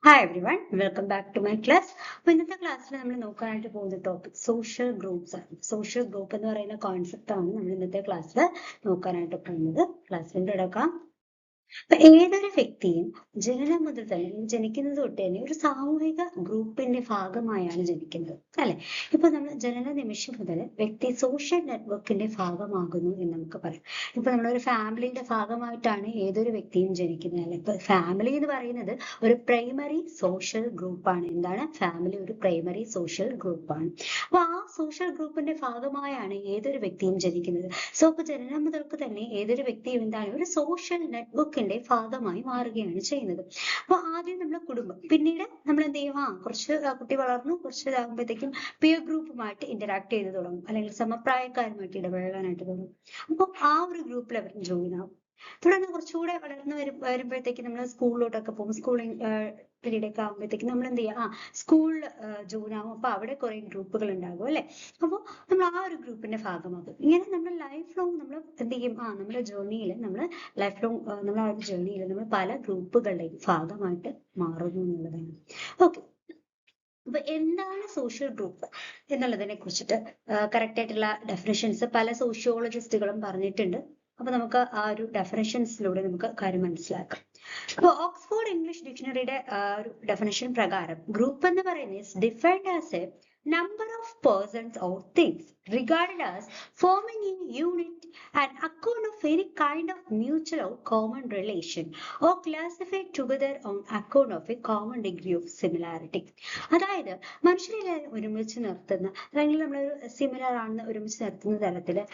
Hi everyone, welcome back to my class. അപ്പോൾ ഇന്നത്തെ ക്ലാസ്സിൽ നമ്മൾ നോക്കാനായിട്ട് പോകുന്ന ടോപ്പിക് സോഷ്യൽ ഗ്രൂപ്പ്സ് ആണ്. സോഷ്യൽ ഗ്രൂപ്പ് എന്ന് പറയുന്ന കോൺസെപ്റ്റ് ആണ് നമ്മൾ ഇന്നത്തെ ക്ലാസ്സിൽ നോക്കാനായിട്ട് പോകുന്നത്. ക്ലാസ്സിന്റെ തുടക്കം. അപ്പൊ ഏതൊരു വ്യക്തിയും ജനനം മുതൽ തന്നെ ജനിക്കുന്നത് തൊട്ട് തന്നെ ഒരു സാമൂഹിക ഗ്രൂപ്പിന്റെ ഭാഗമായാണ് ജനിക്കുന്നത്, അല്ലെ? ഇപ്പൊ നമ്മൾ ജനന നിമിഷം മുതൽ വ്യക്തി സോഷ്യൽ നെറ്റ്വർക്കിന്റെ ഭാഗമാകുന്നു എന്ന് നമുക്ക് പറയാം. ഇപ്പൊ നമ്മളൊരു ഫാമിലിയുടെ ഭാഗമായിട്ടാണ് ഏതൊരു വ്യക്തിയും ജനിക്കുന്നത്, അല്ലെ? ഇപ്പൊ ഫാമിലി എന്ന് പറയുന്നത് ഒരു പ്രൈമറി സോഷ്യൽ ഗ്രൂപ്പാണ്. എന്താണ് ഫാമിലി? ഒരു പ്രൈമറി സോഷ്യൽ ഗ്രൂപ്പാണ്. അപ്പൊ ആ സോഷ്യൽ ഗ്രൂപ്പിന്റെ ഭാഗമായാണ് ഏതൊരു വ്യക്തിയും ജനിക്കുന്നത്. സോ ഇപ്പൊ ജനനം മുതൽക്ക് തന്നെ ഏതൊരു വ്യക്തിയും എന്താണ് ഒരു സോഷ്യൽ നെറ്റ്വർക്കിന്റെ ഭാഗമായി മാറുകയാണ് ചെയ്യുന്നത്. അപ്പൊ ആദ്യം നമ്മളെ കുടുംബം, പിന്നീട് നമ്മൾ എന്ത് ചെയ്യും, കുറച്ച് കുട്ടി വളർന്നു കുറച്ച് ഇതാകുമ്പോഴത്തേക്കും പിയർ ഗ്രൂപ്പുമായിട്ട് ഇന്ററാക്ട് ചെയ്ത് തുടങ്ങും, അല്ലെങ്കിൽ സമപ്രായക്കാരുമായിട്ട് ഇടപഴകാനായിട്ട് തുടങ്ങും. അപ്പൊ ആ ഒരു ഗ്രൂപ്പിൽ അവർ ജോയിൻ ആവും. തുടർന്ന് കുറച്ചുകൂടെ വളർന്നു വരുമ്പോഴത്തേക്ക് നമ്മൾ സ്കൂളിലോട്ടൊക്കെ പോകും. സ്കൂളിംഗ് പീരീഡ് ഒക്കെ ആകുമ്പോഴത്തേക്ക് നമ്മൾ എന്ത് ചെയ്യാം, സ്കൂളിൽ ജോയിൻ ആവും. അപ്പൊ അവിടെ കുറെ ഗ്രൂപ്പുകൾ ഉണ്ടാകും, അല്ലെ? അപ്പോൾ നമ്മൾ ആ ഒരു ഗ്രൂപ്പിന്റെ ഭാഗമാകും. ഇങ്ങനെ നമ്മൾ ലൈഫ് ലോങ് നമ്മൾ എന്ത് ചെയ്യും, നമ്മുടെ ജേർണിയിൽ നമ്മൾ ലൈഫ് ലോങ് നമ്മൾ ആ ഒരു ജേർണിയിൽ നമ്മൾ പല ഗ്രൂപ്പുകളുടെയും ഭാഗമായിട്ട് മാറുന്നു എന്നുള്ളതാണ്. ഓക്കെ, അപ്പൊ എന്താണ് സോഷ്യൽ ഗ്രൂപ്പ് എന്നുള്ളതിനെ കുറിച്ചിട്ട് കറക്റ്റ് ആയിട്ടുള്ള ഡെഫിനിഷൻസ് പല സോഷ്യോളജിസ്റ്റുകളും പറഞ്ഞിട്ടുണ്ട്. അപ്പൊ നമുക്ക് ആ ഒരു ഡെഫിനേഷൻസിലൂടെ നമുക്ക് കാര്യം മനസ്സിലാക്കാം. അപ്പൊ ഓക്സ്ഫോർഡ് ഇംഗ്ലീഷ് ഡിക്ഷണറിയുടെ ഒരു ഡെഫിനേഷൻ പ്രകാരം ഗ്രൂപ്പ് എന്ന് പറയുന്നത് defined as A number of persons or things regarded as forming a unit and account of any kind of mutual or common relation or classified together on account of a common degree of similarity. അതായത് മനുഷ്യരെ ഒരുമിച്ച് നിർത്തുന്ന, അല്ലെങ്കിൽ നമ്മളൊരു similar ആണെന്ന് ഒരുമിച്ച് നിർത്തുന്ന തരത്തില്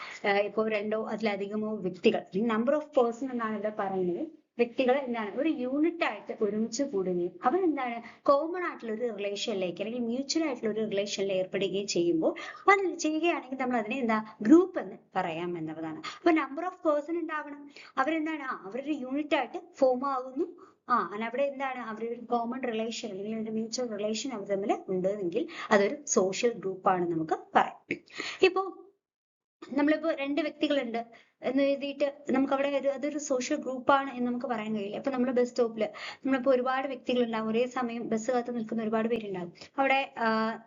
ഇപ്പോൾ രണ്ടോ അതിലധികമോ വ്യക്തികൾ, നമ്പർ ഓഫ് പേഴ്സൺ എന്നാണ് ഇവിടെ പറയുന്നത്, വ്യക്തികൾ എന്താണ് ഒരു യൂണിറ്റ് ആയിട്ട് ഒരുമിച്ച് കൂടുകയും അവരെന്താണ് കോമൺ ആയിട്ടുള്ള ഒരു റിലേഷനിലേക്ക് അല്ലെങ്കിൽ മ്യൂച്വൽ ആയിട്ടുള്ള ഒരു റിലേഷനിൽ ഏർപ്പെടുകയും ചെയ്യുമ്പോൾ അത് ചെയ്യുകയാണെങ്കിൽ നമ്മൾ അതിനെ എന്താ ഗ്രൂപ്പ് എന്ന് പറയാം എന്നുള്ളതാണ്. അപ്പൊ നമ്പർ ഓഫ് പേഴ്സൺ ഉണ്ടാവണം, അവരെന്താണ് അവരൊരു യൂണിറ്റ് ആയിട്ട് ഫോം ആകുന്നു. അവിടെ എന്താണ് അവരൊരു കോമൺ റിലേഷൻ അല്ലെങ്കിൽ ഒരു മ്യൂച്വൽ റിലേഷൻ അവർ തമ്മിൽ ഉണ്ടെങ്കിൽ അതൊരു സോഷ്യൽ ഗ്രൂപ്പാണ് നമുക്ക് പറയാം. ഇപ്പോ നമ്മളിപ്പോ രണ്ട് വ്യക്തികളുണ്ട് എന്ന് എഴുതിയിട്ട് നമുക്ക് അവിടെ അതൊരു സോഷ്യൽ ഗ്രൂപ്പാണ് എന്ന് നമുക്ക് പറയാൻ കഴിയില്ല. അപ്പൊ നമ്മൾ ബസ് സ്റ്റോപ്പില് നമ്മളിപ്പോ ഒരുപാട് വ്യക്തികൾ ഉണ്ടാവും, ഒരേ സമയം ബസ് കാത്ത് നിൽക്കുന്ന ഒരുപാട് പേരുണ്ടാവും. അവിടെ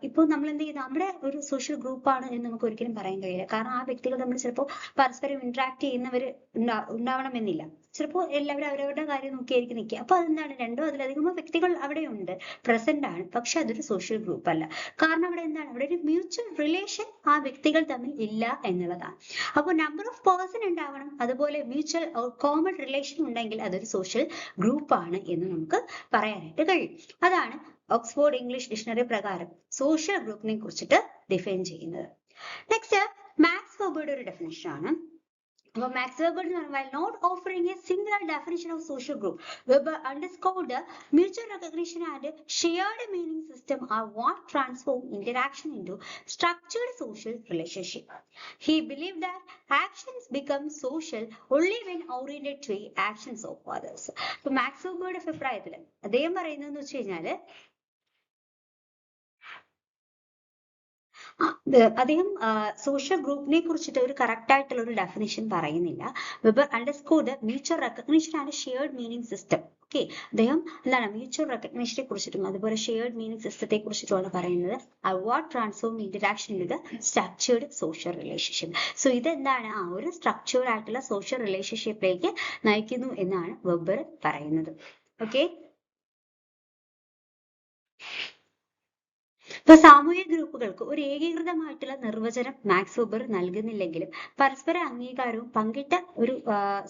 ഇപ്പൊ നമ്മൾ എന്ത് ചെയ്യുന്നു, നമ്മുടെ ഒരു സോഷ്യൽ ഗ്രൂപ്പാണ് എന്ന് നമുക്ക് ഒരിക്കലും പറയാൻ കഴിയില്ല. കാരണം ആ വ്യക്തികൾ നമ്മൾ ചിലപ്പോൾ പരസ്പരം ഇന്ററാക്ട് ചെയ്യുന്നവർ ഉണ്ടാവണമെന്നില്ല. ചിലപ്പോൾ എല്ലാവരും അവരവരുടെ കാര്യം നോക്കിയായിരിക്കും നിൽക്കുക. അപ്പൊ അതെന്താണ്, രണ്ടോ അതിലധികമോ വ്യക്തികൾ അവിടെ ഉണ്ട്, പ്രസന്റ് ആണ്, പക്ഷെ അതൊരു സോഷ്യൽ ഗ്രൂപ്പ് അല്ല. കാരണം അവിടെ എന്താണ്, അവിടെ ഒരു മ്യൂച്വൽ റിലേഷൻ ആ വ്യക്തികൾ തമ്മിൽ ഇല്ല എന്നുള്ളതാണ്. അപ്പോൾ നമ്പർ ഓഫ് പേഴ്സൺ ഉണ്ടാവണം, അതുപോലെ മ്യൂച്വൽ കോമൺ റിലേഷൻ ഉണ്ടെങ്കിൽ അതൊരു സോഷ്യൽ ഗ്രൂപ്പ് ആണ് എന്ന് നമുക്ക് പറയാനായിട്ട് കഴിയും. അതാണ് ഓക്സ്ഫോർഡ് ഇംഗ്ലീഷ് ഡിക്ഷണറി പ്രകാരം സോഷ്യൽ ഗ്രൂപ്പിനെ കുറിച്ചിട്ട് ഡിഫൈൻ ചെയ്യുന്നത്. നെക്സ്റ്റ് മാക്സ് വെബറുടെ ഒരു ഡെഫിനിഷൻ ആണ്. അപ്പോൾ മാക്സ് വെബർ എന്ന് പറഞ്ഞാൽ not offering a singular definition of social group, Weber underscored the mutual recognition and shared meaning system are what transform interaction into structured social relationship. He believed that actions become social only when oriented to actions of others. അപ്പോൾ max വെബറുടെ അഭിപ്രായത്തിൽ അദ്ദേഹം പറയുന്നതെന്ന് വെച്ച് കഴിഞ്ഞാല് അദ്ദേഹം social ഗ്രൂപ്പിനെ കുറിച്ചിട്ട് ഒരു കറക്റ്റ് ആയിട്ടുള്ള ഒരു ഡെഫിനിഷൻ പറയുന്നില്ല. Weber underscore the mutual recognition and shared meaning system. Okay, അദ്ദേഹം എന്താണ് മ്യൂച്വൽ റെക്കഗ്നിഷനെ കുറിച്ചിട്ടും അതുപോലെ ഷെയർഡ് മീനിങ് സിസ്റ്റത്തെ കുറിച്ചിട്ടുമാണ് പറയുന്നത്. What transform interaction with structured social relationship. So ഇതെന്താണ്, ഒരു സ്ട്രക്ചേർഡ് ആയിട്ടുള്ള സോഷ്യൽ റിലേഷൻഷിപ്പിലേക്ക് നയിക്കുന്നു എന്നാണ് വെബർ പറയുന്നത്. ഓക്കെ, ഇപ്പൊ സാമൂഹിക ഗ്രൂപ്പുകൾക്ക് ഒരു ഏകീകൃതമായിട്ടുള്ള നിർവചനം മാക്സ് വെബർ നൽകുന്നില്ലെങ്കിലും പരസ്പര അംഗീകാരവും പങ്കിട്ട ഒരു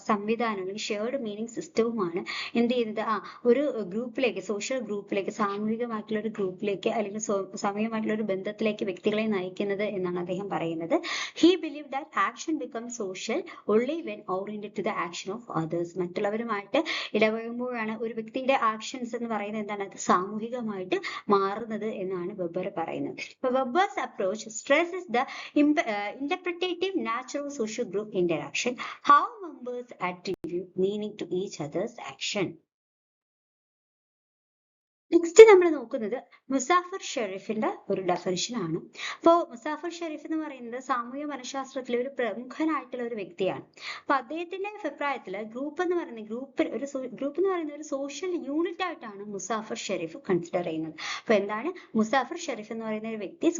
സംവിധാനം അല്ലെങ്കിൽ ഷെയർഡ് മീനിങ് സിസ്റ്റവുമാണ് എന്ത് ചെയ്യുന്നത്, ഒരു ഗ്രൂപ്പിലേക്ക്, സോഷ്യൽ ഗ്രൂപ്പിലേക്ക്, സാമൂഹികമായിട്ടുള്ള ഒരു ഗ്രൂപ്പിലേക്ക് അല്ലെങ്കിൽ സാമൂഹികമായിട്ടുള്ള ഒരു ബന്ധത്തിലേക്ക് വ്യക്തികളെ നയിക്കുന്നത് എന്നാണ് അദ്ദേഹം പറയുന്നത്. He believe that action become social only when oriented to the action of others. മറ്റുള്ളവരുമായിട്ട് ഇടപഴകുമ്പോഴാണ് ഒരു വ്യക്തിയുടെ ആക്ഷൻസ് എന്ന് പറയുന്നത് എന്താണ്, അത് സാമൂഹികമായിട്ട് മാറുന്നത് എന്നാണ് വെബർ പറയുന്നത്. Weber's approach stresses the interpretative nature of social group interaction, how members attribute meaning to each other's action. Next നമ്മൾ നോക്കുന്നത് മുസാഫർ ഷെരീഫിന്റെ ഒരു ഡെഫിനിഷൻ ആണ്. അപ്പോൾ മുസാഫർ ഷെരീഫ് എന്ന് പറയുന്നത് സാമൂഹ്യ മനഃശാസ്ത്രത്തിലെ ഒരു പ്രമുഖനായിട്ടുള്ള ഒരു വ്യക്തിയാണ്. അപ്പൊ അദ്ദേഹത്തിന്റെ അഭിപ്രായത്തിൽ ഗ്രൂപ്പ് എന്ന് പറയുന്ന ഒരു സോഷ്യൽ യൂണിറ്റ് ആയിട്ടാണ് മുസാഫർ ഷെരീഫ് കൺസിഡർ ചെയ്യുന്നത്. അപ്പൊ എന്താണ് മുസാഫർ ഷെരീഫ് എന്ന് പറയുന്ന ഒരു വ്യക്തി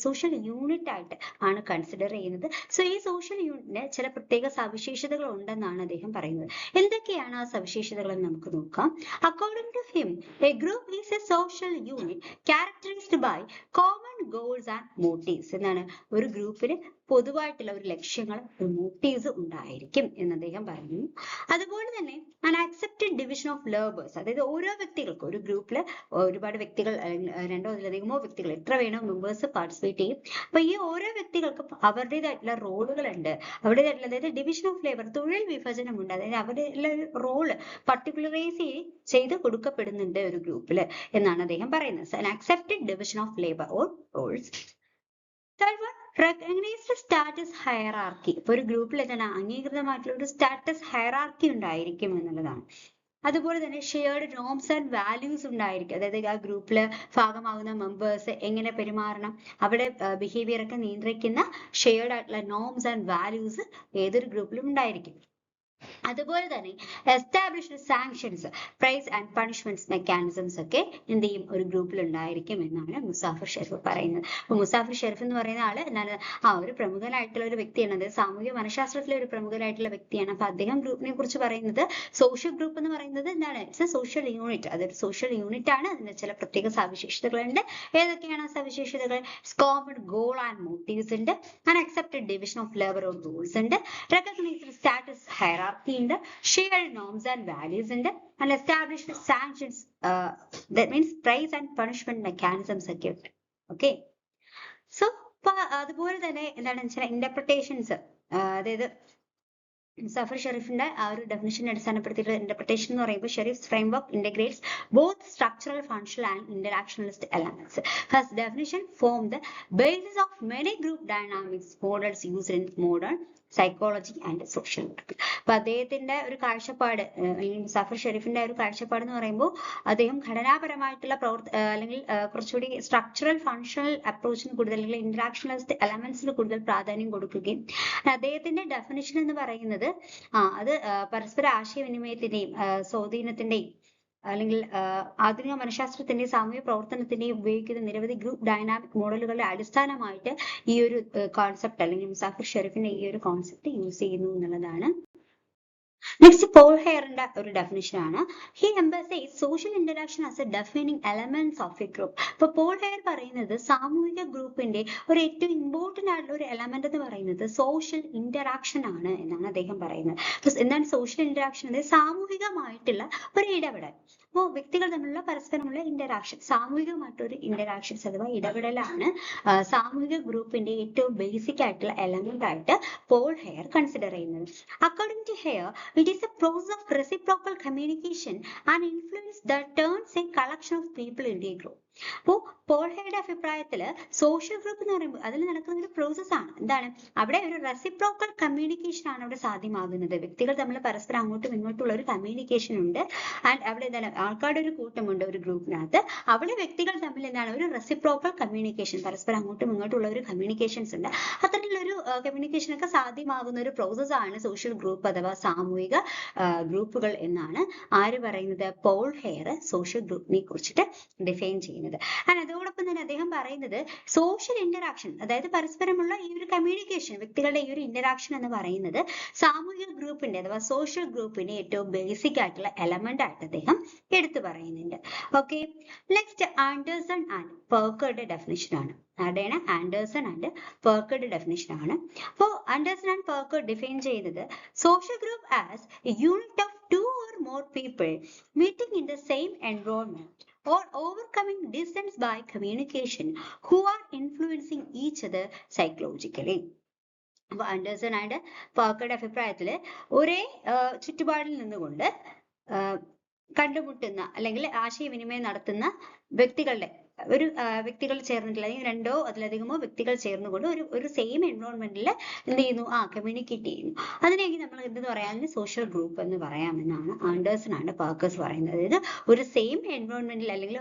സോഷ്യൽ യൂണിറ്റ് ആയിട്ട് ആണ് കൺസിഡർ ചെയ്യുന്നത്. സോ ഈ സോഷ്യൽ യൂണിറ്റിന് ചില പ്രത്യേക സവിശേഷതകൾ ഉണ്ടെന്നാണ് അദ്ദേഹം പറയുന്നത്. എന്തൊക്കെയാണ് ആ സവിശേഷതകൾ എന്ന് നമുക്ക് നോക്കാം. According to him, a group is a social unit characterized by common goals and motives. എന്നാണ് ഒരു ഗ്രൂപ്പിന് പൊതുവായിട്ടുള്ള ഒരു ലക്ഷ്യങ്ങൾ, മോട്ടീവ്സ് ഉണ്ടായിരിക്കും എന്ന് അദ്ദേഹം പറയുന്നു. അതുപോലെ തന്നെ an accepted division of labors, അതായത് ഓരോ വ്യക്തികൾക്കും ഒരു ഗ്രൂപ്പിൽ ഒരുപാട് വ്യക്തികൾ, രണ്ടോ അതിലധികമോ വ്യക്തികൾ, എത്ര വേണോ മെമ്പേഴ്സ് പാർട്ടിസിപ്പേറ്റ് ചെയ്യും. അപ്പൊ ഈ ഓരോ വ്യക്തികൾക്കും അവരുടേതായിട്ടുള്ള റോളുകൾ ഉണ്ട്, അവരുടേതായിട്ടുള്ള അതായത് ഡിവിഷൻ ഓഫ് ലേബർ, തൊഴിൽ വിഭജനമുണ്ട്. അതായത് അവരുടെ റോള് പർട്ടിക്കുലറൈസ് ചെയ്ത് കൊടുക്കപ്പെടുന്നുണ്ട് ഒരു ഗ്രൂപ്പിൽ എന്നാണ് അദ്ദേഹം പറയുന്നത്. an accepted division of labor or roles. Third one, recognized status hierarchy. ഇപ്പൊ ഒരു ഗ്രൂപ്പിൽ എന്താണ് അംഗീകൃതമായിട്ടുള്ള ഒരു സ്റ്റാറ്റസ് ഹയറാർക്കി ഉണ്ടായിരിക്കും എന്നുള്ളതാണ്. അതുപോലെ തന്നെ ഷെയർഡ് നോംസ് ആൻഡ് വാല്യൂസ് ഉണ്ടായിരിക്കും. അതായത് ആ ഗ്രൂപ്പിൽ ഭാഗമാകുന്ന മെമ്പേഴ്സ് എങ്ങനെ പെരുമാറണം, അവിടെ ബിഹേവിയർ ഒക്കെ നിയന്ത്രിക്കുന്ന ഷെയർഡ് ആയിട്ടുള്ള നോംസ് ആൻഡ് വാല്യൂസ് ഏതൊരു ഗ്രൂപ്പിലും ഉണ്ടായിരിക്കും. അതുപോലെ തന്നെ established sanctions, prize and punishments mechanisms ഒക്കെ എന്ത് ചെയ്യും ഒരു ഗ്രൂപ്പിൽ ഉണ്ടായിരിക്കും എന്നാണ് മുസാഫർ ഷെരീഫ് പറയുന്നത്. അപ്പൊ മുസാഫർ ഷെരീഫ് എന്ന് പറയുന്ന ആള് എന്താണ് ഒരു പ്രമുഖനായിട്ടുള്ള ഒരു വ്യക്തിയാണ്. അത് സാമൂഹ്യ മനഃശാസ്ത്രത്തിലെ ഒരു പ്രമുഖനായിട്ടുള്ള വ്യക്തിയാണ്. അപ്പൊ അദ്ദേഹം ഗ്രൂപ്പിനെ കുറിച്ച് പറയുന്നത് സോഷ്യൽ ഗ്രൂപ്പ് എന്ന് പറയുന്നത് എന്താണ്, ഇറ്റ്സ് എ സോഷ്യൽ യൂണിറ്റ്. അതൊരു സോഷ്യൽ യൂണിറ്റ് ആണ്. അതിന് ചില പ്രത്യേക സവിശേഷതകളുണ്ട്. ഏതൊക്കെയാണ് ആ സവിശേഷതകൾ? കോമൺ ഗോൾ ആൻഡ് മോട്ടീവ്സ് ഉണ്ട്, an accepted division of labour or rules ഉണ്ട്, റെക്കഗ്നൈസ്ഡ് സ്റ്റാറ്റസ് ഹയറാർക്കി ഉണ്ട്, shared norms and values ഉണ്ട്, and established sanctions, that means price and punishment mechanisms ഒക്കെ ഉണ്ട്. ഓക്കെ, സോ അതുപോലെ തന്നെ എന്താണ് വെച്ചാൽ ഇന്റർപ്രിട്ടേഷൻസ്, അതായത് മുസാഫർ ഷെരീഫിന്റെ ആ ഒരു ഡെഫിനിഷൻ അടിസ്ഥാനപ്പെടുത്തിയിട്ടുള്ള ഇന്റർപ്രിട്ടേഷൻ എന്ന് പറയുമ്പോൾ Sherif's framework integrates both structural, functional and interactionalist elements. His definition form the basis of many group dynamics models used in modern psychology and social work. അപ്പൊ അദ്ദേഹത്തിന്റെ ഒരു കാഴ്ചപ്പാട്, മുസാഫർ ഷെരീഫിന്റെ ഒരു കാഴ്ചപ്പാട് എന്ന് പറയുമ്പോൾ അദ്ദേഹം ഘടനാപരമായിട്ടുള്ള അല്ലെങ്കിൽ കുറച്ചുകൂടി സ്ട്രക്ചറൽ, ഫങ്ഷണൽ അപ്രോച്ചിന് കൂടുതൽ, അല്ലെങ്കിൽ ഇന്ററാക്ഷണലിസ്റ്റ് എലമെന്റ്സിന് കൂടുതൽ പ്രാധാന്യം കൊടുക്കുകയും അദ്ദേഹത്തിന്റെ ഡെഫിനിഷൻ എന്ന് പറയുന്നത് അത് പരസ്പര ആശയവിനിമയത്തിന്റെയും സ്വാധീനത്തിന്റെയും അല്ലെങ്കിൽ ആധുനിക മനഃശാസ്ത്രത്തിന്റെയും സാമൂഹ്യ പ്രവർത്തനത്തിന്റെയും ഉപയോഗിക്കുന്ന നിരവധി ഗ്രൂപ്പ് ഡൈനാമിക് മോഡലുകളുടെ അടിസ്ഥാനമായിട്ട് ഈ ഒരു കോൺസെപ്റ്റ് അല്ലെങ്കിൽ മുസാഫർ ഷെരീഫിന്റെ ഈ ഒരു കോൺസെപ്റ്റ് യൂസ് ചെയ്യുന്നു എന്നുള്ളതാണ്. നെക്സ്റ്റ് പോൾ ഹെയറിന്റെ ഒരു ഡെഫിനിഷൻ ആണ്. He emphasise social interaction as a defining elements of a group. അപ്പൊ പോൾ ഹെയർ പറയുന്നത് സാമൂഹിക ഗ്രൂപ്പിന്റെ ഒരു ഏറ്റവും ഇമ്പോർട്ടന്റ് ആയിട്ടുള്ള ഒരു എലമെന്റ് എന്ന് പറയുന്നത് സോഷ്യൽ ഇന്ററാക്ഷൻ ആണ് എന്നാണ് അദ്ദേഹം പറയുന്നത്. എന്താണ് സോഷ്യൽ ഇന്ററാക്ഷൻ? അതായത് സാമൂഹികമായിട്ടുള്ള ഒരു ഇടപെടൽ. അപ്പോൾ വ്യക്തികൾ തമ്മിലുള്ള പരസ്പരമുള്ള ഇന്ററാക്ഷൻ, സാമൂഹികമായിട്ടൊരു ഇന്ററാക്ഷൻസ് അഥവാ ഇടപെടലാണ് സാമൂഹിക ഗ്രൂപ്പിന്റെ ഏറ്റവും ബേസിക് ആയിട്ടുള്ള എലമെന്റ് ആയിട്ട് പോൾ ഹെയർ കൺസിഡർ ചെയ്യുന്നത്. According to Hare, it is a process of reciprocal communication and influence that turns a collection of people into a group. അപ്പോൾ പോൾ ഹെയറുടെ അഭിപ്രായത്തില് സോഷ്യൽ ഗ്രൂപ്പ് എന്ന് പറയുമ്പോൾ അതിൽ നടക്കുന്ന ഒരു പ്രോസസ് ആണ്. എന്താണ് അവിടെ ഒരു റെസിപ്രോക്കൽ കമ്മ്യൂണിക്കേഷൻ ആണ് അവിടെ സാധ്യമാകുന്നത്. വ്യക്തികൾ തമ്മിൽ പരസ്പരം അങ്ങോട്ടും ഇങ്ങോട്ടുള്ള ഒരു കമ്മ്യൂണിക്കേഷൻ ഉണ്ട്. ആൻഡ് അവിടെ എന്താണ് ആൾക്കാരുടെ ഒരു കൂട്ടമുണ്ട് ഒരു ഗ്രൂപ്പിനകത്ത്. അവിടെ വ്യക്തികൾ തമ്മിൽ എന്താണ് ഒരു റെസിപ്രോക്കൽ കമ്മ്യൂണിക്കേഷൻ, പരസ്പരം അങ്ങോട്ടും ഇങ്ങോട്ടുള്ള ഒരു കമ്മ്യൂണിക്കേഷൻസ് ഉണ്ട്. അത്തരത്തിലൊരു കമ്മ്യൂണിക്കേഷൻ ഒക്കെ സാധ്യമാകുന്ന ഒരു പ്രോസസ് ആണ് സോഷ്യൽ ഗ്രൂപ്പ് അഥവാ സാമൂഹിക ഗ്രൂപ്പുകൾ എന്നാണ് ആര് പറയുന്നത്? പോൾ ഹെയർ സോഷ്യൽ ഗ്രൂപ്പിനെ കുറിച്ചിട്ട് ഡിഫൈൻ ചെയ്യുന്നത്. അതോടൊപ്പം തന്നെ അദ്ദേഹം പറയുന്നത് സോഷ്യൽ ഇന്ററാക്ഷൻ, അതായത് പരസ്പരമുള്ള ഈ ഒരു കമ്മ്യൂണിക്കേഷൻ, വ്യക്തികളുടെ ഈ ഒരു ഇന്ററാക്ഷൻ എന്ന് പറയുന്നത് സാമൂഹിക ഗ്രൂപ്പിന്റെ അഥവാ സോഷ്യൽ ഗ്രൂപ്പിന്റെ ഏറ്റവും ബേസിക് ആയിട്ടുള്ള എലമെന്റ് ആയിട്ട് അദ്ദേഹം എടുത്തു പറയുന്നുണ്ട്. ഓക്കെ, നെക്സ്റ്റ് ആൻഡേഴ്സൺ ആൻഡ് പെർക്കറുടെ ഡെഫിനിഷൻ ആണ്. ആരുടെയാണ്? ആൻഡേഴ്സൺ ആൻഡ് പെർക്കറുടെ ഡെഫിനിഷൻ ആണ്. അപ്പോൾ ആൻഡേഴ്സൺ ആൻഡ് പെർക്കർ ഡിഫൈൻ ചെയ്തത് social group as a unit of 2 or more people meeting in the same environment or overcoming distance by communication who are influencing each other psychologically. അപ്പൊ Anderson and പെർക്കറുടെ അഭിപ്രായത്തില് ഒരേ ചുറ്റുപാടിൽ നിന്നുകൊണ്ട് കണ്ടുമുട്ടുന്ന അല്ലെങ്കിൽ ആശയവിനിമയം നടത്തുന്ന വ്യക്തികളുടെ ഒരു വ്യക്തികൾ ചേർന്നിട്ടുള്ള അല്ലെങ്കിൽ രണ്ടോ അതിലധികമോ വ്യക്തികൾ ചേർന്നുകൊണ്ട് ഒരു സെയിം എൻവയോൺമെന്റിൽ എന്ത് ചെയ്യുന്നു കമ്മ്യൂണിക്കേറ്റ് ചെയ്യുന്നു. അതിനെങ്കിൽ നമ്മൾ എന്തെന്ന് പറയാൻ സോഷ്യൽ ഗ്രൂപ്പ് എന്ന് പറയാമെന്നാണ് ആൻഡേഴ്സൺ ആൻഡ് പാർക്കേഴ്സ് പറയുന്നത്. അതായത് ഒരു സെയിം എൻവയോൺമെന്റിൽ അല്ലെങ്കിൽ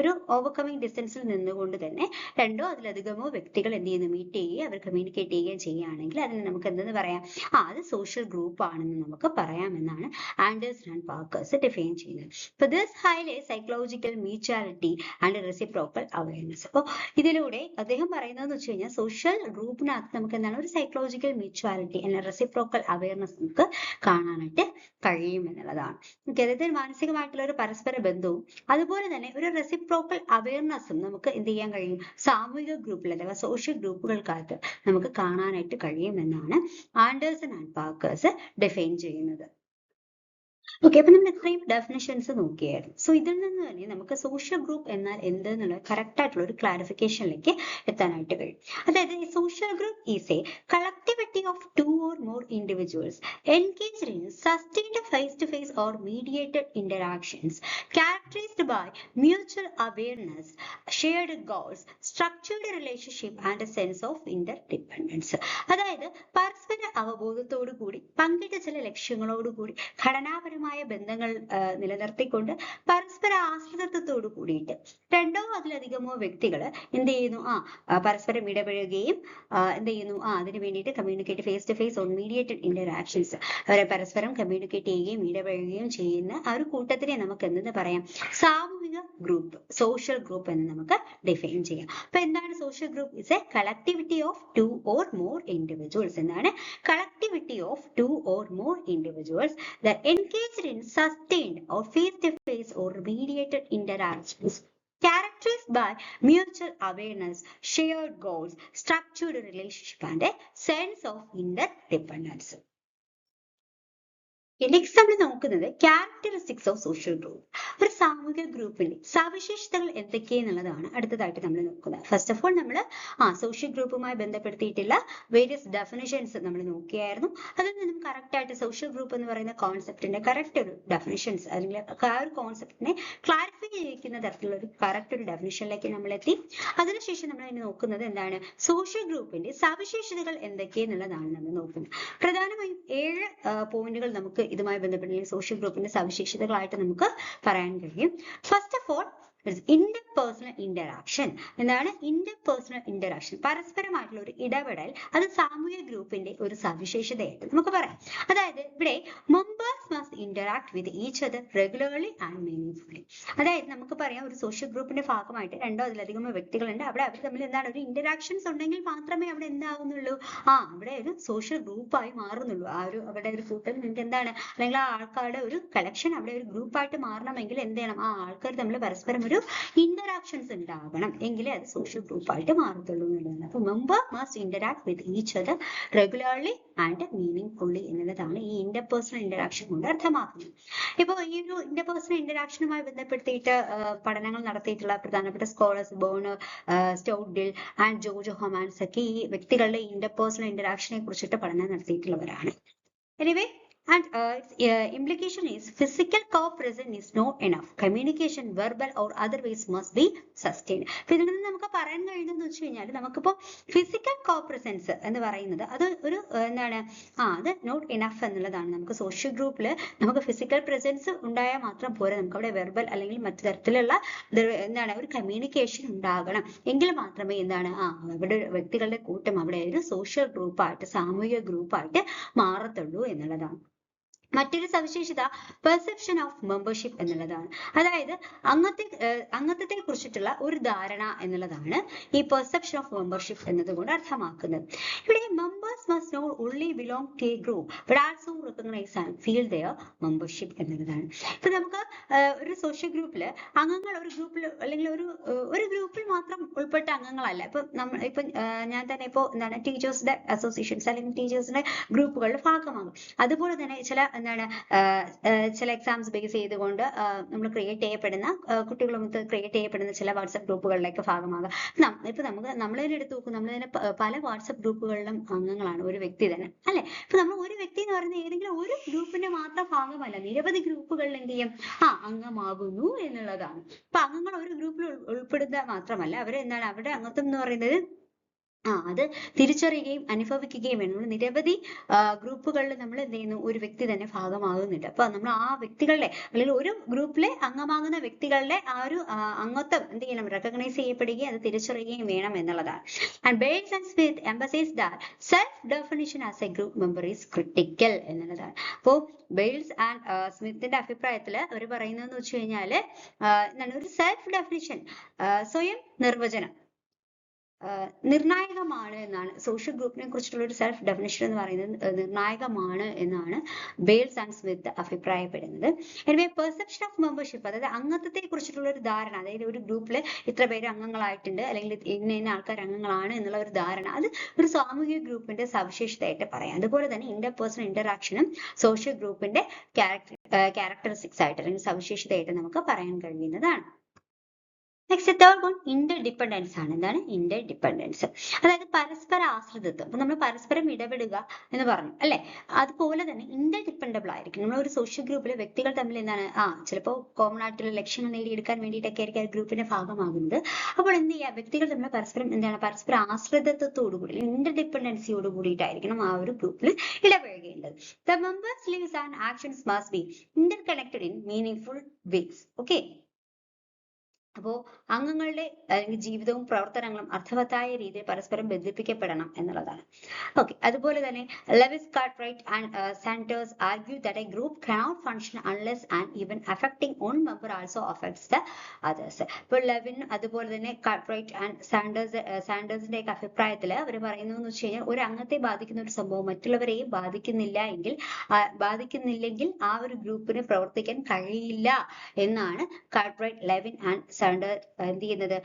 ഒരു ഓവർകമ്മിങ് ഡിസ്റ്റൻസിൽ നിന്നുകൊണ്ട് തന്നെ രണ്ടോ അതിലധികമോ വ്യക്തികൾ എന്ത് ചെയ്യുന്നു മീറ്റ് ചെയ്യുകയും അവർ കമ്മ്യൂണിക്കേറ്റ് ചെയ്യുകയും ചെയ്യുകയാണെങ്കിൽ അതിന് നമുക്ക് എന്തെന്ന് പറയാം, അത് സോഷ്യൽ ഗ്രൂപ്പ് ആണെന്ന് നമുക്ക് പറയാമെന്നാണ് ആൻഡേഴ്സൺ ആൻഡ് പാർക്കേഴ്സ് ഡിഫൈൻ ചെയ്യുന്നത്. അപ്പൊ this highlight psychological mutuality and reciprocal awareness. അപ്പോൾ ഇതിലൂടെ അദ്ദേഹം പറയുന്നതെന്ന് വെച്ച് കഴിഞ്ഞാൽ സോഷ്യൽ ഗ്രൂപ്പിനകത്ത് നമുക്ക് എന്താണ് ഒരു സൈക്കോളജിക്കൽ മ്യൂച്വാലിറ്റി അല്ലെങ്കിൽ റെസിപ്രോക്കൽ അവയർനെസ് നമുക്ക് കാണാനായിട്ട് കഴിയും എന്നുള്ളതാണ്. അതായത് മാനസികമായിട്ടുള്ള ഒരു പരസ്പര ബന്ധവും അതുപോലെ തന്നെ ഒരു റെസിപ്രോക്കൽ അവയർനെസ്സും നമുക്ക് എന്ത് ചെയ്യാൻ കഴിയും, സാമൂഹിക ഗ്രൂപ്പിൽ അഥവാ സോഷ്യൽ ഗ്രൂപ്പുകൾക്കകത്ത് നമുക്ക് കാണാനായിട്ട് കഴിയുമെന്നാണ് ആൻഡേഴ്സൺ ആൻഡ് പാർക്കേഴ്സ് ഡിഫൈൻ ചെയ്യുന്നത്. ഓക്കെ, അപ്പൊ നമ്മൾ ഇത്രയും ഡെഫിനിഷൻസ് നോക്കിയായിരുന്നു. സോ ഇതിൽ നിന്ന് തന്നെ നമുക്ക് സോഷ്യൽ ഗ്രൂപ്പ് എന്നാൽ എന്ത് എന്നുള്ള കറക്റ്റ് ആയിട്ടുള്ള ഒരു ക്ലാരിഫിക്കേഷനിലേക്ക് എത്താനായിട്ട് കഴിയും. അതായത് social group is a collectivity of 2 or more individuals engaged in sustained face-to-face or mediated interactions characterized by mutual awareness, shared goals, structured relationship and a sense of interdependence. അതായത് പരസ്പര അവബോധത്തോടു കൂടി പങ്കിട്ട ചില ലക്ഷ്യങ്ങളോടുകൂടി ഘടനാപരമായ ബന്ധങ്ങൾ നിലനിർത്തിക്കൊണ്ട് പരസ്പര ആശ്രിതത്വത്തോടു കൂടിയിട്ട് രണ്ടോ അതിലധികമോ വ്യക്തികൾ എന്ത് ചെയ്യുന്നു പരസ്പരം ഇടപഴകുകയും എന്ത് ചെയ്യുന്നു അതിന് വേണ്ടിയിട്ട് communicate face to face on mediated interactions അവരെ പരസ്പരം കമ്മ്യൂണിക്കേറ്റ് ചെയ്യുകയും ഇടപഴകുകയും ചെയ്യുന്ന ആ ഒരു കൂട്ടത്തിനെ നമുക്ക് എന്തെന്ന് പറയാം, സാമൂഹിക ഗ്രൂപ്പ്, സോഷ്യൽ ഗ്രൂപ്പ് എന്ന് നമുക്ക് ഡിഫൈൻ ചെയ്യാം. അപ്പൊ എന്താണ് social group? Is a collectivity of 2 or more individuals. എന്താണ് collectivity of 2 or more individuals that engaged in sustained or face-to-face or mediated interactions characterized by mutual awareness, shared goals, structured relationship and a sense of interdependence. Next നമ്മൾ നോക്കുന്നത് characteristics of social group. ഒരു സാമൂഹിക ഗ്രൂപ്പിന്റെ സവിശേഷതകൾ എന്തൊക്കെയെന്നുള്ളതാണ് അടുത്തതായിട്ട് നമ്മൾ നോക്കുന്നത്. First of all നമ്മൾ സോഷ്യൽ ഗ്രൂപ്പുമായി ബന്ധപ്പെടുത്തിയിട്ടുള്ള വേരിയസ് ഡെഫിനിഷൻസ് നമ്മൾ നോക്കിയായിരുന്നു. അതിൽ നിന്നും കറക്റ്റ് ആയിട്ട് സോഷ്യൽ ഗ്രൂപ്പ് എന്ന് പറയുന്ന കോൺസെപ്റ്റിന്റെ കറക്റ്റ് ഒരു ഡെഫിനിഷൻസ് അല്ലെങ്കിൽ ആ ഒരു കോൺസെപ്റ്റിനെ ക്ലാരിഫൈ ചെയ്യിക്കുന്ന തരത്തിലുള്ള ഒരു കറക്റ്റ് ഒരു ഡെഫിനിഷനിലേക്ക് നമ്മൾ എത്തി. അതിനുശേഷം നമ്മൾ അതിന് നോക്കുന്നത് എന്താണ്, സോഷ്യൽ ഗ്രൂപ്പിന്റെ സവിശേഷതകൾ എന്തൊക്കെയെന്നുള്ളതാണ് നമ്മൾ നോക്കുന്നത്. പ്രധാനമായും 7 പോയിന്റുകൾ നമുക്ക് ഇതുമായി ബന്ധപ്പെട്ട സോഷ്യൽ ഗ്രൂപ്പിന്റെ സവിശേഷതകളായിട്ട് നമുക്ക് പറയാൻ കഴിയും. First of all interpersonal interaction. എന്താണ് ഇന്റർപേഴ്സണൽ ഇന്ററാക്ഷൻ? പരസ്പരമായിട്ടുള്ള ഒരു ഇടപെടൽ, അത് സാമൂഹിക ഗ്രൂപ്പിന്റെ ഒരു സവിശേഷതയായിട്ട് നമുക്ക് പറയാം. അതായത് ഇവിടെ members must interact with each other regularly and മീനിങ്ഫുള്ളി. അതായത് നമുക്ക് പറയാം ഒരു സോഷ്യൽ ഗ്രൂപ്പിന്റെ ഭാഗമായിട്ട് രണ്ടോ അതിലധികമോ വ്യക്തികളുണ്ട്. അവർ തമ്മിൽ എന്താണ് ഒരു ഇന്ററാക്ഷൻസ് ഉണ്ടെങ്കിൽ മാത്രമേ അവിടെ എന്താകുന്നുള്ളൂ, അവിടെ ഒരു സോഷ്യൽ ഗ്രൂപ്പായി മാറുന്നുള്ളൂ. അവരുടെ ഒരു കൂട്ടം നിങ്ങൾക്ക് എന്താണ് അല്ലെങ്കിൽ ആ ആൾക്കാരുടെ ഒരു കളക്ഷൻ അവിടെ ഒരു ഗ്രൂപ്പായിട്ട് മാറണമെങ്കിൽ എന്ത് ചെയ്യണം, ആ ആൾക്കാർ തമ്മിൽ പരസ്പരം ഒരു ഇന്ററാക്ഷൻസ് ഉണ്ടാകണം, എങ്കിലേ അത് സോഷ്യൽ ഗ്രൂപ്പായിട്ട് മാറത്തുള്ളൂ എന്നുള്ളതാണ്. അപ്പൊ member must interact with each other regularly and മീനിങ്ഫുള്ളി എന്നുള്ളതാണ് ഈ ഇന്റർപേഴ്സണൽ ഇന്ററാക്ഷൻ കൊണ്ട് അർത്ഥമാക്കുന്നത്. ഇപ്പൊ ഈ ഒരു ഇന്റർപേഴ്സണൽ ഇന്ററാക്ഷനുമായി ബന്ധപ്പെടുത്തിയിട്ട് പഠനങ്ങൾ നടത്തിയിട്ടുള്ള പ്രധാനപ്പെട്ട സ്കോളേഴ്സ് ബോണ്, സ്റ്റൗഡിൽ ആൻഡ് ജോർജ് ഹൊമാൻസ് ഒക്കെ ഈ വ്യക്തികളുടെ ഇന്റർപേഴ്സണൽ ഇന്ററാക്ഷനെ കുറിച്ചിട്ട് പഠനം നടത്തിയിട്ടുള്ളവരാണ്. Anyway, and its implication is physical co-presence is not enough. Communication, verbal or otherwise, must be sustained. ഇതിൽ നിന്ന് നമുക്ക് പറയാൻ കഴിയുന്നത് വെച്ച് കഴിഞ്ഞാൽ നമുക്കിപ്പോ ഫിസിക്കൽ കോപ്രസൻസ് എന്ന് പറയുന്നത് അത് ഒരു എന്താണ് അത് നോട്ട് ഇനഫ് എന്നുള്ളതാണ്. നമുക്ക് സോഷ്യൽ ഗ്രൂപ്പിൽ നമുക്ക് ഫിസിക്കൽ പ്രസൻസ് ഉണ്ടായാൽ മാത്രം പോരാ, നമുക്ക് അവിടെ വെർബൽ അല്ലെങ്കിൽ മറ്റു തരത്തിലുള്ള എന്താണ് ഒരു കമ്മ്യൂണിക്കേഷൻ ഉണ്ടാകണം. എങ്കിൽ മാത്രമേ എന്താണ് അവിടെ വ്യക്തികളുടെ കൂട്ടം അവിടെ ഒരു സോഷ്യൽ ഗ്രൂപ്പായിട്ട് സാമൂഹിക ഗ്രൂപ്പായിട്ട് മാറത്തുള്ളൂ എന്നുള്ളതാണ്. മറ്റൊരു സവിശേഷത പെർസെപ്ഷൻ ഓഫ് മെമ്പർഷിപ്പ് എന്നുള്ളതാണ്. അതായത് അംഗത്വത്തെ കുറിച്ചിട്ടുള്ള ഒരു ധാരണ എന്നുള്ളതാണ് ഈ പെർസെപ്ഷൻ ഓഫ് മെമ്പർഷിപ്പ് എന്നതുകൊണ്ട് അർത്ഥമാക്കുന്നത്. ഇവിടെ members must not only belong to a group but also recognise and feel their membership എന്നുള്ളതാണ്. ഇപ്പൊ നമുക്ക് ഒരു സോഷ്യൽ ഗ്രൂപ്പിൽ അംഗങ്ങൾ ഒരു ഗ്രൂപ്പിൽ അല്ലെങ്കിൽ ഒരു ഗ്രൂപ്പിൽ മാത്രം ഉൾപ്പെട്ട അംഗങ്ങളല്ല. ഇപ്പൊ ഞാൻ തന്നെ ഇപ്പോൾ എന്താണ് ടീച്ചേഴ്സിന്റെ അസോസിയേഷൻസ് അല്ലെങ്കിൽ ടീച്ചേഴ്സിന്റെ ഗ്രൂപ്പുകളുടെ ഭാഗമാകും. അതുപോലെ തന്നെ ചില എന്താണ് ചില എക്സാംസ് ബേസ് ചെയ്തുകൊണ്ട് നമ്മൾ ക്രിയേറ്റ് ചെയ്യപ്പെടുന്ന കുട്ടികളുമൊത്ത് ക്രിയേറ്റ് ചെയ്യപ്പെടുന്ന ചില വാട്സപ്പ് ഗ്രൂപ്പുകളിലേക്ക് ഭാഗമാകാം. ഇപ്പൊ നമ്മൾ തന്നെ എടുത്ത് നോക്കും, നമ്മൾ തന്നെ പല വാട്സപ്പ് ഗ്രൂപ്പുകളിലും അംഗങ്ങളാണ് ഒരു വ്യക്തി തന്നെ, അല്ലെ? ഇപ്പൊ നമ്മൾ ഒരു വ്യക്തി എന്ന് പറയുന്നത് ഏതെങ്കിലും ഒരു ഗ്രൂപ്പിന്റെ മാത്രം ഭാഗമല്ല, നിരവധി ഗ്രൂപ്പുകളിൽ എന്ത് ചെയ്യും, അംഗമാകുന്നു എന്നുള്ളതാണ്. അപ്പൊ അംഗങ്ങൾ ഒരു ഗ്രൂപ്പിൽ ഉൾപ്പെടുക മാത്രമല്ല, അവരെന്താണ് അവരുടെ അംഗത്വം എന്ന് പറയുന്നത് അത് തിരിച്ചറിയുകയും അനുഭവിക്കുകയും വേണം. നമ്മൾ നിരവധി ഗ്രൂപ്പുകളിൽ നമ്മൾ എന്ത് ചെയ്യുന്നു, ഒരു വ്യക്തി തന്നെ ഭാഗമാകുന്നുണ്ട്. അപ്പൊ നമ്മൾ ആ വ്യക്തികളുടെ അല്ലെങ്കിൽ ഒരു ഗ്രൂപ്പിലെ അംഗമാകുന്ന വ്യക്തികളുടെ ആ ഒരു അംഗത്വം എന്ത് ചെയ്യണം, റെക്കഗ്നൈസ് ചെയ്യപ്പെടുകയും അത് തിരിച്ചറിയുകയും വേണം എന്നുള്ളതാണ്. And Biles and Smith emphasize that self definition as a group member is critical എന്നുള്ളതാണ്. അപ്പോ ബെയിൽസ് ആൻഡ് സ്മിത്തിന്റെ അഭിപ്രായത്തിൽ അവർ പറയുന്നതെന്ന് വെച്ച് കഴിഞ്ഞാല് എന്താണ്, ഒരു സെൽഫ് ഡെഫിനിഷൻ, സ്വയം നിർവചനം നിർണായകമാണ് എന്നാണ്. സോഷ്യൽ ഗ്രൂപ്പിനെ കുറിച്ചിട്ടുള്ള ഒരു സെൽഫ് ഡെഫിനിഷൻ എന്ന് പറയുന്നത് നിർണായകമാണ് എന്നാണ് ബെയിൽസ് ആൻഡ് സ്മിത്ത് അഭിപ്രായപ്പെടുന്നത്. എനിവേ പെർസെപ്ഷൻ ഓഫ് മെമ്പർഷിപ്പ്, അതായത് അംഗത്വത്തെ കുറിച്ചിട്ടുള്ള ഒരു ധാരണ, അതായത് ഒരു ഗ്രൂപ്പിൽ ഇത്ര പേര് അംഗങ്ങളായിട്ടുണ്ട് അല്ലെങ്കിൽ ഇന്ന ആൾക്കാർ അംഗങ്ങളാണ് എന്നുള്ള ഒരു ധാരണ, അത് ഒരു സാമൂഹിക ഗ്രൂപ്പിന്റെ സവിശേഷതയായിട്ട് പറയാം. അതുപോലെ തന്നെ ഇന്റർപേഴ്സണൽ ഇന്ററാക്ഷനും സോഷ്യൽ ഗ്രൂപ്പിന്റെ ക്യാരക്ടറിസ്റ്റിക്സ് ആയിട്ട് അല്ലെങ്കിൽ സവിശേഷതയായിട്ട് നമുക്ക് പറയാൻ കഴിയുന്നതാണ്. നെക്സ്റ്റ് തേർഡ് വൺ ഇന്റർഡിപെൻഡൻസ് ആണ്. എന്താണ് ഇന്റർഡിപെൻഡൻസ്? അതായത് പരസ്പര ആശ്രിതത്വം. അപ്പൊ നമ്മൾ പരസ്പരം ഇടപെടുക എന്ന് പറഞ്ഞു, അല്ലെ? അതുപോലെ തന്നെ ഇന്റർഡിപെൻഡബിൾ ആയിരിക്കും. നമ്മൾ ഒരു സോഷ്യൽ ഗ്രൂപ്പിലെ വ്യക്തികൾ തമ്മിൽ എന്താണ് ചിലപ്പോൾ കോമൺ ആയിട്ടുള്ള ലക്ഷ്യങ്ങൾ നേടിയെടുക്കാൻ വേണ്ടിയിട്ടൊക്കെ ആയിരിക്കും ആ ഗ്രൂപ്പിന്റെ ഭാഗമാകുന്നത്. അപ്പോൾ എന്ത് ചെയ്യുക, വ്യക്തികൾ തമ്മിൽ പരസ്പര ആശ്രിതത്വത്തോടുകൂടി ഇന്റർഡിപെൻഡൻസിയോട് കൂടിയിട്ടായിരിക്കണം ആ ഒരു ഗ്രൂപ്പിൽ ഇടപഴകേണ്ടത്. The members' lives and actions must be interconnected in meaningful ways. Okay. അപ്പോ അംഗങ്ങളുടെ അല്ലെങ്കിൽ ജീവിതവും പ്രവർത്തനങ്ങളും അർത്ഥവത്തായ രീതിയിൽ പരസ്പരം ബന്ധിപ്പിക്കപ്പെടണം എന്നുള്ളതാണ്. ഓക്കെ, അതുപോലെ തന്നെ Lewis Cartwright and Sanders argue that a group cannot function unless and even affecting one member also affects the others. ഇപ്പോൾ ലെവിൻ അതുപോലെ തന്നെ കാർട്ട്റൈറ്റ് ആൻഡ് സാൻഡേഴ്സിന്റെ ഒക്കെ അഭിപ്രായത്തിൽ അവർ പറയുന്നതെന്ന് വെച്ച് കഴിഞ്ഞാൽ ഒരു അംഗത്തെ ബാധിക്കുന്ന ഒരു സംഭവം മറ്റുള്ളവരെയും ബാധിക്കുന്നില്ലെങ്കിൽ ആ ഒരു ഗ്രൂപ്പിന് പ്രവർത്തിക്കാൻ കഴിയില്ല എന്നാണ് കാർട്ട്റൈറ്റ്, ലെവിൻ ആൻഡ് സാൻഡർ എന്ത് ചെയ്യുന്നത്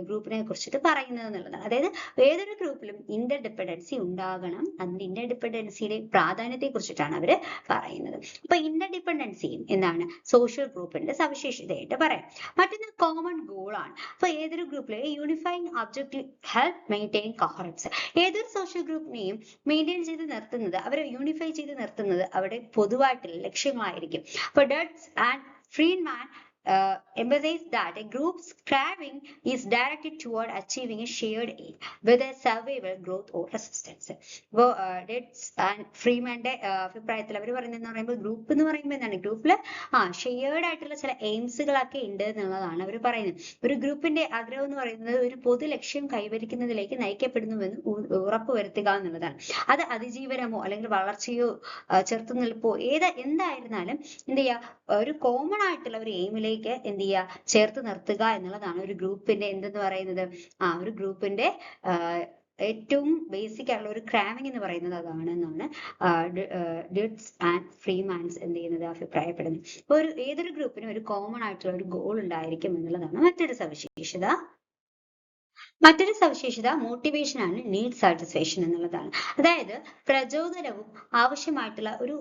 ഗ്രൂപ്പിനെ കുറിച്ചിട്ട് പറയുന്നത് എന്നുള്ളതാണ്. അതായത് ഏതൊരു ഗ്രൂപ്പിലും ഇന്റർഡിപെൻഡൻസി ഉണ്ടാകണം. അതിന്റെ ഇന്റർഡിപെൻഡൻസിയുടെ പ്രാധാന്യത്തെ കുറിച്ചിട്ടാണ് അവര് പറയുന്നത്. അപ്പൊ ഇന്റർഡിപെൻഡൻസിയും എന്താണ് സോഷ്യൽ ഗ്രൂപ്പിന്റെ സവിശേഷതയായിട്ട് പറയാം. മറ്റൊന്ന് കോമൺ ഗോൾ ആണ്. അപ്പൊ ഏതൊരു ഗ്രൂപ്പിലെ unifying objective help maintain coherence. ഏതൊരു സോഷ്യൽ ഗ്രൂപ്പിനെയും മെയിൻറ്റെയിൻ ചെയ്ത് നിർത്തുന്നത്, അവരെ യൂണിഫൈ ചെയ്ത് നിർത്തുന്നത് അവിടെ പൊതുവായിട്ടുള്ള ലക്ഷ്യങ്ങളായിരിക്കും. അപ്പൊ ഡട്സ് and Freedman emphasize that a group's striving is directed toward achieving a shared aim, whether survival, growth or resistance. അപ്പോൾ ഡെറ്റ്സ് ആൻഡ് ഫ്രീമാന്റെ അഭിപ്രായത്തിൽ അവർ പറയുന്നതെന്ന് പറയുമ്പോൾ ഗ്രൂപ്പ് എന്ന് പറയുമ്പോൾ എന്താണ്, ഗ്രൂപ്പില് ഷെയർഡ് ആയിട്ടുള്ള ചില എയിംസുകളൊക്കെ ഉണ്ട് എന്നുള്ളതാണ് അവർ പറയുന്നത്. ഒരു ഗ്രൂപ്പിന്റെ ആഗ്രഹം എന്ന് പറയുന്നത് ഒരു പൊതു ലക്ഷ്യം കൈവരിക്കുന്നതിലേക്ക് നയിക്കപ്പെടുന്നുവെന്ന് ഉറപ്പുവരുത്തുക എന്നുള്ളതാണ്. അത് അതിജീവനമോ അല്ലെങ്കിൽ വളർച്ചയോ ചെറുത്തുനിൽപ്പോ എന്തായിരുന്നാലും എന്ത് ചെയ്യുക, ഒരു കോമൺ ആയിട്ടുള്ള ഒരു എയിമിലേക്ക് എന്ത് ചെയ്യുക, ചേർത്ത് നിർത്തുക എന്നുള്ളതാണ് ഒരു ഗ്രൂപ്പിന്റെ എന്തെന്ന് പറയുന്നത്. ഒരു ഗ്രൂപ്പിന്റെ ഏറ്റവും ബേസിക് ആയിട്ടുള്ള ഒരു ക്രാമിംഗ് എന്ന് പറയുന്നത് അതാണ് എന്നാണ് ഡ്യൂട്സ് ആൻഡ് ഫ്രീമാൻസ് എന്ത് ചെയ്യുന്നത് അഭിപ്രായപ്പെടുന്നത്. അപ്പൊ ഏതൊരു ഗ്രൂപ്പിനും ഒരു കോമൺ ആയിട്ടുള്ള ഒരു ഗോൾ ഉണ്ടായിരിക്കും എന്നുള്ളതാണ് മറ്റൊരു സവിശേഷത. മറ്റൊരു സവിശേഷത മോട്ടിവേഷൻ ആണ്, നീഡ് സാറ്റിസ്ഫാക്ഷൻ എന്നുള്ളതാണ്. അതായത് പ്രചോദനവും ആവശ്യമായിട്ടുള്ള ഒരു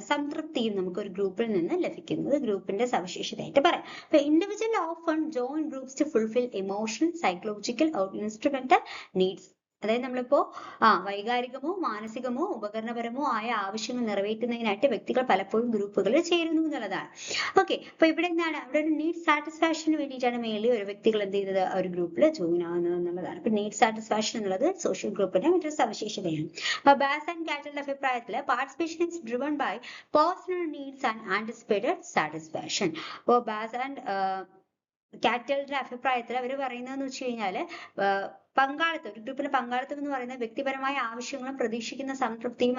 സംതൃപ്തിയും നമുക്ക് ഒരു ഗ്രൂപ്പിൽ നിന്ന് ലഭിക്കുന്നത് ഗ്രൂപ്പിന്റെ സവിശേഷതയായിട്ട് പറയാം. അപ്പൊ individual often join groups to fulfil emotional, psychological or instrumental needs. അതായത് നമ്മളിപ്പോ വൈകാരികമോ മാനസികമോ ഉപകരണപരമോ ആയ ആവശ്യങ്ങൾ നിറവേറ്റുന്നതിനായിട്ട് വ്യക്തികൾ പലപ്പോഴും ഗ്രൂപ്പുകളിൽ ചേരുന്നു എന്നുള്ളതാണ്. ഓക്കെ, അപ്പൊ ഇവിടെ എന്താണ്, അവിടെ ഒരു നീഡ് സാറ്റിസ്ഫാക്ഷന് വേണ്ടിയിട്ടാണ് മെയിൻലി ഒരു വ്യക്തികൾ എന്ത് ചെയ്യുന്നത് ഒരു ഗ്രൂപ്പിൽ ജോയിൻ ആവുന്നത് എന്നുള്ളതാണ്. അപ്പൊ നീഡ് സാറ്റിസ്ഫാക്ഷൻ എന്നുള്ളത് സോഷ്യൽ ഗ്രൂപ്പിന്റെ മറ്റൊരു സവിശേഷതയാണ്. അപ്പൊ ബാസ് ആൻഡ് കാറ്റലിന്റെ അഭിപ്രായത്തില് participation is driven by personal needs and anticipated satisfaction. അപ്പോൾ ബാസ് ആൻഡ് കാറ്റലിന്റെ അഭിപ്രായത്തിൽ അവർ പറയുന്നതെന്ന് വെച്ച് കഴിഞ്ഞാല് പങ്കാളിത്തം, ഒരു ഗ്രൂപ്പിന്റെ പങ്കാളിത്തം എന്ന് പറയുന്നത് വ്യക്തിപരമായ ആവശ്യങ്ങളും പ്രതീക്ഷിക്കുന്ന സംതൃപ്തിയും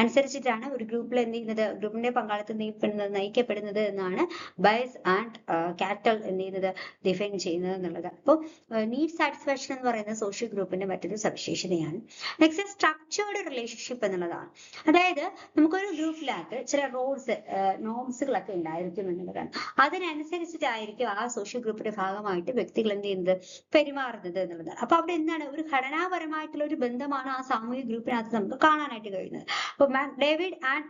അനുസരിച്ചിട്ടാണ് ഒരു ഗ്രൂപ്പിൽ എന്ത് ചെയ്യുന്നത്, ഗ്രൂപ്പിന്റെ പങ്കാളിത്തം നയിക്കപ്പെടുന്നത് എന്നാണ് ബയസ് ആൻഡ് കാറ്റൽ എന്ത് ചെയ്യുന്നത് ഡിഫൈൻ ചെയ്യുന്നത് എന്നുള്ളത്. അപ്പോൾ നീഡ് സാറ്റിസ്ഫാക്ഷൻ എന്ന് പറയുന്നത് സോഷ്യൽ ഗ്രൂപ്പിന്റെ മറ്റൊരു സവിശേഷതയാണ്. നെക്സ്റ്റ് സ്ട്രക്ചേർഡ് റിലേഷൻഷിപ്പ് എന്നുള്ളതാണ്. അതായത് നമുക്കൊരു ഗ്രൂപ്പിനകത്ത് ചില റോൾസ് നോംസുകളൊക്കെ ഉണ്ടായിരിക്കും എന്നുള്ളതാണ്. അതിനനുസരിച്ചിട്ടായിരിക്കും ആ സോഷ്യൽ ഗ്രൂപ്പിന്റെ ഭാഗമായിട്ട് വ്യക്തികൾ എന്ത് ചെയ്യുന്നത് പെരുമാറുന്നത്. എന്നുള്ളതാണ്. അപ്പൊ അവിടെ എന്താണ്, ഒരു ഘടനാപരമായിട്ടുള്ള ഒരു ബന്ധമാണ് ആ സാമൂഹിക ഗ്രൂപ്പിനകത്ത് നമുക്ക് കാണാനായിട്ട് കഴിയുന്നത്. അപ്പൊ David and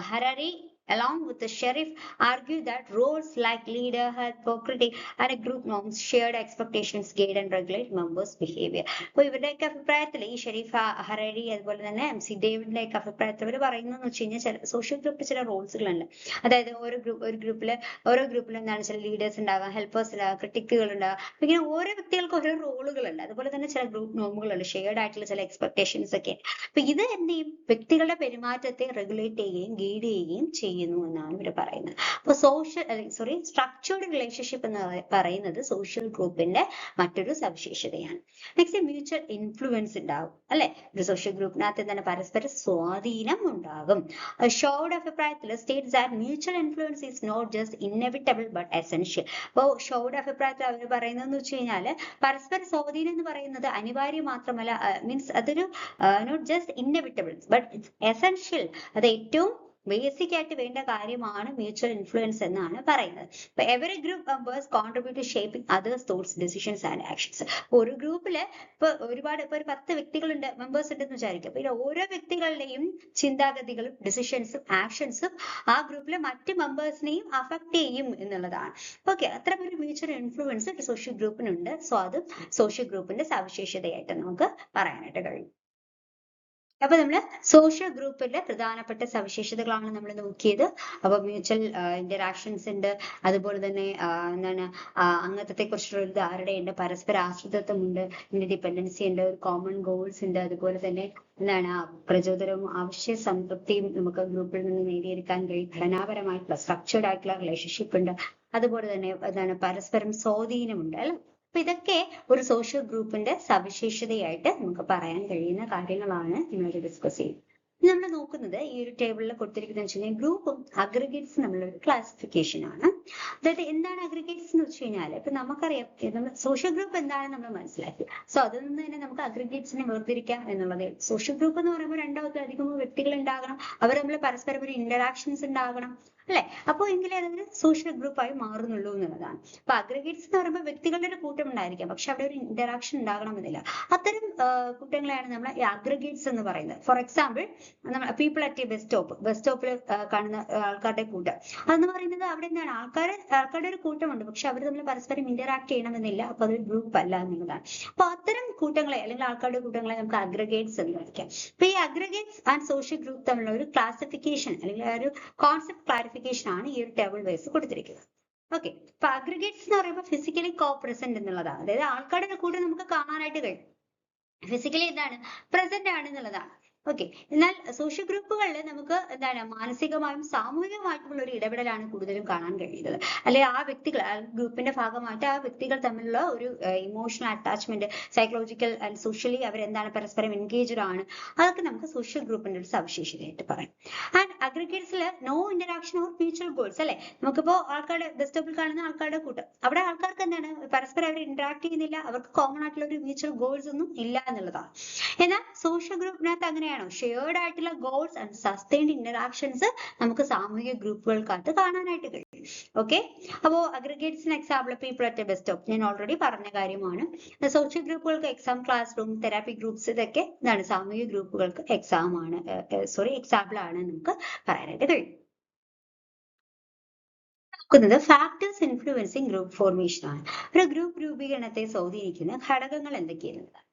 Harari, along with the sheriff, argue that roles like leader, helper, critic, and a group norms, shared expectations, guide and regulate members' behavior. അപ്പോൾ ഇവരുടെയൊക്കെ അഭിപ്രായത്തിൽ ഈ ഷെരീഫ് ഹറരി അതുപോലെ തന്നെ MC ഡേവിഡിന്റെ ഒക്കെ അഭിപ്രായത്തിൽ ഇവർ പറയുന്നതെന്ന് വെച്ച് കഴിഞ്ഞാൽ ചില സോഷ്യൽ ഗ്രൂപ്പിൽ ചില റോൾസുകളുണ്ട്. അതായത് ഓരോ ഗ്രൂപ്പിൽ എന്താണ് ചില ലീഡേഴ്സ് ഉണ്ടാകാം, ഹെൽപ്പേഴ്സ് ഉണ്ടാകാം, ക്രിട്ടിക്കുകൾ ഉണ്ടാകാം. ഇങ്ങനെ ഓരോ വ്യക്തികൾക്ക് ഓരോ റോളുകളുണ്ട്. അതുപോലെ തന്നെ ചില ഗ്രൂപ്പ് നോമുകളുണ്ട്, ഷെയർഡ് ആയിട്ടുള്ള ചില എക്സ്പെക്ടേഷൻസ് ഒക്കെ. അപ്പൊ ഇത് എന്ത് ചെയ്യും, വ്യക്തികളുടെ പെരുമാറ്റത്തെ റെഗുലേറ്റ് ചെയ്യുകയും ഗൈഡ് ചെയ്യുകയും ചെയ്യുന്നു എന്നാണ് ഇവർ പറയുന്നത്. അപ്പൊ സ്ട്രക്ചേർഡ് റിലേഷൻഷിപ്പ് എന്ന് പറയുന്നത് സോഷ്യൽ ഗ്രൂപ്പിന്റെ മറ്റൊരു സവിശേഷതയാണ്. നെക്സ്റ്റ് മ്യൂച്വൽ ഇൻഫ്ലുവൻസ് ഉണ്ടാവും അല്ലെ. ഒരു സോഷ്യൽ ഗ്രൂപ്പിനകത്ത് എന്താണ്, പരസ്പര സ്വാധീനം ഉണ്ടാകും. ഷോർഡ് അഭിപ്രായത്തിൽ states that mutual influence is not just inevitable but essential. അപ്പോൾ ഷോർഡ് അഭിപ്രായത്തിൽ അവർ പറയുന്നതെന്ന് വെച്ച് കഴിഞ്ഞാല് പരസ്പര സ്വാധീനം എന്ന് പറയുന്നത് അനിവാര്യം മാത്രമല്ല, മീൻസ് അതൊരു not just inevitable but it's essential, അത് ഏറ്റവും ബേസിക് ആയിട്ട് വേണ്ട കാര്യമാണ് മ്യൂച്വൽ ഇൻഫ്ലുവൻസ് എന്നാണ് പറയുന്നത്. ഇപ്പൊ every group members contribute to shaping others thoughts, decisions and actions. ഒരു ഗ്രൂപ്പില് ഇപ്പൊ ഒരു 10 വ്യക്തികളുണ്ട്, മെമ്പേഴ്സ് ഉണ്ടെന്ന് വിചാരിക്കും. അപ്പൊ ഓരോ വ്യക്തികളുടെയും ചിന്താഗതികളും ഡിസിഷൻസും ആക്ഷൻസും ആ ഗ്രൂപ്പിലെ മറ്റ് മെമ്പേഴ്സിനെയും അഫക്ട് ചെയ്യും എന്നുള്ളതാണ്. ഓക്കെ, അത്തരം ഒരു മ്യൂച്വൽ ഇൻഫ്ലുവൻസ് ഒരു സോഷ്യൽ ഗ്രൂപ്പിനുണ്ട്. സോ അത് സോഷ്യൽ ഗ്രൂപ്പിന്റെ സവിശേഷതയായിട്ട് നമുക്ക് പറയാനായിട്ട് കഴിയും. അപ്പൊ നമ്മള് സോഷ്യൽ ഗ്രൂപ്പിന്റെ പ്രധാനപ്പെട്ട സവിശേഷതകളാണ് നമ്മൾ നോക്കിയത്. അപ്പൊ മ്യൂച്വൽ ഇന്ററാക്ഷൻസ് ഉണ്ട്, അതുപോലെ തന്നെ എന്താണ് അംഗത്വത്തെ കുറിച്ചുള്ള ഒരു ധാരണയുണ്ട്, പരസ്പര ആശ്രിതത്വം ഉണ്ട്, ഡിപെൻഡൻസി ഉണ്ട്, കോമൺ ഗോൾസ് ഉണ്ട്, അതുപോലെ തന്നെ എന്താണ് പ്രചോദനവും ആവശ്യ സംതൃപ്തിയും നമുക്ക് ഗ്രൂപ്പിൽ നിന്ന് നേടിയെടുക്കാൻ കഴിയും. ഘടനാപരമായിട്ടുള്ള സ്ട്രക്ചേർഡ് ആയിട്ടുള്ള റിലേഷൻഷിപ്പ് ഉണ്ട്, അതുപോലെ തന്നെ എന്താണ് പരസ്പരം സ്വാധീനമുണ്ട് അല്ലെ. അപ്പൊ ഇതൊക്കെ ഒരു സോഷ്യൽ ഗ്രൂപ്പിന്റെ സവിശേഷതയായിട്ട് നമുക്ക് പറയാൻ കഴിയുന്ന കാര്യങ്ങളാണ് നമ്മൾ ഡിസ്കസ് ചെയ്യുന്നത്. നമ്മൾ നോക്കുന്നത് ഈ ഒരു ടേബിളിൽ കൊടുത്തിരിക്കുന്നത് വെച്ച് കഴിഞ്ഞാൽ ഗ്രൂപ്പും അഗ്രിഗേറ്റ്സും തമ്മിലുള്ള ഒരു ക്ലാസിഫിക്കേഷൻ ആണ്. അതായത് എന്താണ് അഗ്രിഗേറ്റ്സ് എന്ന് വെച്ച് കഴിഞ്ഞാൽ ഇപ്പൊ നമുക്കറിയാം നമ്മൾ സോഷ്യൽ ഗ്രൂപ്പ് എന്താണെന്ന് നമ്മൾ മനസ്സിലാക്കി. സോ അതിൽ നിന്ന് തന്നെ നമുക്ക് അഗ്രിഗേറ്റ്സിനെ വേർതിരിക്കാം എന്നുള്ളത്. സോഷ്യൽ ഗ്രൂപ്പ് എന്ന് പറയുമ്പോൾ 2-3 വ്യക്തികൾ ഉണ്ടാകണം, അവർ തമ്മിൽ പരസ്പരം ഒരു ഇന്ററാക്ഷൻസ് ഉണ്ടാകണം അല്ലെ. അപ്പോൾ എങ്കിലേ അതൊരു സോഷ്യൽ ഗ്രൂപ്പായി മാറുന്നുള്ളൂ എന്നുള്ളതാണ്. അപ്പൊ അഗ്രിഗേറ്റ്സ് എന്ന് പറയുമ്പോൾ വ്യക്തികളുടെ ഒരു കൂട്ടം ഉണ്ടായിരിക്കാം, പക്ഷെ അവിടെ ഒരു ഇന്ററാക്ഷൻ ഉണ്ടാകണമെന്നില്ല. അത്തരം കൂട്ടങ്ങളെയാണ് നമ്മൾ അഗ്രിഗേറ്റ്സ് എന്ന് പറയുന്നത്. ഫോർ എക്സാമ്പിൾ നമ്മൾ പീപ്പിൾ അറ്റ് ബസ് സ്റ്റോപ്പിൽ കാണുന്ന ആൾക്കാരുടെ കൂട്ടം അതെന്ന് പറയുന്നത് അവിടെ എന്താണ് ആൾക്കാരുടെ ഒരു കൂട്ടമുണ്ട്, പക്ഷെ അവർ തമ്മിൽ പരസ്പരം ഇന്ററാക്ട് ചെയ്യണമെന്നില്ല. അപ്പൊ അതൊരു ഗ്രൂപ്പ് അല്ല എന്നുള്ളതാണ്. അപ്പൊ അത്തരം കൂട്ടങ്ങളെ അല്ലെങ്കിൽ ആൾക്കാരുടെ കൂട്ടങ്ങളെ നമുക്ക് അഗ്രിഗേറ്റ്സ് എന്ന് വിളിക്കാം. അപ്പൊ ഈ അഗ്രിഗേറ്റ്സ് ആൻഡ് സോഷ്യൽ ഗ്രൂപ്പ് തമ്മിലുള്ള ഒരു ക്ലാസിഫിക്കേഷൻ അല്ലെങ്കിൽ ഒരു കോൺസെപ്റ്റ് ക്ലാരിഫിക്കേഷൻ ആണ് ഈ ഒരു ടേബിൾ വൈസ് കൊടുത്തിരിക്കുന്നത്. ഓക്കെ, അപ്പൊ അഗ്രിഗേറ്റ്സ് എന്ന് പറയുമ്പോൾ ഫിസിക്കലി കോ പ്രസന്റ് എന്നുള്ളതാണ്. അതായത് ആൾക്കാരുടെ കൂടെ നമുക്ക് കാണാനായിട്ട് കഴിയും, ഫിസിക്കലി എന്താണ് പ്രസന്റ് ആണ് എന്നുള്ളതാണ്. ഓക്കെ, എന്നാൽ സോഷ്യൽ ഗ്രൂപ്പുകളിൽ നമുക്ക് എന്താണ് മാനസികമായും സാമൂഹികമായിട്ടുള്ള ഒരു ഇടപെടലാണ് കൂടുതലും കാണാൻ കഴിയുന്നത്. അല്ലെ ആ വ്യക്തികൾ ആ ഗ്രൂപ്പിന്റെ ഭാഗമായിട്ട് ആ വ്യക്തികൾ തമ്മിലുള്ള ഒരു emotional attachment, psychological and socially അവരെന്താണ് പരസ്പരം എൻഗേജ്ഡ് ആണ്. അതൊക്കെ നമുക്ക് സോഷ്യൽ ഗ്രൂപ്പിന്റെ ഒരു സവിശേഷതയായിട്ട് പറയാം. ആൻഡ് അഗ്രിഗേറ്റ്സിൽ no interaction or mutual goals അല്ലെ. നമുക്കിപ്പോ ആൾക്കാരുടെ ബസ് സ്റ്റോപ്പിൽ കാണുന്ന ആൾക്കാരുടെ കൂട്ടം, അവിടെ ആൾക്കാർക്ക് എന്താണ് പരസ്പരം അവർ ഇന്ററാക്ട് ചെയ്യുന്നില്ല, അവർക്ക് കോമൺ ആയിട്ടുള്ള ഒരു മ്യൂച്വൽ ഗോൾസ് ഒന്നും ഇല്ല എന്നുള്ളതാണ്. എന്നാൽ സോഷ്യൽ ഗ്രൂപ്പിനകത്ത് അങ്ങനെയാണോ? ഷെയർഡ് ആയിട്ടുള്ള ഗോൾസ് ആൻഡ് സസ്റ്റൈൻഡ് ഇന്ററാക്ഷൻസ് നമുക്ക് സാമൂഹിക ഗ്രൂപ്പുകൾക്കകത്ത് കാണാനായിട്ട് കഴിയും. ഓക്കെ, അപ്പോ അഗ്രിഗേറ്റ്സിന് example people at bus stop ഞാൻ ഓൾറെഡി പറഞ്ഞ കാര്യമാണ്. സോഷ്യൽ ഗ്രൂപ്പുകൾക്ക് exam, class room, therapy groups ഇതൊക്കെ എന്താണ് സാമൂഹിക ഗ്രൂപ്പുകൾക്ക് എക്സാമ്പിൾ ആണ് നമുക്ക് പറയാനായിട്ട് കഴിയും. ഫാക്ടേഴ്സ് ഇൻഫ്ലുവൻസിങ് ഗ്രൂപ്പ് ഫോർമേഷൻ ആണ്. ഒരു ഗ്രൂപ്പ് രൂപീകരണത്തെ സ്വാധീനിക്കുന്ന ഘടകങ്ങൾ എന്തൊക്കെയാണ്?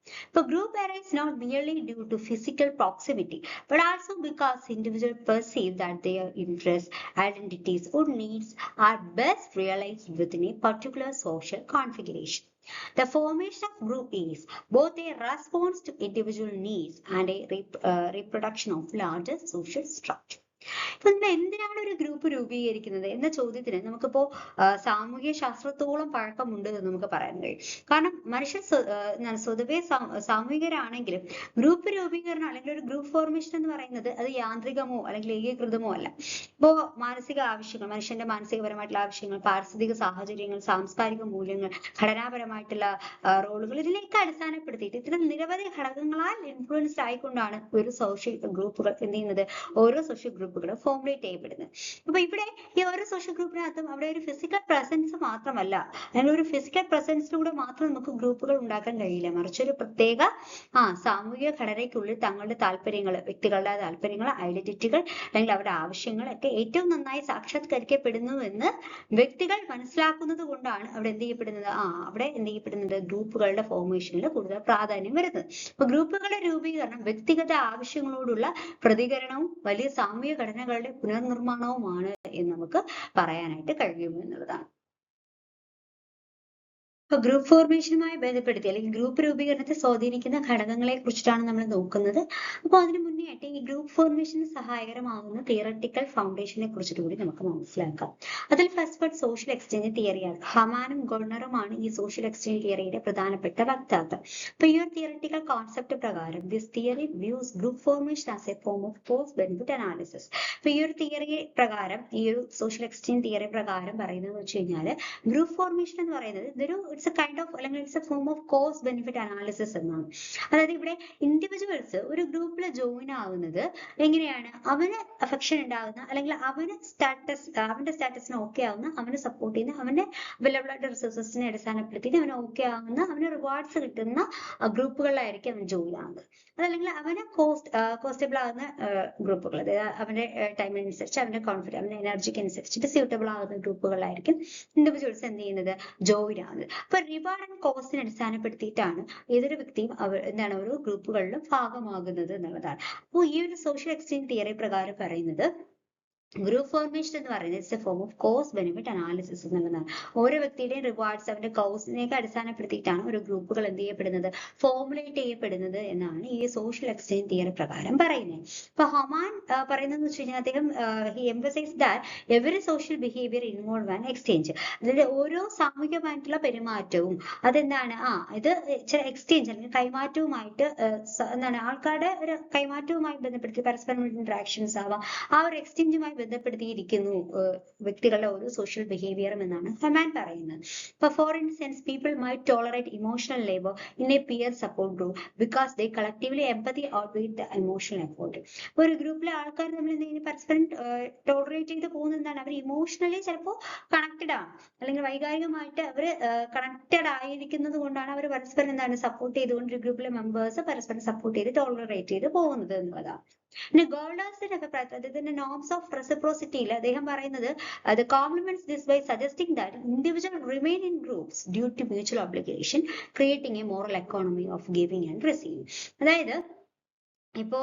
ഇപ്പൊ group arise not merely due to physical proximity but also because individuals perceive that their interests, identities or needs are best realized within a particular social configuration. The formation of group is both a response to individual needs and a reproduction of larger social structure. ഇപ്പൊ നമ്മൾ എന്തിനാണ് ഒരു group രൂപീകരിക്കുന്നത് എന്ന ചോദ്യത്തിന് നമുക്കിപ്പോ സാമൂഹ്യ ശാസ്ത്രത്തോളം പഴക്കമുണ്ട് എന്ന് നമുക്ക് പറയാൻ കഴിയും. കാരണം മനുഷ്യർ സ്വതവേ സാമൂഹികരാണെങ്കിലും ഗ്രൂപ്പ് രൂപീകരണം അല്ലെങ്കിൽ ഒരു ഗ്രൂപ്പ് ഫോർമേഷൻ എന്ന് പറയുന്നത് അത് യാന്ത്രികമോ അല്ലെങ്കിൽ ഏകീകൃതമോ അല്ല. ഇപ്പോ മാനസിക ആവശ്യങ്ങൾ, മനുഷ്യന്റെ മാനസികപരമായിട്ടുള്ള ആവശ്യങ്ങൾ, പാരിസ്ഥിതിക സാഹചര്യങ്ങൾ, സാംസ്കാരിക മൂല്യങ്ങൾ, ഘടനാപരമായിട്ടുള്ള റോളുകൾ, ഇതിലേക്ക് അടിസ്ഥാനപ്പെടുത്തിയിട്ട് ഇത്തരം നിരവധി ഘടകങ്ങളാൽ ഇൻഫ്ലുവൻസ്ഡ് ആയിക്കൊണ്ടാണ് ഒരു സോഷ്യൽ ഗ്രൂപ്പുകൾ എന്ത് ചെയ്യുന്നത്, ഓരോ സോഷ്യൽ ഗ്രൂപ്പുകൾ ഗ്രൂപ്പുകൾ ഫോർമുലേറ്റ് ചെയ്യപ്പെടുന്നത്. അപ്പൊ ഇവിടെ ഈ ഓരോ സോഷ്യൽ ഗ്രൂപ്പിനകത്തും അവിടെ ഒരു ഫിസിക്കൽ പ്രസൻസ് മാത്രമല്ല, അല്ലെങ്കിൽ ഒരു ഫിസിക്കൽ പ്രസൻസിലൂടെ മാത്രം നമുക്ക് ഗ്രൂപ്പുകൾ ഉണ്ടാക്കാൻ കഴിയില്ല, മറിച്ച് ഒരു പ്രത്യേക സാമൂഹിക ഘടനയ്ക്കുള്ളിൽ തങ്ങളുടെ താല്പര്യങ്ങൾ, വ്യക്തികളുടെ താല്പര്യങ്ങൾ, ഐഡന്റിറ്റികൾ അല്ലെങ്കിൽ അവരുടെ ആവശ്യങ്ങൾ ഒക്കെ ഏറ്റവും നന്നായി സാക്ഷാത്കരിക്കപ്പെടുന്നു എന്ന് വ്യക്തികൾ മനസ്സിലാക്കുന്നത് കൊണ്ടാണ് അവിടെ എന്ത് ചെയ്യപ്പെടുന്നത്, ഗ്രൂപ്പുകളുടെ ഫോർമേഷനിൽ കൂടുതൽ പ്രാധാന്യം വരുന്നത്. അപ്പൊ ഗ്രൂപ്പുകളുടെ രൂപീകരണം വ്യക്തിഗത ആവശ്യങ്ങളോടുള്ള പ്രതികരണവും വലിയ സാമൂഹിക ഘടനകളുടെ പുനർനിർമ്മാണവുമാണ് എന്ന് നമുക്ക് പറയാനായിട്ട് കഴിയും എന്നുള്ളതാണ്. ഇപ്പൊ ഗ്രൂപ്പ് ഫോർമേഷനുമായി ബന്ധപ്പെടുത്തി അല്ലെങ്കിൽ ഗ്രൂപ്പ് രൂപീകരണത്തെ സ്വാധീനിക്കുന്ന ഘടകങ്ങളെ കുറിച്ചിട്ടാണ് നമ്മൾ നോക്കുന്നത്. അപ്പോൾ അതിനു മുന്നേ ആയിട്ട് ഈ ഗ്രൂപ്പ് ഫോർമേഷന് സഹായകരമാകുന്ന തിയററ്റിക്കൽ ഫൗണ്ടേഷനെ കുറിച്ചിട്ട് കൂടി നമുക്ക് മനസ്സിലാക്കാം. അതിൽ ഫസ്റ്റ് സോഷ്യൽ എക്സ്ചേഞ്ച് തിയറിയാണ്. ഹമാനും ഗോൾണറുമാണ് ഈ സോഷ്യൽ എക്സ്ചേഞ്ച് തിയറിയുടെ പ്രധാനപ്പെട്ട വക്താക്കൾ. അപ്പൊ ഈ ഒരു തിയററ്റിക്കൽ കോൺസെപ്റ്റ് പ്രകാരം this theory views group formation as A form of cost benefit analysis. അപ്പൊ ഈ ഒരു തിയറി പ്രകാരം, ഈ ഒരു സോഷ്യൽ എക്സ്ചേഞ്ച് തിയറി പ്രകാരം പറയുന്നത് വെച്ച് കഴിഞ്ഞാൽ ഗ്രൂപ്പ് ഫോർമേഷൻ എന്ന് പറയുന്നത് ഇതൊരു ഇറ്റ്സ് എ കൈൻഡ് ഓഫ് അല്ലെങ്കിൽ it's A form of cost benefit analysis എന്നാണ്. അതായത് ഇവിടെ ഇൻഡിവിജ്വൽസ് ഒരു ഗ്രൂപ്പിൽ ജോയിൻ ആവുന്നത് എങ്ങനെയാണ്, അവന് അഫെക്ഷൻ ഉണ്ടാകുന്ന അല്ലെങ്കിൽ അവന്റെ സ്റ്റാറ്റസിന് ഓക്കെ ആവുന്ന, അവനെ സപ്പോർട്ട് ചെയ്യുന്ന, അവന്റെ അവൈലബിൾ ആയിട്ട് റിസോഴ്സസിനെ അടിസ്ഥാനപ്പെടുത്തിയിട്ട് അവന് ഓക്കെ ആവുന്ന, അവന് റിവാർഡ്സ് കിട്ടുന്ന ഗ്രൂപ്പുകളിലായിരിക്കും അവൻ ജോയിൻ ആവുന്നത്. അതല്ലെങ്കിൽ അവന് കോസ്റ്റബിൾ ആകുന്ന ഗ്രൂപ്പുകൾ, അതായത് അവന്റെ ടൈമിനനുസരിച്ച്, അവന്റെ കോൺഫിഡൻസ്, അവന്റെ എനർജിക്ക് അനുസരിച്ചിട്ട് സ്യൂട്ടബിൾ ആകുന്ന ഗ്രൂപ്പുകളിലായിരിക്കും ഇൻഡിവിജ്വൽസ് എന്ത് ചെയ്യുന്നത്, ജോയിൻ ആവുന്നത്. അപ്പൊ റിവാർഡ് ആൻഡ് കോസ്റ്റിനെ അടിസ്ഥാനപ്പെടുത്തിയിട്ടാണ് ഏതൊരു വ്യക്തിയും ഓരോ ഗ്രൂപ്പുകളിലും ഭാഗമാകുന്നത് എന്നുള്ളതാണ്. അപ്പോൾ ഈ ഒരു സോഷ്യൽ എക്സ്ചേഞ്ച് തിയറി പ്രകാരം പറയുന്നത് ഗ്രൂപ്പ് ഫോർമേഷൻ എന്ന് പറയുന്നത് it's A form of cost benefit analysis എന്നുള്ളതാണ്. ഓരോ വ്യക്തിയുടെയും റിവാർഡ്സ്, അവന്റെ കോസ്റ്റിനെയൊക്കെ അടിസ്ഥാനപ്പെടുത്തിയിട്ടാണ് ഓരോ ഗ്രൂപ്പുകൾ എന്ത് ചെയ്യപ്പെടുന്നത്, ഫോർമുലേറ്റ് ചെയ്യപ്പെടുന്നത് എന്നാണ് ഈ സോഷ്യൽ എക്സ്ചേഞ്ച് തിയറി പ്രകാരം പറയുന്നത്. അപ്പൊ ഹൊമാൻ പറയുന്നത് വെച്ച് കഴിഞ്ഞാൽ അദ്ദേഹം he emphasise that every social behaviour involve an exchange. അതായത് ഓരോ സാമൂഹികമായിട്ടുള്ള പെരുമാറ്റവും അതെന്താണ്, ഇത് ചില എക്സ്ചേഞ്ച് അല്ലെങ്കിൽ കൈമാറ്റവുമായിട്ട് ആൾക്കാരുടെ ഒരു കൈമാറ്റവുമായി ബന്ധപ്പെടുത്തി പരസ്പരം ഇന്ററാക്ഷൻസ് ആവാം, ആ ഒരു എക്സ്ചേഞ്ചുമായി ബന്ധപ്പെടുത്തിയിരിക്കുന്നു വ്യക്തികളുടെ ഒരു സോഷ്യൽ ബിഹേവിയറും എന്നാണ് ഹെമാൻ പറയുന്നത്. ഇപ്പൊ for instance people might tolerate emotional labour in a peer support group because they collectively empathy outweigh the emotional effort. ഒരു ഗ്രൂപ്പിലെ ആൾക്കാർ നമ്മൾ എന്തെങ്കിലും പരസ്പരം ടോളറേറ്റ് ചെയ്ത് പോകുന്നത് എന്താണ്, അവർ ഇമോഷണലി ചിലപ്പോൾ കണക്റ്റഡ് ആണ്, അല്ലെങ്കിൽ വൈകാരികമായിട്ട് അവർ കണക്റ്റഡ് ആയിരിക്കുന്നത് കൊണ്ടാണ് അവർ പരസ്പരം സപ്പോർട്ട് ചെയ്തുകൊണ്ട് ഒരു ഗ്രൂപ്പിലെ മെമ്പേഴ്സ് പരസ്പരം സപ്പോർട്ട് ചെയ്ത് ടോളറേറ്റ് ചെയ്ത് പോകുന്നത് എന്നുള്ളതാണ്. പിന്നെ ഗോൾഡേഴ്സിന്റെ അഭിപ്രായത്തിൽ അദ്ദേഹത്തിന്റെ നോംസ് ഓഫ് റെസിപ്രോസിറ്റിയിൽ അദ്ദേഹം പറയുന്നത് the complements this by suggesting that individuals remain in groups due to mutual obligation, creating a moral economy of giving and receiving. അതായത് ഇപ്പോ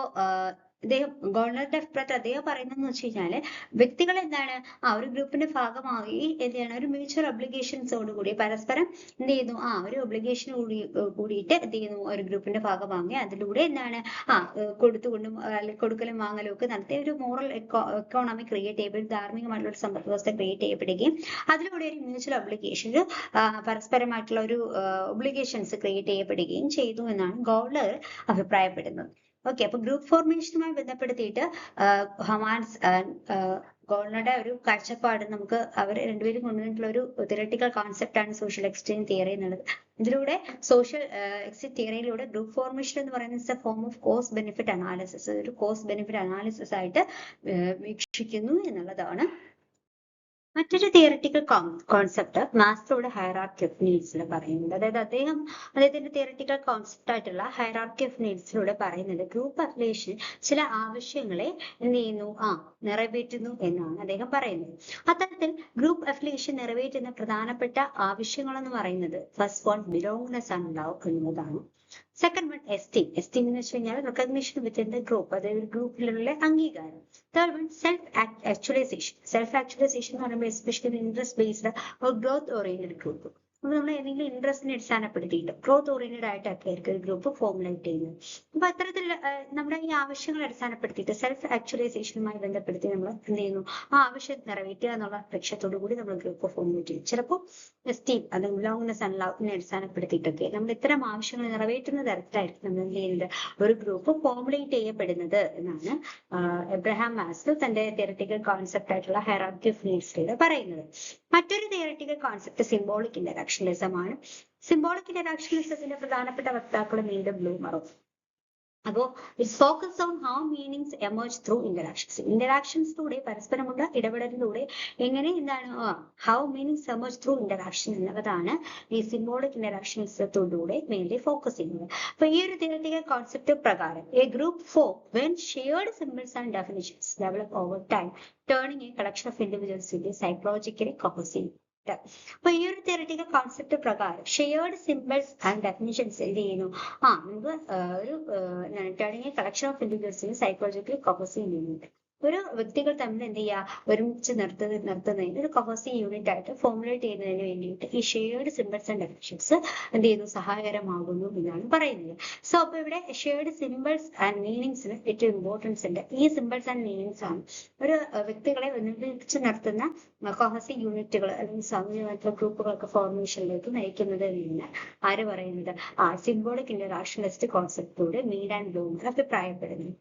അദ്ദേഹം ഗവർണറുടെ അഭിപ്രായത്തിൽ അദ്ദേഹം പറയുന്നതെന്ന് വെച്ച് കഴിഞ്ഞാല് വ്യക്തികൾ ഒരു ഗ്രൂപ്പിന്റെ ഭാഗമായി ഒരു മ്യൂച്വൽ ഒബ്ലിഗേഷൻസോടുകൂടി പരസ്പരം എന്ത് ചെയ്യുന്നു, ഒരു ഒബ്ലിഗേഷൻ കൂടിയിട്ട് എന്ത് ചെയ്യുന്നു, ഒരു ഗ്രൂപ്പിന്റെ ഭാഗമാകി അതിലൂടെ കൊടുക്കലും വാങ്ങലും ഒക്കെ നടത്തി ഒരു മോറൽ എക്കോണമി ക്രിയേറ്റ് ചെയ്യപ്പെടും, ധാർമ്മികമായിട്ടുള്ള ഒരു സമ്പദ് വ്യവസ്ഥ ക്രിയേറ്റ് ചെയ്യപ്പെടുകയും അതിലൂടെ ഒരു മ്യൂച്വൽ ഒബ്ലിഗേഷൻ പരസ്പരമായിട്ടുള്ള ഒരു ഒബ്ലിഗേഷൻസ് ക്രിയേറ്റ് ചെയ്യപ്പെടുകയും ചെയ്തു എന്നാണ് ഗവർണർ അഭിപ്രായപ്പെടുന്നത്. ഓക്കെ, അപ്പൊ ഗ്രൂപ്പ് ഫോർമേഷനുമായി ബന്ധപ്പെടുത്തിയിട്ട് ഹൊമാൻസ് ഗവർണറുടെ ഒരു കാഴ്ചപ്പാട് നമുക്ക് അവർ രണ്ടുപേരും കൊണ്ടുവന്നിട്ടുള്ള ഒരു തിയററ്റിക്കൽ കോൺസെപ്റ്റ് ആണ് സോഷ്യൽ എക്സ്ചേഞ്ച് തിയറി എന്നുള്ളത്. ഇതിലൂടെ സോഷ്യൽ എക്സ്ചേഞ്ച് തിയറിയിലൂടെ ഗ്രൂപ്പ് ഫോർമേഷൻ എന്ന് പറയുന്നത് form of cost benefit analysis, ഒരു കോസ്റ്റ് ബെനിഫിറ്റ് അനാലിസിസ് ആയിട്ട് വീക്ഷിക്കുന്നു എന്നുള്ളതാണ്. മറ്റൊരു തിയററ്റിക്കൽ കോൺസെപ്റ്റ് മാസ്ലോയുടെ ഹയറാർക്കി ഓഫ് നീഡ്സിൽ പറയുന്നുണ്ട്. അതായത് അദ്ദേഹത്തിന്റെ തിയററ്റിക്കൽ കോൺസെപ്റ്റ് ആയിട്ടുള്ള ഹയറാർക്കി ഓഫ് നീഡ്സിലൂടെ പറയുന്നത് ഗ്രൂപ്പ് അഫിലിയേഷൻ ചില ആവശ്യങ്ങളെ എന്ത് ചെയ്യുന്നു, നിറവേറ്റുന്നു എന്നാണ് അദ്ദേഹം പറയുന്നത്. അത്തരത്തിൽ ഗ്രൂപ്പ് അഫിലിയേഷൻ നിറവേറ്റുന്ന പ്രധാനപ്പെട്ട ആവശ്യങ്ങൾ എന്ന് പറയുന്നത് ഫസ്റ്റ് വൺ ബിലോങ്നെസ് ആൻഡ് ലവ് എന്നുള്ളതാണ്. സെക്കൻഡ് വൺ എസ്റ്റീം എന്ന് വെച്ച് കഴിഞ്ഞാൽ റെക്കഗ്നിഷൻ വിത്തിൻ ദ ഗ്രൂപ്പ്, അതായത് ഗ്രൂപ്പിലുള്ള അംഗീകാരം. തേർഡ് വൺ സെൽഫ് ആക്ച്വലൈസേഷൻ എന്ന് പറയുമ്പോൾ especially interest based or growth oriented group. അപ്പൊ നമ്മൾ ഏതെങ്കിലും ഇൻട്രസ്റ്റിനെ അടിസ്ഥാനപ്പെടുത്തിയിട്ട് ഗ്രോത്ത് ഓറിയന്റഡ് ആയിട്ടൊക്കെ ആയിരിക്കും ഒരു ഗ്രൂപ്പ് ഫോർമുലേറ്റ് ചെയ്യുന്നത്. അപ്പൊ അത്തരത്തിൽ നമ്മുടെ ഈ ആവശ്യങ്ങൾ അടിസ്ഥാനപ്പെടുത്തിയിട്ട് സെൽഫ് ആക്ച്വലൈസേഷനുമായി ബന്ധപ്പെടുത്തി നമ്മൾ എന്ത് ചെയ്യുന്നു, ആ ആവശ്യം നിറവേറ്റുക എന്നുള്ള ലക്ഷ്യത്തോടു കൂടി നമ്മൾ ഗ്രൂപ്പ് ഫോർമുലേറ്റ് ചെയ്യും. ചിലപ്പോൾ എസ്റ്റീം അത് ബിലോങ്നെസ് ആൻഡ് ലവിനെ അടിസ്ഥാനപ്പെടുത്തിയിട്ടൊക്കെ നമ്മൾ ഇത്തരം ആവശ്യങ്ങൾ നിറവേറ്റുന്ന തരത്തിലായിരിക്കും നമ്മൾ എന്ത് ചെയ്യുന്നത്, ഒരു ഗ്രൂപ്പ് ഫോർമുലേറ്റ് ചെയ്യപ്പെടുന്നത് എന്നാണ് എബ്രഹാം മാസ്ലോ തന്റെ തിയററ്റിക്കൽ കോൺസെപ്റ്റ് ആയിട്ടുള്ള ഹയറാർക്കി ഓഫ് നീഡ്സിലൂടെ പറയുന്നത്. മറ്റൊരു തിയററ്റിക്കൽ കോൺസെപ്റ്റ് സിംബോളിക് ഇന്ററാക്ഷനിസം ആണ്. സിംബോളിക് ഇന്ററാക്ഷനിസത്തിന്റെ പ്രധാനപ്പെട്ട വക്താക്കൾ വീണ്ടും ബ്ലൂമറും അപ്പോൾ its focus on how meanings emerge through ഇന്ററാക്ഷൻസിലൂടെ പരസ്പരമുള്ള ഇടപെടലിലൂടെ എങ്ങനെ എന്താണ് how meanings emerge through interaction എന്നുള്ളതാണ് ഈ സിംബോളിക് ഇന്ററാക്ഷൻസിലൂടെ മെയിൻലി ഫോക്കസ് ചെയ്യുന്നത്. അപ്പൊ ഈ ഒരു തിയററ്റിക്കൽ കോൺസെപ്റ്റ് പ്രകാരം a group form when shared symbols and definitions develop over time turning a collection of individuals into psychologically cohesive. അപ്പൊ ഈ ഒരു തിയററ്റിക്കൽ കോൺസെപ്റ്റ് പ്രകാരം ഷെയർഡ് സിമ്പിൾസ് ആൻഡ് ഡെഫിനിഷൻസ് എന്ത് ചെയ്യുന്നു, നമുക്ക് ഒരു ടേണിംഗ് എ കളക്ഷൻ ഓഫ് ഇൻഡിവിജ്വൽസിനെ സൈക്കോളജിക്കലി കോഹസീവ് ചെയ്യുന്നുണ്ട്. ഒരു വ്യക്തികൾ തമ്മിൽ എന്ത് ചെയ്യുക, ഒരുമിച്ച് നിർത്തുന്നതിന് ഒരു കോഹസീവ് യൂണിറ്റ് ആയിട്ട് ഫോർമുലേറ്റ് ചെയ്യുന്നതിന് വേണ്ടിയിട്ട് ഈ ഷെയർഡ് സിമ്പിൾസ് ആൻഡ് ഡെഫിനിഷൻസ് എന്ത് ചെയ്യുന്നു, സഹായകരമാകുന്നു എന്നാണ് പറയുന്നത്. സോ അപ്പൊ ഇവിടെ ഷെയർഡ് സിമ്പിൾസ് ആൻഡ് മീനിങ്സിന് ഏറ്റവും ഇമ്പോർട്ടൻസ് ഉണ്ട്. ഈ സിമ്പിൾസ് ആൻഡ് മീനിങ്സ് ആണ് ഒരു വ്യക്തികളെ ഒന്നിച്ച് നിർത്തുന്ന കോഹസീവ് യൂണിറ്റുകൾ അല്ലെങ്കിൽ സാമൂഹികമായിട്ടുള്ള ഗ്രൂപ്പുകളൊക്കെ ഫോർമേഷനിലേക്ക് നയിക്കുന്നത് എന്ന് ആര് പറയുന്നത്, സിംബോളിക് ഇന്ററാക്ഷണലിസ്റ്റ് കോൺസെപ്റ്റിലൂടെ മീഡ് ആൻഡ് ബ്ലൂമർ അഭിപ്രായപ്പെടുന്നു.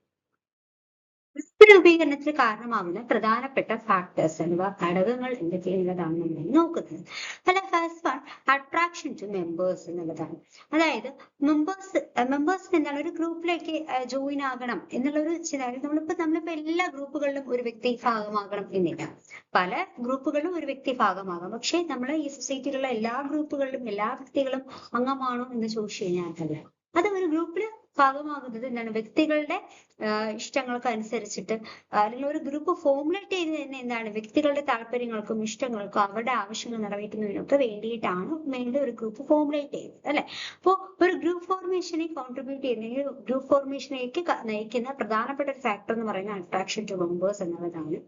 രൂപീകരണത്തിന് കാരണമാകുന്ന പ്രധാനപ്പെട്ട ഫാക്ടേഴ്സ് അഥവാ ഘടകങ്ങൾ എന്തൊക്കെയുള്ളതാണ് നമ്മൾ നോക്കുന്നത്. അല്ല, first one attraction to members എന്നുള്ളതാണ്. അതായത് മെമ്പേഴ്സിന് എന്താണ്, ഒരു ഗ്രൂപ്പിലേക്ക് ജോയിൻ ആകണം എന്നുള്ള ഒരു ചിന്ത. നമ്മളിപ്പോ എല്ലാ ഗ്രൂപ്പുകളിലും ഒരു വ്യക്തി ഭാഗമാകണം എന്നില്ല. പല ഗ്രൂപ്പുകളിലും ഒരു വ്യക്തി ഭാഗമാകാം. പക്ഷെ നമ്മളെ ഈ സൊസൈറ്റിയിലുള്ള എല്ലാ ഗ്രൂപ്പുകളിലും എല്ലാ വ്യക്തികളും അംഗമാണോ എന്ന് ചോദിച്ചു കഴിഞ്ഞാൽ അതല്ല. അത് ഒരു ഗ്രൂപ്പിൽ ഭാഗമാകുന്നത് എന്താണ്, വ്യക്തികളുടെ ഇഷ്ടങ്ങൾക്ക് അനുസരിച്ചിട്ട് അല്ലെങ്കിൽ ഒരു ഗ്രൂപ്പ് ഫോർമുലേറ്റ് ചെയ്ത് തന്നെ എന്താണ്, വ്യക്തികളുടെ താല്പര്യങ്ങൾക്കും ഇഷ്ടങ്ങൾക്കും അവരുടെ ആവശ്യങ്ങൾ നിറവേറ്റുന്നതിനൊക്കെ വേണ്ടിയിട്ടാണ് മെയിൻലി ഒരു ഗ്രൂപ്പ് ഫോർമുലേറ്റ് ചെയ്യുന്നത്, അല്ലെ. അപ്പോൾ ഒരു ഗ്രൂപ്പ് ഫോർമേഷനെ കോൺട്രിബ്യൂട്ട് ചെയ്യുന്ന ഗ്രൂപ്പ് ഫോർമേഷനിലേക്ക് നയിക്കുന്ന പ്രധാനപ്പെട്ട ഒരു ഫാക്ടർ എന്ന് പറയുന്നത് അട്രാക്ഷൻ ടു മെമ്പേഴ്സ് എന്നുള്ളതാണ്.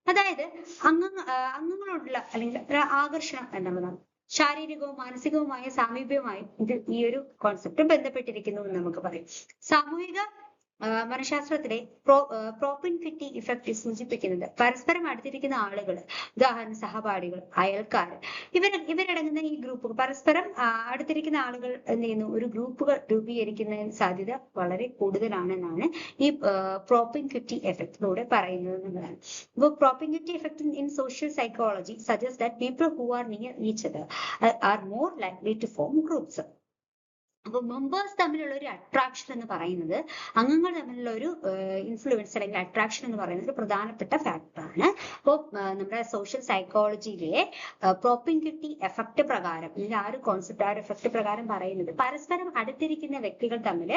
അതായത് അംഗങ്ങളോടുള്ള അല്ലെങ്കിൽ ഒരു ആകർഷണം എന്നുള്ളതാണ്. ശാരീരികവും മാനസികവുമായ സാമീപ്യമായും ഇത് ഈ ഒരു കോൺസെപ്റ്റ് ബന്ധപ്പെട്ടിരിക്കുന്നു എന്ന് നമുക്ക് പറയാം. സാമൂഹിക മനഃശാസ്ത്രത്തിലെ പ്രോപ്പിൻക്വിറ്റി ഇഫക്റ്റ് സൂചിപ്പിക്കുന്നത് പരസ്പരം അടുത്തിരിക്കുന്ന ആളുകൾ, ഉദാഹരണം സഹപാഠികൾ, അയൽക്കാർ, ഇവരടങ്ങുന്ന ഈ ഗ്രൂപ്പ് പരസ്പരം അടുത്തിരിക്കുന്ന ആളുകൾ എന്ത് ചെയ്യുന്നു, ഒരു ഗ്രൂപ്പുകൾ രൂപീകരിക്കുന്നതിന് സാധ്യത വളരെ കൂടുതലാണെന്നാണ് ഈ പ്രോപ്പിൻക്വിറ്റി എഫക്റ്റിലൂടെ പറയുന്നത് എന്നുള്ളതാണ്. അപ്പോൾ propinquity effect in social psychology suggest that people who are near each other are more likely to form groups. അപ്പൊ മെമ്പേഴ്സ് തമ്മിലുള്ള ഒരു അട്രാക്ഷൻ എന്ന് പറയുന്നത്, അംഗങ്ങൾ തമ്മിലുള്ള ഒരു ഇൻഫ്ലുവൻസ് അല്ലെങ്കിൽ അട്രാക്ഷൻ എന്ന് പറയുന്നത് ഒരു പ്രധാനപ്പെട്ട ഫാക്ടറാണ്. അപ്പോൾ നമ്മുടെ സോഷ്യൽ സൈക്കോളജിയിലെ പ്രോപ്പിൻക്വിറ്റി എഫക്ട് പ്രകാരം, അല്ലെങ്കിൽ ആ ഒരു കോൺസെപ്റ്റ്, ആ ഒരു എഫക്ട് പ്രകാരം പറയുന്നത് പരസ്പരം അടുത്തിരിക്കുന്ന വ്യക്തികൾ തമ്മിൽ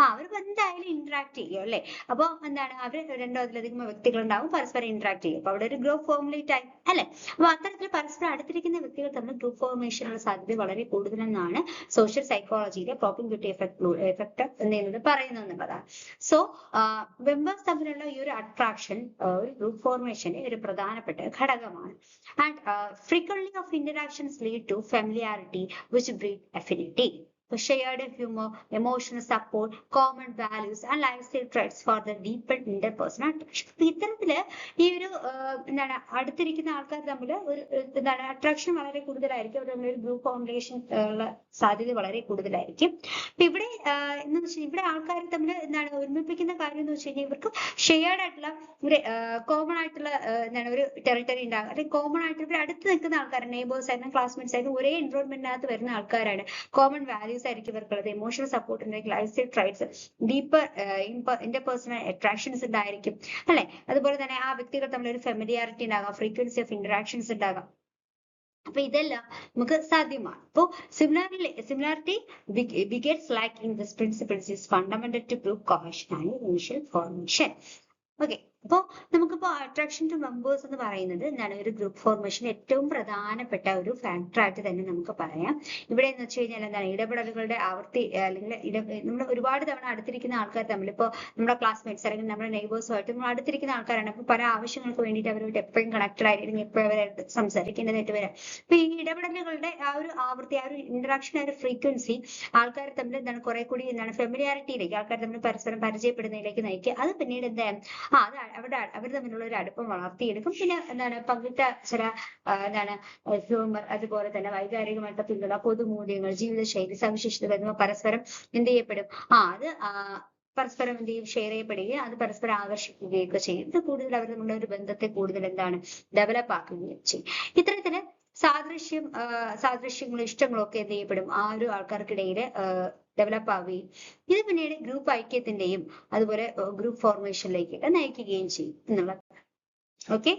അവർ എന്തായാലും ഇന്ററാക്ട് ചെയ്യും, അല്ലെ. അപ്പൊ എന്താണ്, അവർ രണ്ടോ അതിലധികം വ്യക്തികൾ ഉണ്ടാവും, പരസ്പരം ഇന്ററാക്ട് ചെയ്യും. അപ്പൊ അവിടെ ഒരു ഗ്രൂപ്പ് ഫോർമുലേറ്റ് ആയി, അല്ലെ. അപ്പൊ അത്തരത്തിൽ പരസ്പരം അടുത്തിരിക്കുന്ന വ്യക്തികൾ തമ്മിൽ ഗ്രൂപ്പ് ഫോർമേഷനുള്ള സാധ്യത വളരെ കൂടുതലെന്നാണ് സോഷ്യൽ സൈക്കോളജിയിലെ പ്രോപ്പിൻക്വിറ്റി എഫക്ട് എന്ന് പറയുന്നത് എന്നുള്ളതാണ്. സോ മെമ്പേഴ്സ് തമ്മിലുള്ള ഈ ഒരു അട്രാക്ഷൻ ഒരു ഗ്രൂപ്പ് ഫോർമേഷന്റെ ഒരു പ്രധാനപ്പെട്ട ഘടകമാണ്. And frequently of interactions lead to familiarity which breed affinity. shared humor, emotional support, common values and lifestyle traits for the deepened interpersonal attraction. ഇത്തരത്തില് ഈ ഒരു എന്താണ്, അടുത്തിരിക്കുന്ന ആൾക്കാർ തമ്മിൽ ഒരു എന്താണ് അട്രാക്ഷൻ വളരെ കൂടുതലായിരിക്കും. അവർ തമ്മിൽ ഒരു ഗ്രൂപ്പ് ഫോർമുലേഷൻ ഉള്ള സാധ്യത വളരെ കൂടുതലായിരിക്കും. അപ്പൊ ഇവിടെ എന്ന് വെച്ചാൽ ഇവിടെ ആൾക്കാർ തമ്മിൽ എന്താണ് ഒരുമിപ്പിക്കുന്ന കാര്യം എന്ന് വെച്ച് കഴിഞ്ഞാൽ ഇവർക്ക് ഷെയർഡ് ആയിട്ടുള്ള ഒരു കോമൺ ആയിട്ടുള്ള എന്താണ് ഒരു ടെറിട്ടറി ഉണ്ടാകും, അല്ലെങ്കിൽ കോമൺ ആയിട്ട് ഇവർ അടുത്ത് നിൽക്കുന്ന ആൾക്കാരാണ്, നെയ്ബേഴ്സ് ആയിരുന്നു, ക്ലാസ്മേറ്റ്സ് ആയിരുന്നു, ഒരേ എൻവയോൺമെന്റിനകത്ത് വരുന്ന ആൾക്കാരാണ്. കോമൺ വാല്യൂസ് ആയിരിക്കും ഇവർക്കുള്ളത്, ഇമോഷണൽ സപ്പോർട്ട് ഉണ്ടെങ്കിൽ life style traits, deeper interpersonal attractions ഉണ്ടായിരിക്കും, അല്ലെ. അതുപോലെ തന്നെ ആ വ്യക്തികൾ തമ്മിൽ ഒരു ഫെമിലിയാരിറ്റി ഉണ്ടാകാം, ഫ്രീക്വൻസി ഓഫ് ഇന്ററാക്ഷൻസ് ഉണ്ടാകാം. അപ്പൊ ഇതെല്ലാം നമുക്ക് സാധ്യമാണ്. അപ്പോ similarity begets like in this principles is fundamental to group cohesion and initial formation. Okay, അപ്പോ നമുക്കിപ്പോ അട്രാക്ഷൻ ടു മെമ്പേഴ്സ് എന്ന് പറയുന്നത് എന്താണ്, ഒരു ഗ്രൂപ്പ് ഫോർമേഷൻ ഏറ്റവും പ്രധാനപ്പെട്ട ഒരു ഫാക്ടറായിട്ട് തന്നെ നമുക്ക് പറയാം. ഇവിടെ എന്ന് വെച്ച് കഴിഞ്ഞാൽ എന്താണ്, ഇടപെടലുകളുടെ ആവർത്തി അല്ലെങ്കിൽ നമ്മൾ ഒരുപാട് തവണ അടുത്തിരിക്കുന്ന ആൾക്കാർ തമ്മിൽ, ഇപ്പോൾ നമ്മുടെ ക്ലാസ്മേറ്റ്സ് അല്ലെങ്കിൽ നമ്മുടെ നെയ്ബേഴ്സുമായിട്ട് നമ്മൾ അടുത്തിരിക്കുന്ന ആൾക്കാരാണ്. അപ്പൊ പല ആവശ്യങ്ങൾക്ക് വേണ്ടിയിട്ട് അവരോട് എപ്പോഴും കണക്റ്റഡ് ആയിരിക്കും, എപ്പോഴും അവരായിട്ട് സംസാരിക്കേണ്ടതായിട്ട് വരാം. അപ്പൊ ഈ ഇടപെടലുകളുടെ ആ ഒരു ആവർത്തി, ആ ഒരു ഇന്ററാക്ഷൻ, ആ ഒരു ഫ്രീക്വൻസി ആൾക്കാർ തമ്മിൽ എന്താണ് കുറെ കൂടി എന്താണ് ഫെമിലിയാരിറ്റിയിലേക്ക്, ആൾക്കാർ തമ്മിൽ പരസ്പരം പരിചയപ്പെടുന്നതിലേക്ക് നയിക്കുക. അത് പിന്നീട് എന്താണ് അത് അവർ തമ്മിലുള്ള ഒരു അടുപ്പം വളർത്തിയെടുക്കും. പിന്നെ എന്താണ് പങ്കിട്ട ചില എന്താണ് ഹ്യൂമർ, അതുപോലെ തന്നെ വൈകാരികമായിട്ടുള്ള പിന്തുണ, പൊതുമൂല്യങ്ങൾ, ജീവിതശൈലി സവിശേഷതകൾ എന്നിവ പരസ്പരം എന്ത് ചെയ്യപ്പെടും, അത് പരസ്പരം എന്ത് ചെയ്യും, ഷെയർ ചെയ്യപ്പെടുകയും അത് പരസ്പരം ആകർഷിക്കുകയൊക്കെ ചെയ്യും. ഇത് കൂടുതൽ അവർ തമ്മിലുള്ള ഒരു ബന്ധത്തെ കൂടുതൽ എന്താണ് ഡെവലപ്പ് ആക്കുകയും ചെയ്യും. ഇത്തരത്തില് സാദൃശ്യങ്ങളും ഇഷ്ടങ്ങളും ഒക്കെ എന്ത് ചെയ്യപ്പെടും, ആ ഒരു ആൾക്കാർക്കിടയിൽ ഡെവലപ്പ് ആവുകയും ഇത് പിന്നീട് ഗ്രൂപ്പ് ഐക്യത്തിന്റെയും അതുപോലെ ഗ്രൂപ്പ് ഫോർമേഷനിലേക്ക് നയിക്കുകയും ചെയ്യും എന്നുള്ളത്. ഓക്കെ,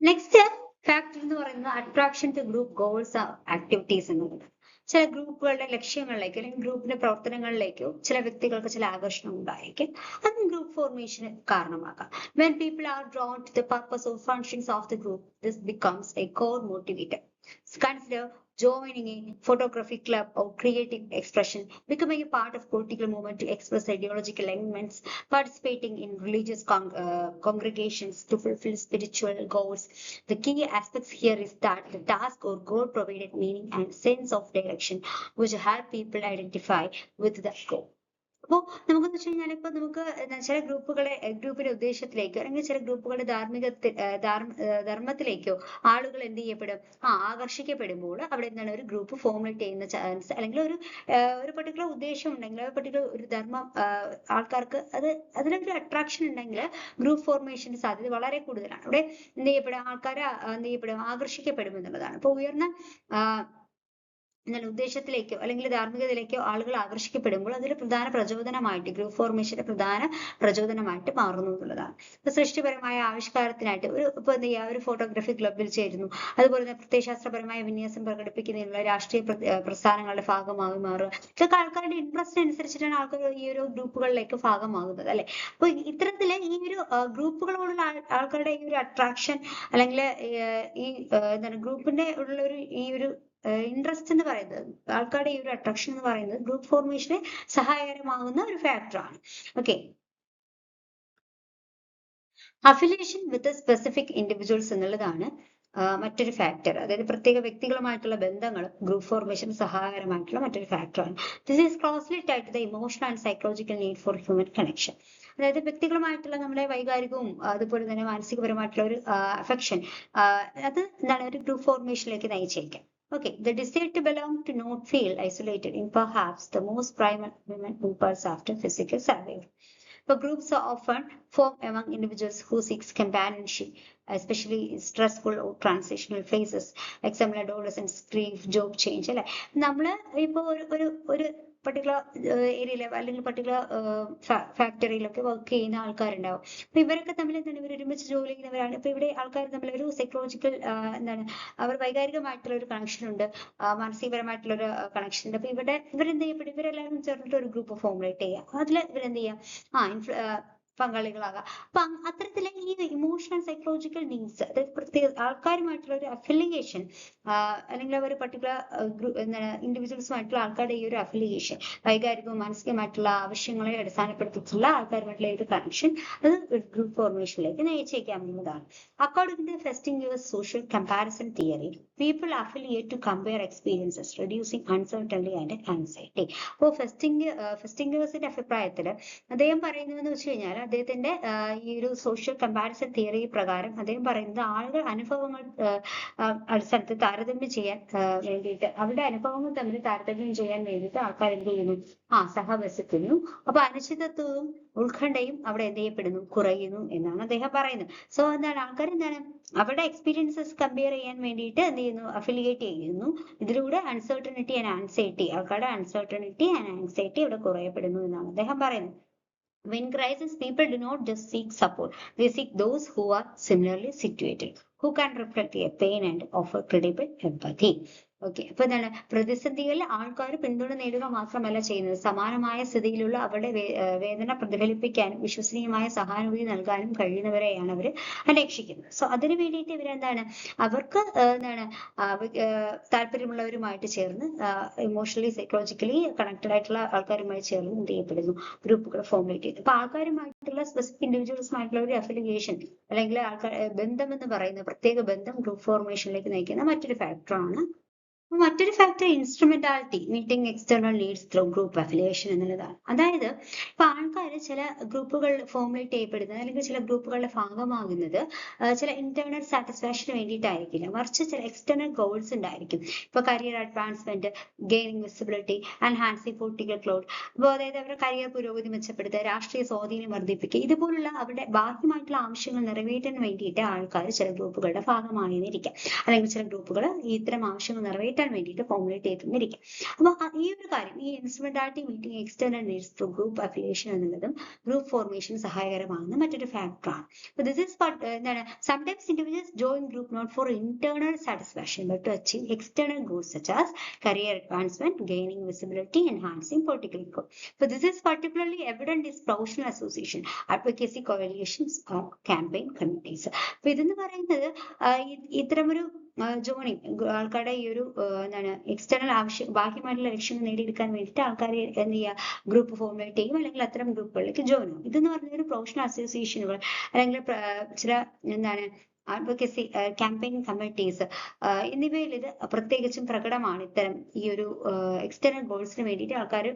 നെക്സ്റ്റ് ഫാക്ടർ എന്ന് പറയുന്നത് attraction to group goals activities എന്നുള്ളത്. ചില ഗ്രൂപ്പുകളുടെ ലക്ഷ്യങ്ങളിലേക്കോ അല്ലെങ്കിൽ ഗ്രൂപ്പിന്റെ പ്രവർത്തനങ്ങളിലേക്കോ ചില വ്യക്തികൾക്ക് ചില ആകർഷണം ഉണ്ടായിരിക്കും. അത് ഗ്രൂപ്പ് ഫോർമേഷന് കാരണമാകാം. When people are drawn to the purpose or functions of the group, this becomes a core motivator. Consider joining a photography club or creative expression, becoming a part of political movement to express ideological elements, participating in religious congregations to fulfill spiritual goals. The key aspects here is that the task or goal provided meaning and sense of direction, which help people identify with the goal. അപ്പോൾ നമുക്കെന്ന് വെച്ച് കഴിഞ്ഞാൽ ഇപ്പൊ നമുക്ക് ചില ഗ്രൂപ്പിന്റെ ഉദ്ദേശത്തിലേക്കോ അല്ലെങ്കിൽ ചില ഗ്രൂപ്പുകളുടെ ധർമ്മത്തിലേക്കോ ആളുകൾ എന്ത് ചെയ്യപ്പെടും, ആകർഷിക്കപ്പെടുമ്പോൾ അവിടെ എന്താണ് ഒരു ഗ്രൂപ്പ് ഫോർമുലേറ്റ് ചെയ്യുന്ന ചാൻസ് അല്ലെങ്കിൽ ഒരു പർട്ടിക്കുലർ ഉദ്ദേശം ഉണ്ടെങ്കിൽ ഒരു പർട്ടിക്കുലർ ഒരു ധർമ്മം ആൾക്കാർക്ക് അതിലൊരു അട്രാക്ഷൻ ഉണ്ടെങ്കിൽ ഗ്രൂപ്പ് ഫോർമേഷന്റെ സാധ്യത വളരെ കൂടുതലാണ്. അവിടെ എന്ത് ചെയ്യപ്പെടും, ആൾക്കാർ എന്ത് ചെയ്യപ്പെടും, ആകർഷിക്കപ്പെടും എന്നുള്ളതാണ്. അപ്പൊ ഉയർന്ന ഉദ്ദേശത്തിലേക്കോ അല്ലെങ്കിൽ ധാർമ്മികതയിലേക്കോ ആളുകൾ ആകർഷിക്കപ്പെടുമ്പോൾ അതിൽ പ്രധാന പ്രചോദനമായിട്ട് ഗ്രൂപ്പ് ഫോർമേഷന്റെ പ്രധാന പ്രചോദനമായിട്ട് മാറുന്നു എന്നുള്ളതാണ്. ഇപ്പൊ സൃഷ്ടിപരമായ ആവിഷ്കാരത്തിനായിട്ട് ഇപ്പൊ എന്ത് ചെയ്യുക, ഒരു ഫോട്ടോഗ്രാഫി ക്ലബിൽ ചേരുന്നു. അതുപോലെ തന്നെ പ്രത്യയശാസ്ത്രപരമായ വിന്യാസം പ്രകടിപ്പിക്കുന്നതിനുള്ള രാഷ്ട്രീയ പ്രസ്ഥാനങ്ങളുടെ ഭാഗമായി മാറുക. ഇതൊക്കെ ആൾക്കാരുടെ ഇൻട്രസ്റ്റ് അനുസരിച്ചിട്ടാണ് ആൾക്കാർ ഈ ഒരു ഗ്രൂപ്പുകളിലേക്ക് ഭാഗമാകുന്നത് അല്ലെ. അപ്പൊ ഇത്തരത്തില് ഈ ഒരു ഗ്രൂപ്പുകളോടുള്ള ആൾക്കാരുടെ ഈ ഒരു അട്രാക്ഷൻ അല്ലെങ്കിൽ ഈ എന്താണ് ഗ്രൂപ്പിന്റെ ഉള്ള ഈ ഒരു ഇൻട്രസ്റ്റ് എന്ന് പറയുന്നത്, ആൾക്കാരുടെ ഈ ഒരു അട്രാക്ഷൻ എന്ന് പറയുന്നത് ഗ്രൂപ്പ് ഫോർമേഷന് സഹായകരമാകുന്ന ഒരു ഫാക്ടറാണ്. Okay, affiliation with specific individuals എന്നുള്ളതാണ് മറ്റൊരു ഫാക്ടർ. അതായത് പ്രത്യേക വ്യക്തികളുമായിട്ടുള്ള ബന്ധങ്ങൾ ഗ്രൂപ്പ് ഫോർമേഷന് സഹായകരമായിട്ടുള്ള മറ്റൊരു ഫാക്ടറാണ്. This is closely tied to the emotional and psychological need for human connection. അതായത് വ്യക്തികളുമായിട്ടുള്ള നമ്മുടെ വൈകാരികവും അതുപോലെ തന്നെ മാനസികപരമായിട്ടുള്ള ഒരു അഫെക്ഷൻ അത് എന്താണ് ഒരു ഗ്രൂപ്പ് ഫോർമേഷനിലേക്ക് നയിച്ചേക്കാം. Okay, the desire to belong to not feel isolated in perhaps the most primal human impulse after physical survival. But groups are often formed among individuals who seek companionship, especially in stressful or transitional phases, like some adolescents, grief, job change. അല്ലെ, നമ്മള് ഇപ്പൊ ഒരു particular ഏരിയയിലെ അല്ലെങ്കിൽ particular ഫാക്ടറിയിലൊക്കെ work ചെയ്യുന്ന ആൾക്കാരുണ്ടാവും. അപ്പൊ ഇവരൊക്കെ തമ്മിൽ എന്താണ്, ഇവർ ഒരുമിച്ച് ജോലി ചെയ്യുന്നവരാണ്. ഇപ്പൊ ഇവിടെ ആൾക്കാർ തമ്മിൽ ഒരു സൈക്കോളജിക്കൽ എന്താണ് അവർ വൈകാരികമായിട്ടുള്ള ഒരു കണക്ഷൻ ഉണ്ട്, മാനസികപരമായിട്ടുള്ള ഒരു കണക്ഷൻ ഉണ്ട്. അപ്പൊ ഇവരെന്ത് ചെയ്യപ്പെടും, ഇവരെല്ലാവരും ചേർന്നിട്ട് ഒരു ഗ്രൂപ്പ് ഫോർമുലേറ്റ് ചെയ്യാം. അതിൽ ഇവരെന്ത് ചെയ്യാം, പങ്കാളികളാകാം. അപ്പൊ അത്തരത്തിലെ ഈ ഇമോഷണൽ സൈക്കോളജിക്കൽ നീഡ്സ്, അതായത് പ്രത്യേക ആൾക്കാരുമായിട്ടുള്ള ഒരു അഫിലിയേഷൻ അല്ലെങ്കിൽ ഒരു പർട്ടിക്കുലർ എന്താണ് ഇൻഡിവിജ്വൽസുമായിട്ടുള്ള ആൾക്കാരുടെ ഈ ഒരു അഫിലിയേഷൻ, വൈകാരികവും മാനസികമായിട്ടുള്ള ആവശ്യങ്ങളെ അടിസ്ഥാനപ്പെടുത്തിയിട്ടുള്ള ആൾക്കാരുമായിട്ടുള്ള ഒരു കണക്ഷൻ അത് ഗ്രൂപ്പ് ഫോർമേഷനിലേക്ക് നയിച്ചേക്കാവുന്നതാണ്. According to Festinger's social comparison theory, people affiliate to compare experiences, reducing uncertainty and anxiety. അപ്പോൾ ഫെസ്റ്റിംഗേഴ്സിന്റെ അഭിപ്രായത്തിൽ അദ്ദേഹം പറയുന്നതെന്ന് വെച്ച് കഴിഞ്ഞാൽ അദ്ദേഹത്തിന്റെ ഈ ഒരു സോഷ്യൽ കമ്പാരിസൺ തിയറി പ്രകാരം അദ്ദേഹം പറയുന്നത് ആളുകൾ അനുഭവങ്ങൾ അടിസ്ഥാനത്തിൽ താരതമ്യം ചെയ്യാൻ വേണ്ടിയിട്ട്, അവരുടെ അനുഭവങ്ങൾ തമ്മിൽ താരതമ്യം ചെയ്യാൻ വേണ്ടിയിട്ട് ആൾക്കാർ എന്ത് ചെയ്യുന്നു, സഹവസിക്കുന്നു. അപ്പൊ അനിശ്ചിതത്വവും ഉത്കണ്ഠയും അവിടെ എന്ത് ചെയ്യപ്പെടുന്നു, കുറയുന്നു എന്നാണ് അദ്ദേഹം പറയുന്നത്. സോ എന്താണ്, ആൾക്കാർ എന്താണ് അവരുടെ എക്സ്പീരിയൻസസ് കമ്പയർ ചെയ്യാൻ വേണ്ടിയിട്ട് എന്ത് ചെയ്യുന്നു, അഫിലിയേറ്റ് ചെയ്യുന്നു. ഇതിലൂടെ അൺസർട്ടനിറ്റി ആൻഡ് ആൻസൈറ്റി, ആൾക്കാരുടെ അൺസർട്ടനിറ്റി ആൻഡ് ആൻസൈറ്റി ഇവിടെ കുറയപ്പെടുന്നു എന്നാണ് അദ്ദേഹം പറയുന്നത്. When crisis, people do not just seek support, they seek those who are similarly situated, who can reflect their pain and offer credible empathy. Okay, അപ്പൊ എന്താണ്, പ്രതിസന്ധികളിൽ ആൾക്കാർ പിന്തുണ നേടുക മാത്രമല്ല ചെയ്യുന്നത്, സമാനമായ സ്ഥിതിയിലുള്ള അവരുടെ വേദന പ്രതിഫലിപ്പിക്കാനും വിശ്വസനീയമായ സഹാനുഭൂതി നൽകാനും കഴിയുന്നവരെയാണ് അവർ അന്വേഷിക്കുന്നത്. സോ അതിനു വേണ്ടിയിട്ട് ഇവരെന്താണ്, അവർക്ക് എന്താണ് താല്പര്യമുള്ളവരുമായിട്ട് ചേർന്ന് ഇമോഷണലി സൈക്കോളജിക്കലി കണക്റ്റഡ് ആയിട്ടുള്ള ആൾക്കാരുമായി ചേർന്ന് എന്ത് ചെയ്യപ്പെടുന്നു, ഗ്രൂപ്പുകൾ ഫോർമുലേറ്റ് ചെയ്യുന്നു. അപ്പൊ ആൾക്കാരുമായിട്ടുള്ള സ്പെസിഫിക് ഇൻഡിവിജ്വൽസുമായിട്ടുള്ള ഒരു അഫിലിയേഷൻ അല്ലെങ്കിൽ ആൾക്കാർ ബന്ധം എന്ന് പറയുന്ന പ്രത്യേക ബന്ധം ഗ്രൂപ്പ് ഫോർമേഷനിലേക്ക് നയിക്കുന്ന മറ്റൊരു ഫാക്ടറാണ്. മറ്റൊരു factor instrumentality, meeting external needs through group affiliation എന്നുള്ളതാണ്. അതായത് ഇപ്പൊ ആൾക്കാർ ചില ഗ്രൂപ്പുകൾ ഫോർമുലേറ്റ് ചെയ്യപ്പെടുന്നത് അല്ലെങ്കിൽ ചില ഗ്രൂപ്പുകളുടെ ഭാഗമാകുന്നത് ചില ഇന്റേണൽ സാറ്റിസ്ഫാക്ഷന് വേണ്ടിയിട്ടായിരിക്കില്ല, മറിച്ച് ചില എക്സ്റ്റേണൽ ഗോൾസ് ഉണ്ടായിരിക്കും. ഇപ്പൊ career advancement, gaining visibility, enhancing political Claude, അപ്പോൾ അതായത് അവരുടെ കരിയർ പുരോഗതി മെച്ചപ്പെടുത്തുക, രാഷ്ട്രീയ സ്വാധീനം വർദ്ധിപ്പിക്കുക, ഇതുപോലുള്ള അവരുടെ ബാഹ്യമായിട്ടുള്ള ആവശ്യങ്ങൾ നിറവേറ്റാൻ വേണ്ടിയിട്ട് ആൾക്കാർ ചില ഗ്രൂപ്പുകളുടെ ഭാഗമായിരിക്കാം, അല്ലെങ്കിൽ ചില ഗ്രൂപ്പുകൾ ഇത്തരം ആവശ്യങ്ങൾ നിറവേറ്റാൻ നേടിയെടുക്കാൻ വേണ്ടിയിട്ട് ഫോർമുലേറ്റ് ചെയ്തിരിക്കും. അപ്പൊ ഈ ഒരു കാര്യം, ഈ instrumentality meeting external needs through group affiliation എന്നുള്ളതും ഗ്രൂപ്പ് ഫോർമേഷൻ സഹായകരമാകുന്ന മറ്റൊരു ഫാക്ടറാണ്. ദിസ് ഇസ് എന്താണ്, sometimes individuals join group not for internal satisfaction but to achieve external goals such as career advancement, gaining visibility, enhancing political growth. So this is particularly evident in professional association, advocacy coalitions or campaign committees. അപ്പൊ ഇതെന്ന് പറയുന്നത് ഇത്തരമൊരു joining ആൾക്കാരുടെ ഈ ഒരു എന്താണ് external ആവശ്യം, ബാഹ്യമായിട്ടുള്ള ലക്ഷ്യങ്ങൾ നേടിയെടുക്കാൻ വേണ്ടിയിട്ട് ആൾക്കാർ എന്ത് ചെയ്യുക, ഗ്രൂപ്പ് ഫോർമേറ്റ് ചെയ്യും, അല്ലെങ്കിൽ അത്തരം ഗ്രൂപ്പുകളിലേക്ക് ജോയിൻ ആവും. ഇതെന്ന് പറഞ്ഞ ഒരു പ്രൊഫഷണൽ അസോസിയേഷനുകൾ അല്ലെങ്കിൽ ചില എന്താണ് അഡ്വക്കസി ക്യാമ്പയിൻ കമ്മിറ്റീസ് എന്നിവയിൽ ഇത് പ്രത്യേകിച്ചും പ്രകടമാണ്. ഇത്തരം ഈ ഒരു എക്സ്റ്റേണൽ ഗോൾസിന് വേണ്ടിയിട്ട് ആൾക്കാർ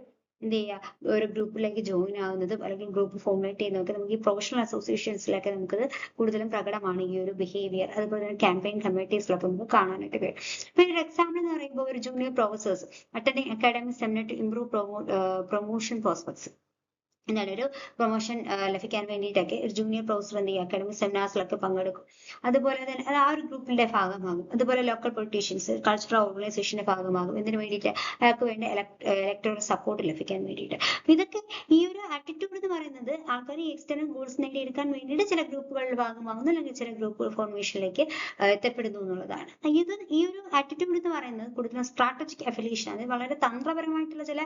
എന്ത് ചെയ്യുക, ഒരു ഗ്രൂപ്പിലേക്ക് ജോയിൻ ആവുന്നതും അല്ലെങ്കിൽ ഗ്രൂപ്പ് ഫോർമേറ്റ് ചെയ്യുന്നതൊക്കെ നമുക്ക് ഈ പ്രൊഫഷണൽ അസോസിയേഷൻസിലൊക്കെ നമുക്കത് കൂടുതലും പ്രകടമാണ് ഈ ഒരു ബിഹേവിയർ. അതുപോലെ തന്നെ ക്യാമ്പയിൻ കമ്മിറ്റീസിലൊക്കെ നമുക്ക് കാണാനായിട്ട് കഴിയും. ഇപ്പൊ ഒരു എക്സാമ്പിൾ എന്ന് പറയുമ്പോൾ ഒരു junior professors attending academic seminar to improve promotion prospects, എന്താണ് ഒരു പ്രൊമോഷൻ ലഭിക്കാൻ വേണ്ടിയിട്ടൊക്കെ ഒരു ജൂനിയർ പ്രൊഫസർ എന്ത് ചെയ്യുക, അക്കാഡമിക് സെമിനാർസിലൊക്കെ പങ്കെടുക്കും. അതുപോലെ തന്നെ അത് ആ ഒരു ഗ്രൂപ്പിന്റെ ഭാഗമാകും. അതുപോലെ ലോക്കൽ പൊളിറ്റീഷ്യൻസ് കൾച്ചറൽ ഓർഗനൈസേഷന്റെ ഭാഗമാകും. ഇതിന് വേണ്ടിയിട്ട് അയാൾക്ക് വേണ്ട ഇലക്ടറൽ സപ്പോർട്ട് ലഭിക്കാൻ വേണ്ടിയിട്ട്. ഇതൊക്കെ ഈ ഒരു ആറ്റിറ്റ്യൂഡ് എന്ന് പറയുന്നത് ആൾക്കാർ ഈ എക്സ്റ്റേണൽ ഗോൾസ് നേടിയെടുക്കാൻ വേണ്ടിയിട്ട് ചില ഗ്രൂപ്പുകളുടെ ഭാഗമാകുന്നു, അല്ലെങ്കിൽ ചില ഗ്രൂപ്പ് ഫോർമേഷനിലേക്ക് എത്തപ്പെടുന്നു എന്നുള്ളതാണ്. ഈ ഒരു ആറ്റിറ്റ്യൂഡ് എന്ന് പറയുന്നത് കൂടുതലും സ്ട്രാറ്റജിക് അഫിലിയേഷൻ, അത് വളരെ തന്ത്രപരമായിട്ടുള്ള ചില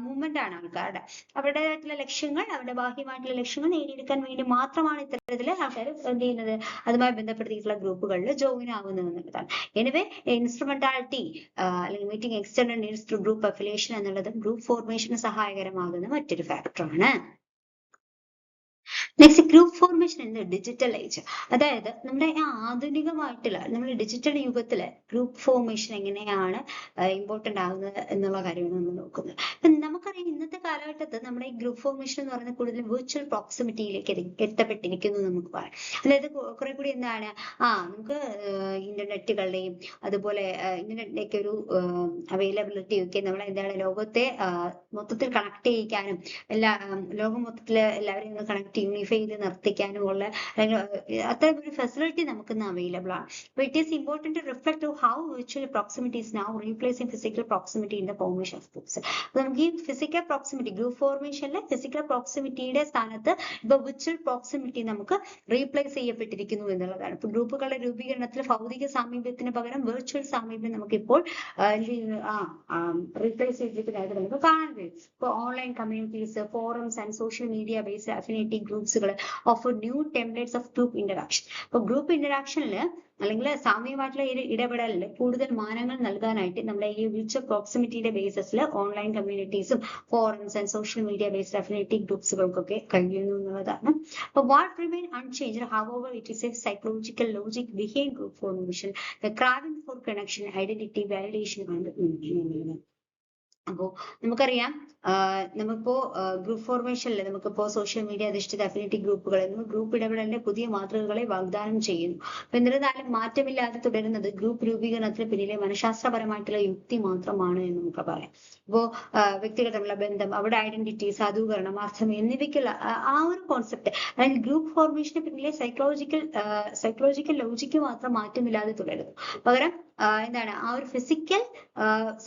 മൂവ്മെന്റ് ആണ് ആൾക്കാരുടെ. അവരുടേതായിട്ടുള്ള ലക്ഷ്യങ്ങൾ, അവരുടെ ബാഹ്യമായിട്ടുള്ള ലക്ഷ്യങ്ങൾ നേടിയെടുക്കാൻ വേണ്ടി മാത്രമാണ് ഇത്തരത്തില് ആൾക്കാർ എന്ത് ചെയ്യുന്നത്, അതുമായി ബന്ധപ്പെടുത്തിയിട്ടുള്ള ഗ്രൂപ്പുകളിൽ ജോയിൻ ആവുന്നത് എന്നുള്ളതാണ്. എനിവേ ഇൻസ്ട്രുമെന്റാലിറ്റി അല്ലെങ്കിൽ meeting external needs through group affiliation എന്നുള്ളതും ഗ്രൂപ്പ് ഫോർമേഷന് സഹായകരമാകുന്ന മറ്റൊരു ഫാക്ടറാണ്. Next group formation in the digital age. അതായത് നമ്മുടെ ആധുനികമായിട്ടുള്ള നമ്മുടെ ഡിജിറ്റൽ യുഗത്തില് ഗ്രൂപ്പ് ഫോർമേഷൻ എങ്ങനെയാണ് ഇമ്പോർട്ടന്റ് ആകുന്നത് എന്നുള്ള കാര്യമാണ് നമ്മൾ നോക്കുന്നത്. നമുക്കറിയാം ഇന്നത്തെ കാലഘട്ടത്തിൽ നമ്മുടെ ഈ ഗ്രൂപ്പ് ഫോർമേഷൻ എന്ന് പറയുന്നത് കൂടുതലും വിർച്വൽ പ്രോക്സിമിറ്റിയിലേക്ക് എത്തപ്പെട്ടിരിക്കുന്നു നമുക്ക് പറയാം. അതായത് കുറെ കൂടി എന്താണ് നമുക്ക് ഇന്റർനെറ്റുകളുടെയും അതുപോലെ ഇന്റർനെറ്റിലേക്ക് ഒരു അവൈലബിലിറ്റി ഒക്കെ നമ്മളെ എന്താണ് ലോകത്തെ മൊത്തത്തിൽ കണക്ട് ചെയ്യിക്കാനും ലോകം മൊത്തത്തില് എല്ലാവരെയും ഒന്ന് കണക്ട് യൂണിഫൈ ചെയ്ത് നിർത്തിക്കാനും ഉള്ള അത്തരം ഒരു ഫെസിലിറ്റി നമുക്ക് ഇന്ന് അവൈലബിൾ ആണ്. അപ്പൊ it is important to reflect how virtual proximity is now replacing physical proximity in the formation of groups. അപ്പൊ നമുക്ക് ഈ ഫിസിക്കൽ പ്രോക്സിമിറ്റി ഗ്രൂപ്പ് ഫോർമേഷനിലെ ഫിസിക്കൽ പ്രോക്സിമിറ്റിയുടെ സ്ഥാനത്ത് ഇപ്പൊ വിർച്വൽ പ്രോക്സിമിറ്റി നമുക്ക് റീപ്ലേസ് ചെയ്യപ്പെട്ടിരിക്കുന്നു എന്നുള്ളതാണ്. ഇപ്പൊ ഗ്രൂപ്പുകളുടെ രൂപീകരണത്തിൽ ഭൗതിക സാമീപ്യത്തിന് പകരം വെർച്വൽ സാമീപ്യം നമുക്ക് ഇപ്പോൾ റീപ്ലേസ് ചെയ്തിരിക്കുന്നതായിട്ട് നമുക്ക് കാണാൻ കഴിയും. ഇപ്പൊ online communities, forums and social media based affinity ഗ്രൂപ്പ്സുകൾ offer new templates of group interaction. അപ്പൊ ഗ്രൂപ്പ് ഇന്ററാക്ഷനിൽ അല്ലെങ്കിൽ സാമൂഹികമായിട്ടുള്ള ഇടപെടലിൽ കൂടുതൽ മാനങ്ങൾ നൽകാനായിട്ട് നമ്മുടെ ഈ വിർച്വൽ പ്രോക്സിമിറ്റിയുടെ ബേസിസിൽ ഓൺലൈൻ കമ്മ്യൂണിറ്റീസും forums and social media based affinity ഗ്രൂപ്പ്സുകൾക്കൊക്കെ കഴിയുന്നു എന്നുള്ളതാണ്. അപ്പൊ what remain unchanged however it is a psychological logic behind group formation, the craving for connection, identity, validation and unity. അപ്പോ നമുക്കറിയാം നമുക്കിപ്പോ ഗ്രൂപ്പ് ഫോർമേഷനിൽ നമുക്കിപ്പോ സോഷ്യൽ മീഡിയ അധിഷ്ഠിത അഫിനിറ്റി ഗ്രൂപ്പുകൾ ഗ്രൂപ്പ് ഇടപെടലിന്റെ പുതിയ മാതൃകകളെ വാഗ്ദാനം ചെയ്യുന്നു. അപ്പൊ എന്നിരുന്നാലും മാറ്റമില്ലാതെ തുടരുന്നത് ഗ്രൂപ്പ് രൂപീകരണത്തിന് പിന്നിലെ മനഃശാസ്ത്രപരമായിട്ടുള്ള യുക്തി മാത്രമാണ് എന്ന് നമുക്ക് പറയാം. ഇപ്പോ വ്യക്തികൾ തമ്മിലുള്ള ബന്ധം, അവരുടെ ഐഡന്റിറ്റി, സാധൂകരണം, അർത്ഥം എന്നിവയ്ക്കുള്ള ആ ഒരു കോൺസെപ്റ്റ്, അതായത് ഗ്രൂപ്പ് ഫോർമേഷന് പിന്നിലെ സൈക്കോളജിക്കൽ ലോജിക്ക് മാത്രം മാറ്റമില്ലാതെ തുടരുന്നു. പകരം എന്താണ് ആ ഒരു ഫിസിക്കൽ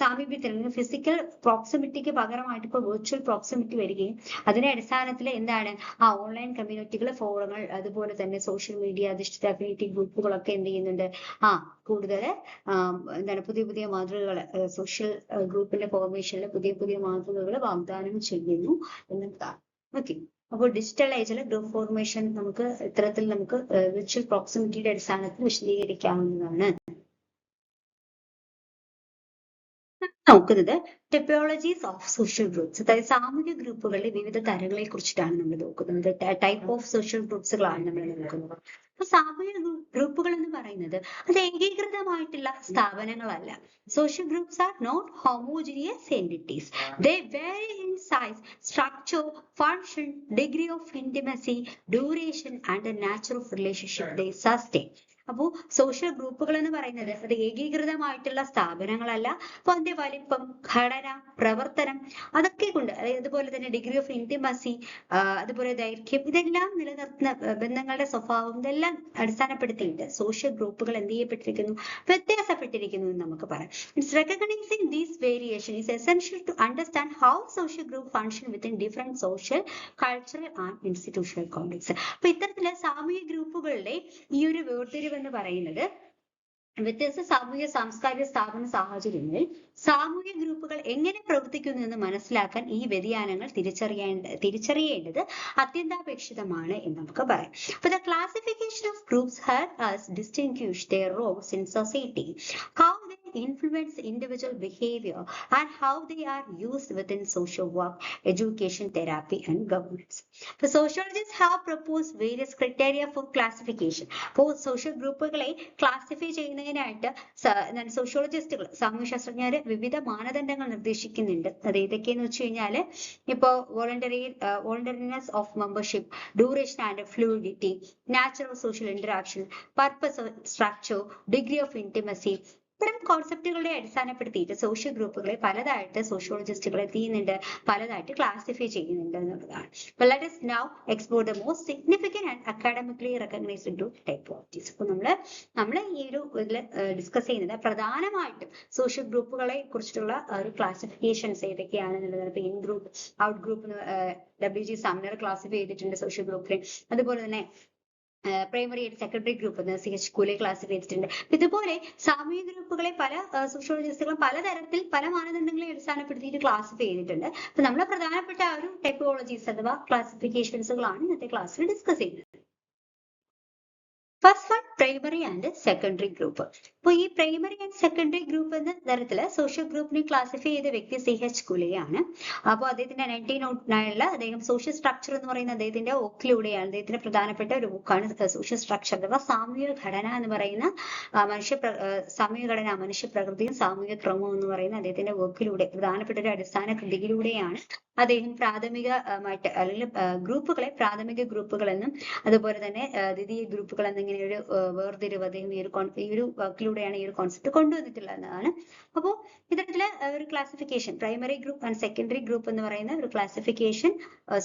സാമീപ്യത്തിന് അല്ലെങ്കിൽ ഫിസിക്കൽ പ്രോക്സിമിറ്റിക്ക് പകരമായിട്ട് ഇപ്പൊ വെർച്വൽ പ്രോക്സിമിറ്റി വരികയും അതിന്റെ അടിസ്ഥാനത്തിൽ എന്താണ് ഓൺലൈൻ കമ്മ്യൂണിറ്റികൾ, ഫോറങ്ങൾ, അതുപോലെ തന്നെ സോഷ്യൽ മീഡിയ അധിഷ്ഠിത അഫിനിറ്റി ഗ്രൂപ്പുകളൊക്കെ എന്ത് ചെയ്യുന്നുണ്ട്, കൂടുതൽ എന്താണ് പുതിയ മാതൃകകൾ, സോഷ്യൽ ഗ്രൂപ്പിന്റെ ഫോർമേഷനിൽ പുതിയ മാതൃകകൾ വാഗ്ദാനം ചെയ്യുന്നു എന്നതാണ്. ഓക്കെ, അപ്പോൾ ഡിജിറ്റൽ ഏജിൽ ഗ്രൂപ്പ് ഫോർമേഷൻ നമുക്ക് ഇത്തരത്തിൽ നമുക്ക് വിർച്വൽ പ്രോക്സിമിറ്റിയുടെ അടിസ്ഥാനത്തിൽ വിശദീകരിക്കാവുന്നതാണ്. നോക്കുന്നത് ടെപ്പോളജീസ് ഓഫ് സോഷ്യൽ ഗ്രൂപ്പ്സ്, അതായത് സാമൂഹിക ഗ്രൂപ്പുകളുടെ വിവിധ തരങ്ങളെ കുറിച്ചിട്ടാണ് നമ്മൾ നോക്കുന്നത്. ടൈപ്പ് ഓഫ് സോഷ്യൽ ഗ്രൂപ്പ്സുകളാണ് നമ്മൾ നോക്കുന്നത്. അപ്പൊ സാമൂഹിക ഗ്രൂപ്പുകൾ എന്ന് പറയുന്നത് അത് ഏകീകൃതമായിട്ടുള്ള സ്ഥാപനങ്ങളല്ല. Social groups are not homogeneous entities. They vary in size, structure, function, degree of intimacy, duration and the nature of relationship they sustain. അപ്പോൾ സോഷ്യൽ ഗ്രൂപ്പുകൾ എന്ന് പറയുന്നത് അത് ഏകീകൃതമായിട്ടുള്ള സ്ഥാപനങ്ങളല്ല. അപ്പൊ അതിന്റെ വലിപ്പം, ഘടന, പ്രവർത്തനം അതൊക്കെ കൊണ്ട്, അതായത് അതുപോലെ തന്നെ ഡിഗ്രി ഓഫ് ഇന്റിമസി, അതുപോലെ ദൈർഘ്യം, ഇതെല്ലാം നിലനിർത്തുന്ന ബന്ധങ്ങളുടെ സ്വഭാവം, ഇതെല്ലാം അടിസ്ഥാനപ്പെടുത്തിയിട്ട് സോഷ്യൽ ഗ്രൂപ്പുകൾ എന്ത് ചെയ്യപ്പെട്ടിരിക്കുന്നു, വ്യത്യാസപ്പെട്ടിരിക്കുന്നു എന്ന് നമുക്ക് പറയാം. It's recognising these variation is essential to understand how social group function within different social, cultural and institutional context. അപ്പൊ ഇത്തരത്തില് സാമൂഹിക ഗ്രൂപ്പുകളുടെ ഈ ഒരു വേർതിരിവ് എന്ന് പറയുന്നത് വ്യത്യസ്ത സാമൂഹിക സാംസ്കാരിക സ്ഥാപന സാഹചര്യങ്ങളിൽ സാമൂഹിക ഗ്രൂപ്പുകൾ എങ്ങനെ പ്രവർത്തിക്കുന്നു എന്ന് മനസ്സിലാക്കാൻ ഈ വ്യതിയാനങ്ങൾ തിരിച്ചറിയേണ്ടത് അത്യന്താപേക്ഷിതമാണ് എന്ന് നമുക്ക് പറയാം. അപ്പൊ the classification of groups help us distinguish their roles in society, how they influence individual behavior, and how they are used within social work, education, therapy, and governance. The sociologists have proposed various criteria for classification. അപ്പോൾ social ഗ്രൂപ്പുകളെ classify ചെയ്യുന്നതിനായിട്ട് സോഷ്യോളജിസ്റ്റുകൾ, സാമൂഹ്യശാസ്ത്രജ്ഞര് വിവിധ മാനദണ്ഡങ്ങൾ നിർദ്ദേശിക്കുന്നുണ്ട്. അത് ഏതൊക്കെയെന്ന് വെച്ച് കഴിഞ്ഞാല് ഇപ്പോ voluntariness of membership, duration and fluidity, natural social interaction, purpose, structure, degree of intimacy, ഇത്തരം കോൺസെപ്റ്റുകളെ അടിസ്ഥാനപ്പെടുത്തിയിട്ട് സോഷ്യൽ ഗ്രൂപ്പുകളെ പലതായിട്ട് സോഷ്യോളജിസ്റ്റുകൾ എന്ത് ചെയ്യുന്നുണ്ട്, പലതായിട്ട് ക്ലാസിഫൈ ചെയ്യുന്നുണ്ട് എന്നുള്ളതാണ്. But let us now explore the most significant and academically recognized two typologies. അപ്പൊ നമ്മള് ഈ ഒരു ഇതിൽ ഡിസ്കസ് ചെയ്യുന്നത് പ്രധാനമായിട്ടും സോഷ്യൽ ഗ്രൂപ്പുകളെ കുറിച്ചിട്ടുള്ള ഒരു ക്ലാസിഫിക്കേഷൻസ് ഏതൊക്കെയാണെന്നുള്ളത്. ഇപ്പൊ in group, out group, WG Sumner classify ചെയ്തിട്ടുണ്ട് സോഷ്യൽ ഗ്രൂപ്പിനെ. അതുപോലെ തന്നെ പ്രൈമറി ആൻഡ് സെക്കൻഡറി ഗ്രൂപ്പ് എന്ന് CH സ്കൂളിൽ ക്ലാസിഫൈ ചെയ്തിട്ടുണ്ട്. ഇതുപോലെ സാമൂഹിക ഗ്രൂപ്പുകളെ പല സോഷ്യോളജിസ്റ്റുകളും പലതരത്തിൽ പല മാനദണ്ഡങ്ങളെ അടിസ്ഥാനപ്പെടുത്തിയിട്ട് ക്ലാസിഫൈ ചെയ്തിട്ടുണ്ട്. അപ്പൊ നമ്മളെ പ്രധാനപ്പെട്ട ആ ഒരു ടൈപ്പോളജീസ് അഥവാ ക്ലാസിഫിക്കേഷൻസുകളാണ് ഇന്നത്തെ ക്ലാസ്സിൽ ഡിസ്കസ് ചെയ്യുന്നത്. First one, primary and secondary group. അപ്പൊ ഈ പ്രൈമറി ആൻഡ് സെക്കൻഡറി ഗ്രൂപ്പ് എന്ന തരത്തില് സോഷ്യൽ ഗ്രൂപ്പിനെ ക്ലാസിഫൈ ചെയ്ത വ്യക്തി CH കുലെയാണ്. അപ്പോൾ അദ്ദേഹത്തിന്റെ 1909 അദ്ദേഹം സോഷ്യൽ സ്ട്രക്ചർ എന്ന് പറയുന്ന അദ്ദേഹത്തിന്റെ വോക്കിലൂടെയാണ്, അദ്ദേഹത്തിന്റെ പ്രധാനപ്പെട്ട ഒരു ബുക്കാണ് സോഷ്യൽ സ്ട്രക്ചർ അഥവാ സാമൂഹിക ഘടന എന്ന് പറയുന്ന സാമൂഹിക ഘടന, മനുഷ്യ പ്രകൃതിയും സാമൂഹിക ക്രമവും എന്ന് പറയുന്ന അദ്ദേഹത്തിന്റെ വർക്കിലൂടെ, പ്രധാനപ്പെട്ട ഒരു അടിസ്ഥാന കൃതിയിലൂടെയാണ് അദ്ദേഹം പ്രാഥമികമായിട്ട് അല്ലെങ്കിൽ ഗ്രൂപ്പുകളെ പ്രാഥമിക ഗ്രൂപ്പുകൾ എന്നും അതുപോലെ തന്നെ ദ്വിതീയ ഗ്രൂപ്പുകൾ എന്നിങ്ങനെ ഒരു വേർതിരിവ് അദ്ദേഹം ഈ ഒരു വർക്കിലൂടെയാണ് ഈ ഒരു കോൺസെപ്റ്റ് കൊണ്ടുവന്നിട്ടുള്ളത് എന്നതാണ്. അപ്പോൾ ഇത്തരത്തില് ഒരു classification, primary group and secondary group എന്ന് പറയുന്ന ഒരു ക്ലാസിഫിക്കേഷൻ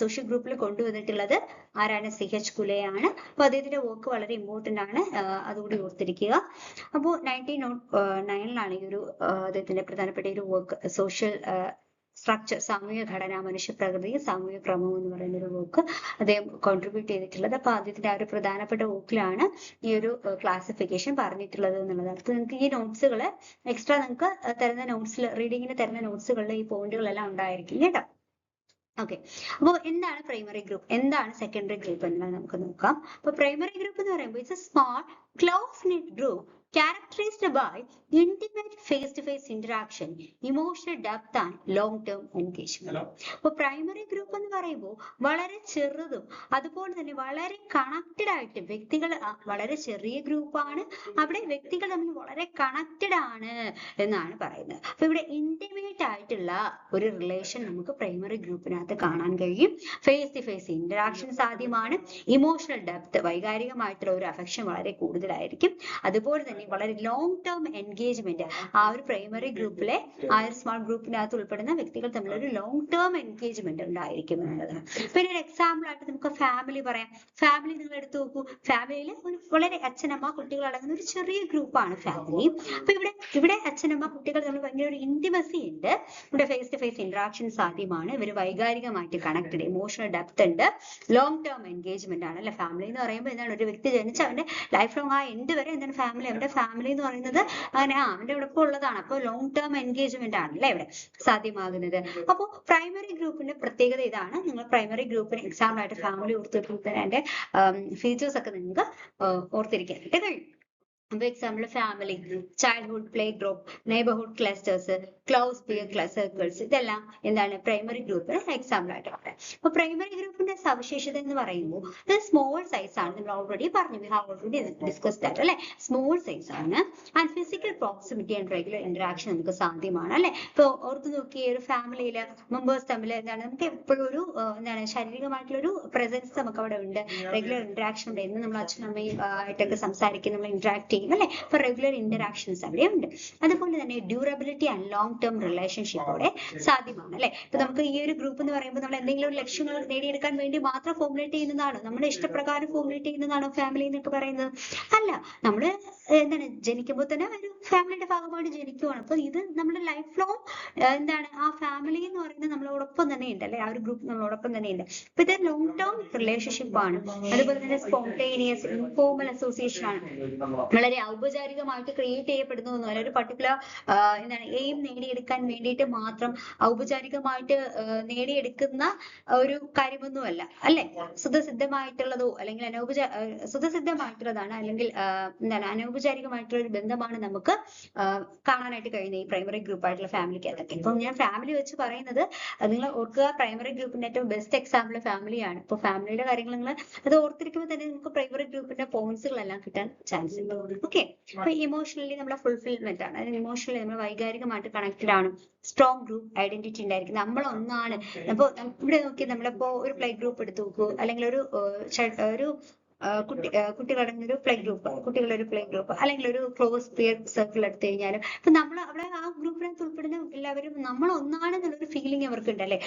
സോഷ്യൽ ഗ്രൂപ്പിൽ കൊണ്ടുവന്നിട്ടുള്ളത് ആരാണ്? CH കുലെയാണ്. അപ്പൊ അദ്ദേഹത്തിന്റെ വർക്ക് വളരെ ഇമ്പോർട്ടന്റ് ആണ്, അതുകൂടി ഓർത്തിരിക്കുക. അപ്പോൾ 1909 ഈ ഒരു അദ്ദേഹത്തിന്റെ പ്രധാനപ്പെട്ട ഒരു വർക്ക് സോഷ്യൽ സ്ട്രക്ചർ, സാമൂഹിക ഘടന, മനുഷ്യ പ്രകൃതി, സാമൂഹിക ക്രമം എന്ന് പറയുന്ന ഒരു വർക്ക് അദ്ദേഹം കോൺട്രിബ്യൂട്ട് ചെയ്തിട്ടുള്ളത്. അപ്പൊ ആദ്യത്തിന്റെ ആ ഒരു പ്രധാനപ്പെട്ട വർക്കിലാണ് ഈ ഒരു ക്ലാസിഫിക്കേഷൻ പറഞ്ഞിട്ടുള്ളത് എന്നുള്ളതാണ്. അപ്പൊ നിങ്ങൾക്ക് ഈ നോട്ട്സുകൾ എക്സ്ട്രാ നിങ്ങൾക്ക് തരുന്ന നോട്ട്സിൽ, റീഡിങ്ങിന് തരുന്ന നോട്ട്സുകളിൽ ഈ പോയിന്റുകളെല്ലാം ഉണ്ടായിരിക്കും കേട്ടോ. ഓക്കെ, അപ്പോൾ എന്താണ് പ്രൈമറി ഗ്രൂപ്പ്, എന്താണ് സെക്കൻഡറി ഗ്രൂപ്പ് എന്നുള്ളത് നമുക്ക് നോക്കാം. അപ്പൊ പ്രൈമറി ഗ്രൂപ്പ് എന്ന് പറയുമ്പോൾ it's A small close net group characterized by intimate face-to-face interaction, emotional depth and long-term engagement. അപ്പോൾ പ്രൈമറി ഗ്രൂപ്പ് എന്ന് പറയുമ്പോൾ വളരെ ചെറുതും അതുപോലെ തന്നെ വളരെ കണക്റ്റഡ് ആയിട്ട് വ്യക്തികൾ, വളരെ ചെറിയ ഗ്രൂപ്പാണ്, അവിടെ വ്യക്തികൾ തമ്മിൽ വളരെ കണക്റ്റഡ് ആണ് എന്നാണ് പറയുന്നത്. അപ്പൊ ഇവിടെ ഇന്റിമേറ്റ് ആയിട്ടുള്ള ഒരു റിലേഷൻ നമുക്ക് പ്രൈമറി ഗ്രൂപ്പിനകത്ത് കാണാൻ കഴിയും. ഫേസ് ടു ഫേസ് ഇന്ററാക്ഷൻ സാധ്യമാണ്. ഇമോഷണൽ ഡെപ്ത്, വൈകാരികമായിട്ടുള്ള ഒരു അഫെക്ഷൻ വളരെ കൂടുതലായിരിക്കും. അതുപോലെ തന്നെ വളരെ ലോങ് ടേം എൻഗേജ്മെന്റ്, ആ ഒരു പ്രൈമറി ഗ്രൂപ്പിലെ ആ ഒരു സ്മാൾ ഗ്രൂപ്പിനകത്ത് ഉൾപ്പെടുന്ന വ്യക്തികൾ തമ്മിൽ ഒരു ലോങ് ടേം എൻഗേജ്മെന്റ് ഉണ്ടായിരിക്കും എന്നുള്ളതാണ്. പിന്നെ ഒരു എക്സാമ്പിൾ ആയിട്ട് നമുക്ക് ഫാമിലി പറയാം. ഫാമിലി നിങ്ങൾ എടുത്തു നോക്കൂ. ഫാമിലിയിൽ വളരെ അച്ഛനമ്മ കുട്ടികൾ അടങ്ങുന്ന ഒരു ചെറിയ ഗ്രൂപ്പാണ് ഫാമിലി. അപ്പൊ ഇവിടെ അച്ഛനമ്മ കുട്ടികൾ തമ്മിൽ ഭയങ്കര ഒരു ഇന്റിമസി ഉണ്ട്. ഇവിടെ ഫേസ് ടു ഫേസ് ഇന്ററാക്ഷൻ സാധ്യമാണ്. ഇവർ വൈകാരികമായിട്ട് കണക്റ്റഡ്, ഇമോഷണൽ ഡെപ്ത് ഉണ്ട്, ലോങ് ടേം എൻഗേജ്മെന്റ് ആണ് അല്ലെ. ഫാമിലി എന്ന് പറയുമ്പോൾ എന്താണ്, ഒരു വ്യക്തി ജനിച്ച അവന്റെ ലൈഫ് ലോങ് ആ എൻഡ് വരെ എന്താണ് ഫാമിലി, അവന്റെ ഫാമിലി എന്ന് പറയുന്നത് അങ്ങനെ അവന്റെ ഒപ്പം ഉള്ളതാണ്. അപ്പൊ ലോങ് ടേം എൻഗേജ്മെന്റ് ആണല്ലേ ഇവിടെ സാധ്യമാകുന്നത്. അപ്പോൾ പ്രൈമറി ഗ്രൂപ്പിന്റെ പ്രത്യേകത ഇതാണ്. നിങ്ങൾ പ്രൈമറി ഗ്രൂപ്പിന് എക്സാമ്പിൾ ആയിട്ട് ഫാമിലി ഓർത്തിരിക്കുന്ന അതിന്റെ ഫീച്ചേഴ്സ് ഒക്കെ നിങ്ങൾക്ക് ഓർത്തിരിക്കാനായിട്ട് കഴിയും. For example, family, childhood play group, neighborhood clusters, close peer circles, ഇതെല്ലാം എന്താണ് പ്രൈമറി ഗ്രൂപ്പിന് എക്സാമ്പിൾ ആയിട്ട് പറയാം. അപ്പൊ പ്രൈമറി ഗ്രൂപ്പിന്റെ സവിശേഷത എന്ന് പറയുമ്പോൾ ഇത് സ്മോൾ സൈസ് ആണ്. നമ്മൾ ഓൾറെഡി പറഞ്ഞു, we have already discuss that അല്ലെ. സ്മോൾ സൈസ് ആണ് and physical proximity and regular interaction നമുക്ക് സാധ്യമാണ് അല്ലെ. ഇപ്പൊ ഓർത്ത് നോക്കിയ ഒരു ഫാമിലിയിലെ മെമ്പേഴ്സ് തമ്മിൽ എന്താണ് നമുക്ക് എപ്പോഴും ഒരു എന്താണ് ശാരീരികമായിട്ടുള്ള ഒരു പ്രസൻസ് നമുക്ക് അവിടെ ഉണ്ട്, റെഗുലർ ഇന്ററാക്ഷൻ ഉണ്ട്. എന്ന് നമ്മൾ അച്ഛനമ്മയും ആയിട്ടൊക്കെ സംസാരിക്കും, നമ്മൾ ഇന്ററാക്ട് ചെയ്യും അല്ലെ. അപ്പൊ റെഗുലർ ഇന്ററാക്ഷൻസ് അവിടെ ഉണ്ട്. അതുപോലെ തന്നെ durability and long term relationship അവിടെ സാധ്യമാണ് അല്ലെ. ഇപ്പൊ നമുക്ക് ഈ ഒരു ഗ്രൂപ്പ് എന്ന് പറയുമ്പോൾ നമ്മൾ എന്തെങ്കിലും ഒരു ലക്ഷ്യങ്ങൾ നേടിയെടുക്കാൻ വേണ്ടി മാത്രം ഫോർമുലേറ്റ് ചെയ്യുന്നതാണോ, നമ്മുടെ ഇഷ്ടപ്രകാരം ഫോർമുലേറ്റ് ചെയ്യുന്നതാണോ ഫാമിലി എന്നൊക്കെ പറയുന്നത്? അല്ല. നമ്മള് എന്താണ് ജനിക്കുമ്പോൾ തന്നെ ഒരു ഫാമിലിയുടെ ഭാഗമായിട്ട് ജനിക്കുവാണ്. അപ്പൊ ഇത് നമ്മുടെ ലൈഫ് ലോങ് എന്താണ് ആ ഫാമിലി എന്ന് പറയുന്നത് നമ്മളോടൊപ്പം തന്നെ ഉണ്ട് അല്ലെ. ആ ഒരു ഗ്രൂപ്പ് നമ്മളോടൊപ്പം തന്നെ ഉണ്ട്. അപ്പൊ ഇത് ലോങ് ടേം റിലേഷൻഷിപ്പ് ആണ്. അതുപോലെ തന്നെ സ്പോണ്ടേനിയസ് ഇൻഫോർമൽ അസോസിയേഷൻ ആണ്. വളരെ ഔപചാരികമായിട്ട് ക്രിയേറ്റ് ചെയ്യപ്പെടുന്ന ഒന്നുമല്ല. ഒരു പർട്ടിക്കുലർ എന്താണ് എയിം നേടിയെടുക്കാൻ വേണ്ടിയിട്ട് മാത്രം ഔപചാരികമായിട്ട് നേടിയെടുക്കുന്ന ഒരു കാര്യമൊന്നുമല്ല അല്ലെ. സ്വതസിദ്ധമായിട്ടുള്ളതോ അല്ലെങ്കിൽ സ്വതസിദ്ധമായിട്ടുള്ളതാണ് അല്ലെങ്കിൽ എന്താണ് അനൗപചാരികമായിട്ടുള്ള ഒരു ബന്ധമാണ് നമുക്ക് കാണാനായിട്ട് കഴിയുന്നത് ഈ പ്രൈമറി ഗ്രൂപ്പ് ആയിട്ടുള്ള ഫാമിലിക്കകത്തൊക്കെ. ഇപ്പം ഞാൻ ഫാമിലി വെച്ച് പറയുന്നത് നിങ്ങൾ ഓർക്കുക, പ്രൈമറി ഗ്രൂപ്പിന്റെ ഏറ്റവും ബെസ്റ്റ് എക്സാമ്പിൾ ഫാമിലിയാണ്. ഇപ്പൊ ഫാമിലിയുടെ കാര്യങ്ങൾ നിങ്ങൾ അത് ഓർത്തിരിക്കുമ്പോൾ തന്നെ നമുക്ക് പ്രൈമറി ഗ്രൂപ്പിന്റെ പോയിന്റ്സുകളെല്ലാം കിട്ടാൻ ചാൻസ് ഉണ്ട്. ഓക്കെ. അപ്പൊ ഇമോഷണലി നമ്മുടെ ഫുൾഫിൽമെന്റ് ആണ്, അതായത് ഇമോഷണലി നമ്മൾ വൈകാരികമായിട്ട് കണക്റ്റഡ് ആണ്. സ്ട്രോങ് ഗ്രൂപ്പ് ഐഡന്റിറ്റി ഉണ്ടായിരിക്കും, നമ്മൾ ഒന്നാണ്. അപ്പൊ ഇവിടെ നോക്കി നമ്മളിപ്പോ ഒരു പ്ലേ ഗ്രൂപ്പ് എടുത്തു നോക്കൂ, അല്ലെങ്കിൽ ഒരു കുട്ടികളുടെ ഒരു പ്ലേ ഗ്രൂപ്പ്, കുട്ടികളുടെ ഒരു പ്ലേ ഗ്രൂപ്പ് അല്ലെങ്കിൽ ഒരു ക്ലോസ് പിയർ സർക്കിൾ എടുത്തു കഴിഞ്ഞാലും ഇപ്പൊ നമ്മൾ അവിടെ ആ ഗ്രൂപ്പിനകത്ത് ഉൾപ്പെടുന്ന എല്ലാവരും നമ്മൾ ഒന്നാണെന്നുള്ളൊരു ഫീലിംഗ് അവർക്ക് ഉണ്ടല്ലേ.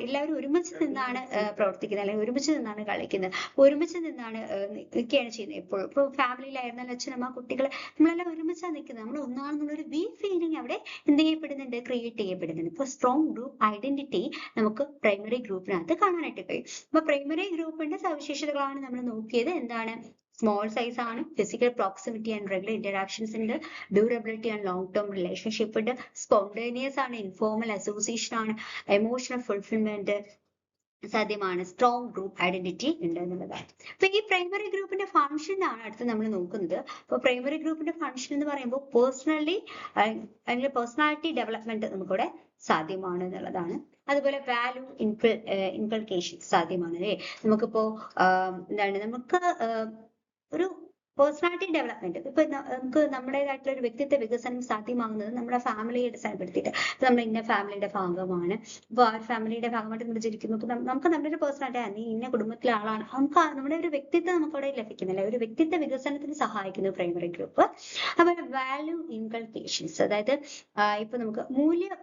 എല്ലാവരും ഒരുമിച്ച് നിന്നാണ് പ്രവർത്തിക്കുന്നത്, അല്ലെങ്കിൽ ഒരുമിച്ച് നിന്നാണ് കളിക്കുന്നത്, ഒരുമിച്ച് നിന്നാണ് നിൽക്കുകയാണ് ചെയ്യുന്നത്. എപ്പോഴും ഇപ്പൊ ഫാമിലിയിലായിരുന്നാലും അച്ഛനമ്മ കുട്ടികളെ നമ്മളെല്ലാം ഒരുമിച്ചാണ് നിൽക്കുന്നത്, നമ്മൾ ഒന്നാണെന്നുള്ളൊരു വി ഫീലിംഗ് അവിടെ എന്ത് ചെയ്യപ്പെടുന്നുണ്ട്, ക്രിയേറ്റ് ചെയ്യപ്പെടുന്നുണ്ട്. ഇപ്പൊ സ്ട്രോങ് ഗ്രൂപ്പ് ഐഡന്റിറ്റി നമുക്ക് പ്രൈമറി ഗ്രൂപ്പിനകത്ത് കാണാനായിട്ട് കഴിയും. അപ്പൊ പ്രൈമറി ഗ്രൂപ്പിന്റെ സവിശേഷതകളാണ് നമ്മൾ നോക്കിയത്. എന്താണ്? സ്മോൾ സൈസ് ആണ്, physical proximity and regular interactions ഉണ്ട്, durability and long term relationship ഉണ്ട്, സ്പോണ്ടേനിയസ് ആണ്, ഇൻഫോർമൽ അസോസിയേഷൻ ആണ്, എമോഷണൽ ഫുൾഫിൽമെന്റ് സാധ്യമാണ്, സ്ട്രോങ് ഗ്രൂപ്പ് ഐഡന്റിറ്റി ഉണ്ട് എന്നുള്ളതാണ്. അപ്പൊ ഈ പ്രൈമറി ഗ്രൂപ്പിന്റെ ഫംഗ്ഷൻ ആണ് അടുത്ത് നമ്മൾ നോക്കുന്നത്. അപ്പൊ പ്രൈമറി ഗ്രൂപ്പിന്റെ ഫംഗ്ഷൻ എന്ന് പറയുമ്പോൾ അല്ലെങ്കിൽ പേഴ്സണാലിറ്റി ഡെവലപ്മെന്റ് നമുക്കിവിടെ സാധ്യമാണ് എന്നുള്ളതാണ്. അതുപോലെ വാല്യൂ ഇൻകൾക്കേഷൻ സാധ്യമാണ് അല്ലേ. നമുക്കിപ്പോ എന്താണ് നമുക്ക് ഒരു പേഴ്സണാലിറ്റി ഡെവലപ്മെന്റ്, ഇപ്പൊ നമുക്ക് നമ്മുടേതായിട്ടുള്ള ഒരു വ്യക്തിത്വ വികസനം സാധ്യമാകുന്നത് നമ്മുടെ ഫാമിലിയെ അടിസ്ഥാനപ്പെടുത്തിയിട്ട്. ഇപ്പൊ നമ്മൾ ഇന്ന ഫാമിലിയുടെ ഭാഗമാണ്, അപ്പൊ ആ ഒരു ഫാമിലിയുടെ ഭാഗമായിട്ട് നമ്മൾ ജനിക്കുന്നു, നമുക്ക് നമ്മുടെ ഒരു പേഴ്സണാലിറ്റി നീ ഇന്ന കുടുംബത്തിലെ ആളാണ്, നമുക്ക് നമ്മുടെ ഒരു വ്യക്തിത്വം നമുക്ക് അവിടെ ലഭിക്കുന്നില്ല. ഒരു വ്യക്തിത്വ വികസനത്തിന് സഹായിക്കുന്നു പ്രൈമറി ഗ്രൂപ്പ്. അതുപോലെ വാല്യൂ ഇൻകൾക്കേഷൻസ്, അതായത് ഇപ്പൊ നമുക്ക് മൂല്യം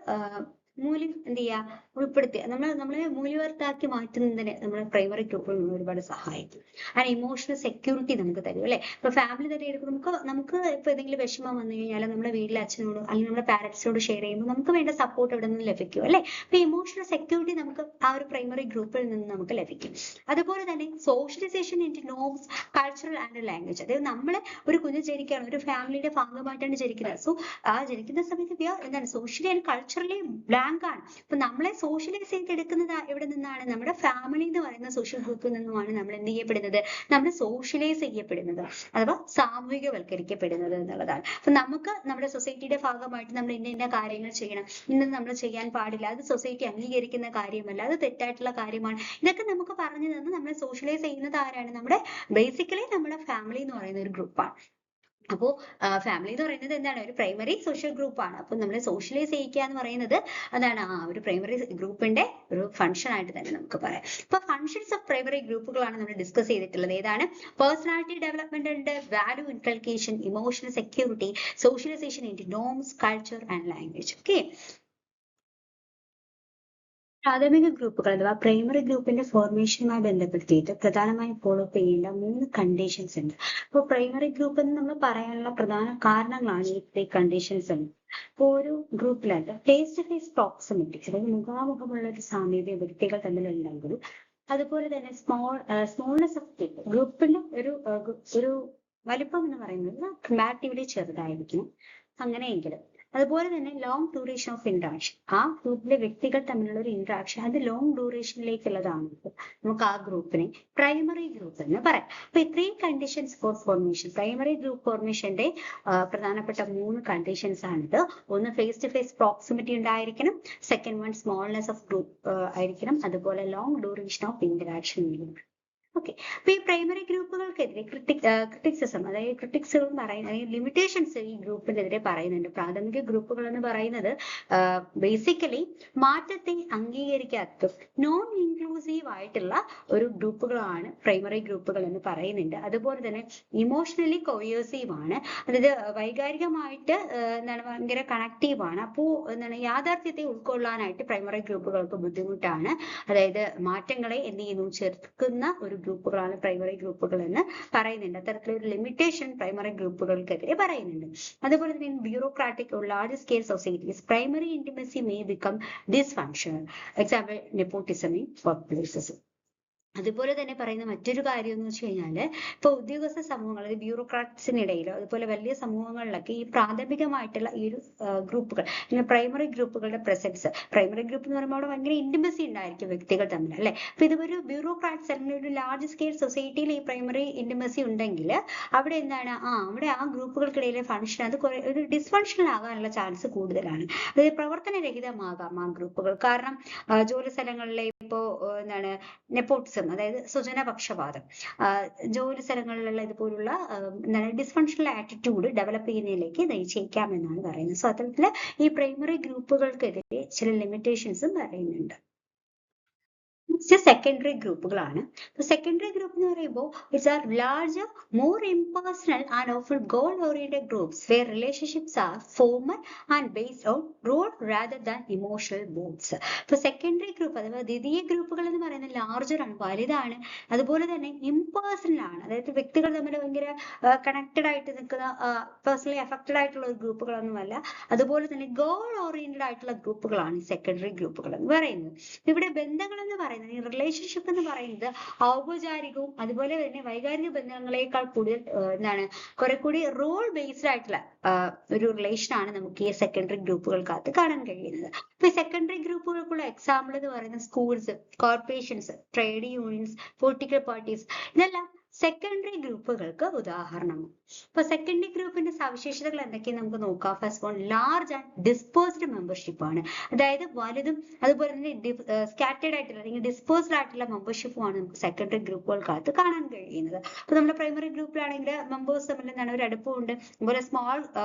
എന്ത് ചെയ്യുക, ഉൾപ്പെടുത്തുക, നമ്മളെ മൂല്യവർത്താക്കി മാറ്റുന്നതിന് നമ്മുടെ പ്രൈമറി ഗ്രൂപ്പിൽ നിന്ന് ഒരുപാട് സഹായിക്കും. ആൻഡ് ഇമോഷണൽ സെക്യൂരിറ്റി നമുക്ക് തരും അല്ലെ. ഇപ്പൊ ഫാമിലി തന്നെ എടുക്കുമ്പോൾ നമുക്ക് ഇപ്പൊ ഏതെങ്കിലും വിഷമം വന്നു കഴിഞ്ഞാൽ നമ്മുടെ വീട്ടിലെ അച്ഛനോട് അല്ലെങ്കിൽ നമ്മുടെ പാരന്റ്സിനോട് ഷെയർ ചെയ്യുമ്പോൾ നമുക്ക് വേണ്ട സപ്പോർട്ട് ഇവിടെ നിന്ന് ലഭിക്കും അല്ലെ. അപ്പൊ ഇമോഷണൽ സെക്യൂരിറ്റി നമുക്ക് ആ ഒരു പ്രൈമറി ഗ്രൂപ്പിൽ നിന്ന് നമുക്ക് ലഭിക്കും. അതുപോലെ തന്നെ socialisation into norms, cultural and language, അതായത് നമ്മൾ ഒരു കുഞ്ഞ് ജനിക്കുകയാണ്, ഒരു ഫാമിലിയുടെ ഭാഗമായിട്ടാണ് ജനിക്കുന്നത്. സോ ആ ജനിക്കുന്ന സമയത്ത് എന്താണ് സോഷ്യലി ആൻഡ് കൾച്ചറലി ബ്ലാങ്ക് ആണ്. അപ്പൊ നമ്മളെ സോഷ്യലൈസ് ചെയ്തെടുക്കുന്നത് എവിടെ നിന്നാണ്? നമ്മുടെ ഫാമിലി എന്ന് പറയുന്ന സോഷ്യൽ ഗ്രൂപ്പിൽ നിന്നുമാണ് നമ്മൾ എന്ത് ചെയ്യപ്പെടുന്നത്, നമ്മൾ സോഷ്യലൈസ് ചെയ്യപ്പെടുന്നത് അഥവാ സാമൂഹികവൽക്കരിക്കപ്പെടുന്നത് എന്നുള്ളതാണ്. അപ്പൊ നമുക്ക് നമ്മുടെ സൊസൈറ്റിയുടെ ഭാഗമായിട്ട് നമ്മൾ ഇന്ന കാര്യങ്ങൾ ചെയ്യണം, ഇന്നത് നമ്മൾ ചെയ്യാൻ പാടില്ല, അത് സൊസൈറ്റി അംഗീകരിക്കുന്ന കാര്യമല്ല, അത് തെറ്റായിട്ടുള്ള കാര്യമാണ്, ഇതൊക്കെ നമുക്ക് പറഞ്ഞു തന്ന് നമ്മളെ സോഷ്യലൈസ് ചെയ്യുന്നത് ആരാണ്? നമ്മുടെ ബേസിക്കലി നമ്മുടെ ഫാമിലി എന്ന് പറയുന്ന ഒരു ഗ്രൂപ്പാണ്. അപ്പോ ഫാമിലി എന്ന് പറയുന്നത് എന്താണ്? ഒരു പ്രൈമറി സോഷ്യൽ ഗ്രൂപ്പാണ്. അപ്പൊ നമ്മളെ സോഷ്യലൈസ് ചെയ്യിക്കുക എന്ന് പറയുന്നത് അതാണ് ആ ഒരു പ്രൈമറി ഗ്രൂപ്പിന്റെ ഒരു ഫംഗ്ഷൻ ആയിട്ട് തന്നെ നമുക്ക് പറയാം. ഇപ്പൊ ഫംഗ്ഷൻസ് ഓഫ് പ്രൈമറി ഗ്രൂപ്പുകളാണ് നമ്മൾ ഡിസ്കസ് ചെയ്തിട്ടുള്ളത്. ഏതാണ്? പേഴ്സണാലിറ്റി ഡെവലപ്മെന്റ് ഉണ്ട്, value inculcation, emotional security, socialisation into norms, culture and language. Okay. പ്രാഥമിക ഗ്രൂപ്പുകൾ അഥവാ പ്രൈമറി ഗ്രൂപ്പിന്റെ ഫോർമേഷനുമായി ബന്ധപ്പെടുത്തിയിട്ട് പ്രധാനമായും ഫോളോ അപ്പ് ചെയ്യേണ്ട 3 കണ്ടീഷൻസ് ഉണ്ട്. അപ്പോൾ പ്രൈമറി ഗ്രൂപ്പ് എന്ന് നമ്മൾ പറയാനുള്ള പ്രധാന കാരണങ്ങളാണ് ഈ 3 കണ്ടീഷൻസ് ഉണ്ട്. അപ്പോൾ ഒരു ഗ്രൂപ്പിലായിട്ട് ഫേസ് ടു ഫേസ് പ്രോക്സിമിറ്റി, അതായത് മുഖാമുഖമുള്ള ഒരു സാമീപ്യ വ്യക്തികൾ തമ്മിലുണ്ടെങ്കിൽ, അതുപോലെ തന്നെ സ്മോൾനെസ് ഓഫ് പീപ്പിൾ, ഗ്രൂപ്പിന്റെ ഒരു വലിപ്പം എന്ന് പറയുന്നത് കമ്പാരിറ്റീവ്ലി ചെറുതായിരിക്കണം. അങ്ങനെയെങ്കിൽ അതുപോലെ തന്നെ ലോങ് ഡ്യൂറേഷൻ ഓഫ് ഇന്ററാക്ഷൻ, ആ ഗ്രൂപ്പിലെ വ്യക്തികൾ തമ്മിലുള്ള ഒരു ഇന്ററാക്ഷൻ അത് ലോങ് ഡ്യൂറേഷനിലേക്കുള്ളതാണ്. നമുക്ക് ആ ഗ്രൂപ്പിനെ പ്രൈമറി ഗ്രൂപ്പ് എന്ന് പറയാം. അപ്പൊ ഇത്രയും conditions for formation, primary group ഫോർമേഷന്റെ പ്രധാനപ്പെട്ട 3 കണ്ടീഷൻസ് ആണിത്. ഒന്ന് ഫേസ് ടു ഫേസ് പ്രോക്സിമിറ്റി ഉണ്ടായിരിക്കണം, second one smallness of group ആയിരിക്കണം, അതുപോലെ long duration of interaction. Okay, അപ്പൊ ഈ പ്രൈമറി ഗ്രൂപ്പുകൾക്കെതിരെ ക്രിറ്റിക്സിസം, അതായത് ക്രിറ്റിക്സുകൾ പറയുന്ന ലിമിറ്റേഷൻസ് ഈ ഗ്രൂപ്പിനെതിരെ പറയുന്നുണ്ട്. പ്രാഥമിക ഗ്രൂപ്പുകൾ എന്ന് പറയുന്നത് ബേസിക്കലി മാറ്റത്തെ അംഗീകരിക്കാത്ത നോൺ ഇൻക്ലൂസീവ് ആയിട്ടുള്ള ഒരു ഗ്രൂപ്പുകളാണ് പ്രൈമറി ഗ്രൂപ്പുകൾ എന്ന് പറയുന്നുണ്ട്. അതുപോലെ തന്നെ ഇമോഷണലി കൊയേഴ്സീവ് ആണ്, അതായത് വൈകാരികമായിട്ട് എന്താണ് ഭയങ്കര കണക്റ്റീവ് ആണ്. അപ്പോൾ എന്താണ് യാഥാർത്ഥ്യത്തെ ഉൾക്കൊള്ളാനായിട്ട് പ്രൈമറി ഗ്രൂപ്പുകൾക്ക് ബുദ്ധിമുട്ടാണ്. അതായത് മാറ്റങ്ങളെ എന്ത് ചെയ്യുന്നു, ചേർക്കുന്ന ഒരു ഗ്രൂപ്പുകളാണ് പ്രൈമറി ഗ്രൂപ്പുകൾ എന്ന് പറയുന്നുണ്ട്. അത്തരത്തിലൊരു ലിമിറ്റേഷൻ പ്രൈമറി ഗ്രൂപ്പുകൾക്കെതിരെ പറയുന്നുണ്ട്. അതുപോലെ തന്നെ bureaucratic or large scale societies, primary intimacy may become dysfunctional. Example, nepotism in workplaces. അതുപോലെ തന്നെ പറയുന്ന മറ്റൊരു കാര്യം എന്ന് വെച്ച് കഴിഞ്ഞാല് ഇപ്പൊ ഉദ്യോഗസ്ഥ സമൂഹങ്ങൾ, ബ്യൂറോക്രാറ്റ്സിനിടയിലോ അതുപോലെ വലിയ സമൂഹങ്ങളിലൊക്കെ ഈ പ്രാഥമികമായിട്ടുള്ള ഈ ഒരു ഗ്രൂപ്പുകൾ, ഇങ്ങനെ പ്രൈമറി ഗ്രൂപ്പുകളുടെ പ്രസൻസ്, പ്രൈമറി ഗ്രൂപ്പ് എന്ന് പറയുമ്പോൾ അവിടെ ഭയങ്കര ഇന്റിമസി ഉണ്ടായിരിക്കും വ്യക്തികൾ തമ്മിൽ, അല്ലെ? അപ്പൊ ഇതൊരു ബ്യൂറോക്രാറ്റ്സ് അല്ലെങ്കിൽ ഒരു ലാർജ് സ്കെയിൽ സൊസൈറ്റിയിൽ ഈ പ്രൈമറി ഇന്റിമസി ഉണ്ടെങ്കിൽ അവിടെ എന്താണ്, അവിടെ ആ ഗ്രൂപ്പുകൾക്കിടയിലെ ഫംഗ്ഷൻ അത് ഒരു ഡിസ്ഫങ്ഷണൽ ആകാനുള്ള ചാൻസ് കൂടുതലാണ്. അതായത് പ്രവർത്തനരഹിതമാകാം ആ ഗ്രൂപ്പുകൾ. കാരണം ജോലി സ്ഥലങ്ങളിലെ ഇപ്പോ എന്താണ് നെപ്പോട്ടിസം, അതായത് സ്വജനപക്ഷപാതം, ജോലി സ്ഥലങ്ങളിലുള്ള ഇതുപോലുള്ള ഡിസ്ഫങ്ഷണൽ ആറ്റിറ്റ്യൂഡ് ഡെവലപ്പ് ചെയ്യുന്നതിലേക്ക് നയിച്ചേക്കാം എന്നാണ് പറയുന്നത്. സോ അത്തരത്തില് ഈ പ്രൈമറി ഗ്രൂപ്പുകൾക്കെതിരെ ചില ലിമിറ്റേഷൻസും പറയുന്നുണ്ട്. സെക്കൻഡറി ഗ്രൂപ്പുകളാണ്. സെക്കൻഡറി ഗ്രൂപ്പ് എന്ന് പറയുമ്പോൾ it's are larger, more impersonal and often goal oriented groups where relationships are formal and based on role rather than emotional bonds. ഇപ്പൊ സെക്കൻഡറി ഗ്രൂപ്പ് അഥവാ ദ്വിതീയ ഗ്രൂപ്പുകൾ എന്ന് പറയുന്നത് ലാർജർ ആണ്, വലുതാണ്, അതുപോലെ തന്നെ ഇംപേഴ്സണൽ ആണ്, അതായത് വ്യക്തികൾ തമ്മിൽ ഭയങ്കര കണക്റ്റഡ് ആയിട്ട് നിൽക്കുന്ന, പേഴ്സണലി അഫക്റ്റഡ് ആയിട്ടുള്ള ഗ്രൂപ്പുകളൊന്നുമല്ല. അതുപോലെ തന്നെ ഗോൾ ഓറിയന്റഡ് ആയിട്ടുള്ള ഗ്രൂപ്പുകളാണ് സെക്കൻഡറി ഗ്രൂപ്പുകൾ എന്ന് പറയുന്നത്. ഇവിടെ ബന്ധങ്ങൾ എന്ന് പറയുന്നത്, ഈ റിലേഷൻഷിപ്പ് എന്ന് പറയുന്നത് ഔപചാരികവും അതുപോലെ തന്നെ വൈകാരിക ബന്ധങ്ങളെക്കാൾ കൂടുതൽ എന്താണ് കുറെ കൂടി റോൾ ബേസ്ഡ് ആയിട്ടുള്ള ഒരു റിലേഷൻ ആണ് നമുക്ക് ഈ സെക്കൻഡറി ഗ്രൂപ്പുകൾക്കകത്ത് കാണാൻ കഴിയുന്നത്. അപ്പൊ ഈ സെക്കൻഡറി ഗ്രൂപ്പുകൾക്കുള്ള എക്സാമ്പിൾ എന്ന് പറയുന്നത് schools, corporations, trade unions, political parties, ഇതെല്ലാം സെക്കൻഡറി ഗ്രൂപ്പുകൾക്ക് ഉദാഹരണമാണ്. ഇപ്പൊ സെക്കൻഡറി ഗ്രൂപ്പിന്റെ സവിശേഷതകൾ എന്തൊക്കെയാണ് നമുക്ക് നോക്കാം. First one, large and dispersed membership ആണ്. അതായത് വലുതും അതുപോലെ തന്നെ സ്കാറ്റേഡ് ആയിട്ടുള്ള അല്ലെങ്കിൽ ഡിസ്പേഴ്സ്ഡ് ആയിട്ടുള്ള മെമ്പർഷിപ്പുമാണ് നമുക്ക് സെക്കൻഡറി ഗ്രൂപ്പുകൾക്കകത്ത് കാണാൻ കഴിയുന്നത്. അപ്പൊ നമ്മുടെ പ്രൈമറി ഗ്രൂപ്പിലാണെങ്കിൽ മെമ്പേഴ്സ് തമ്മിൽ എന്താണ് ഒരു അടുപ്പമുണ്ട്, അതുപോലെ സ്മോൾ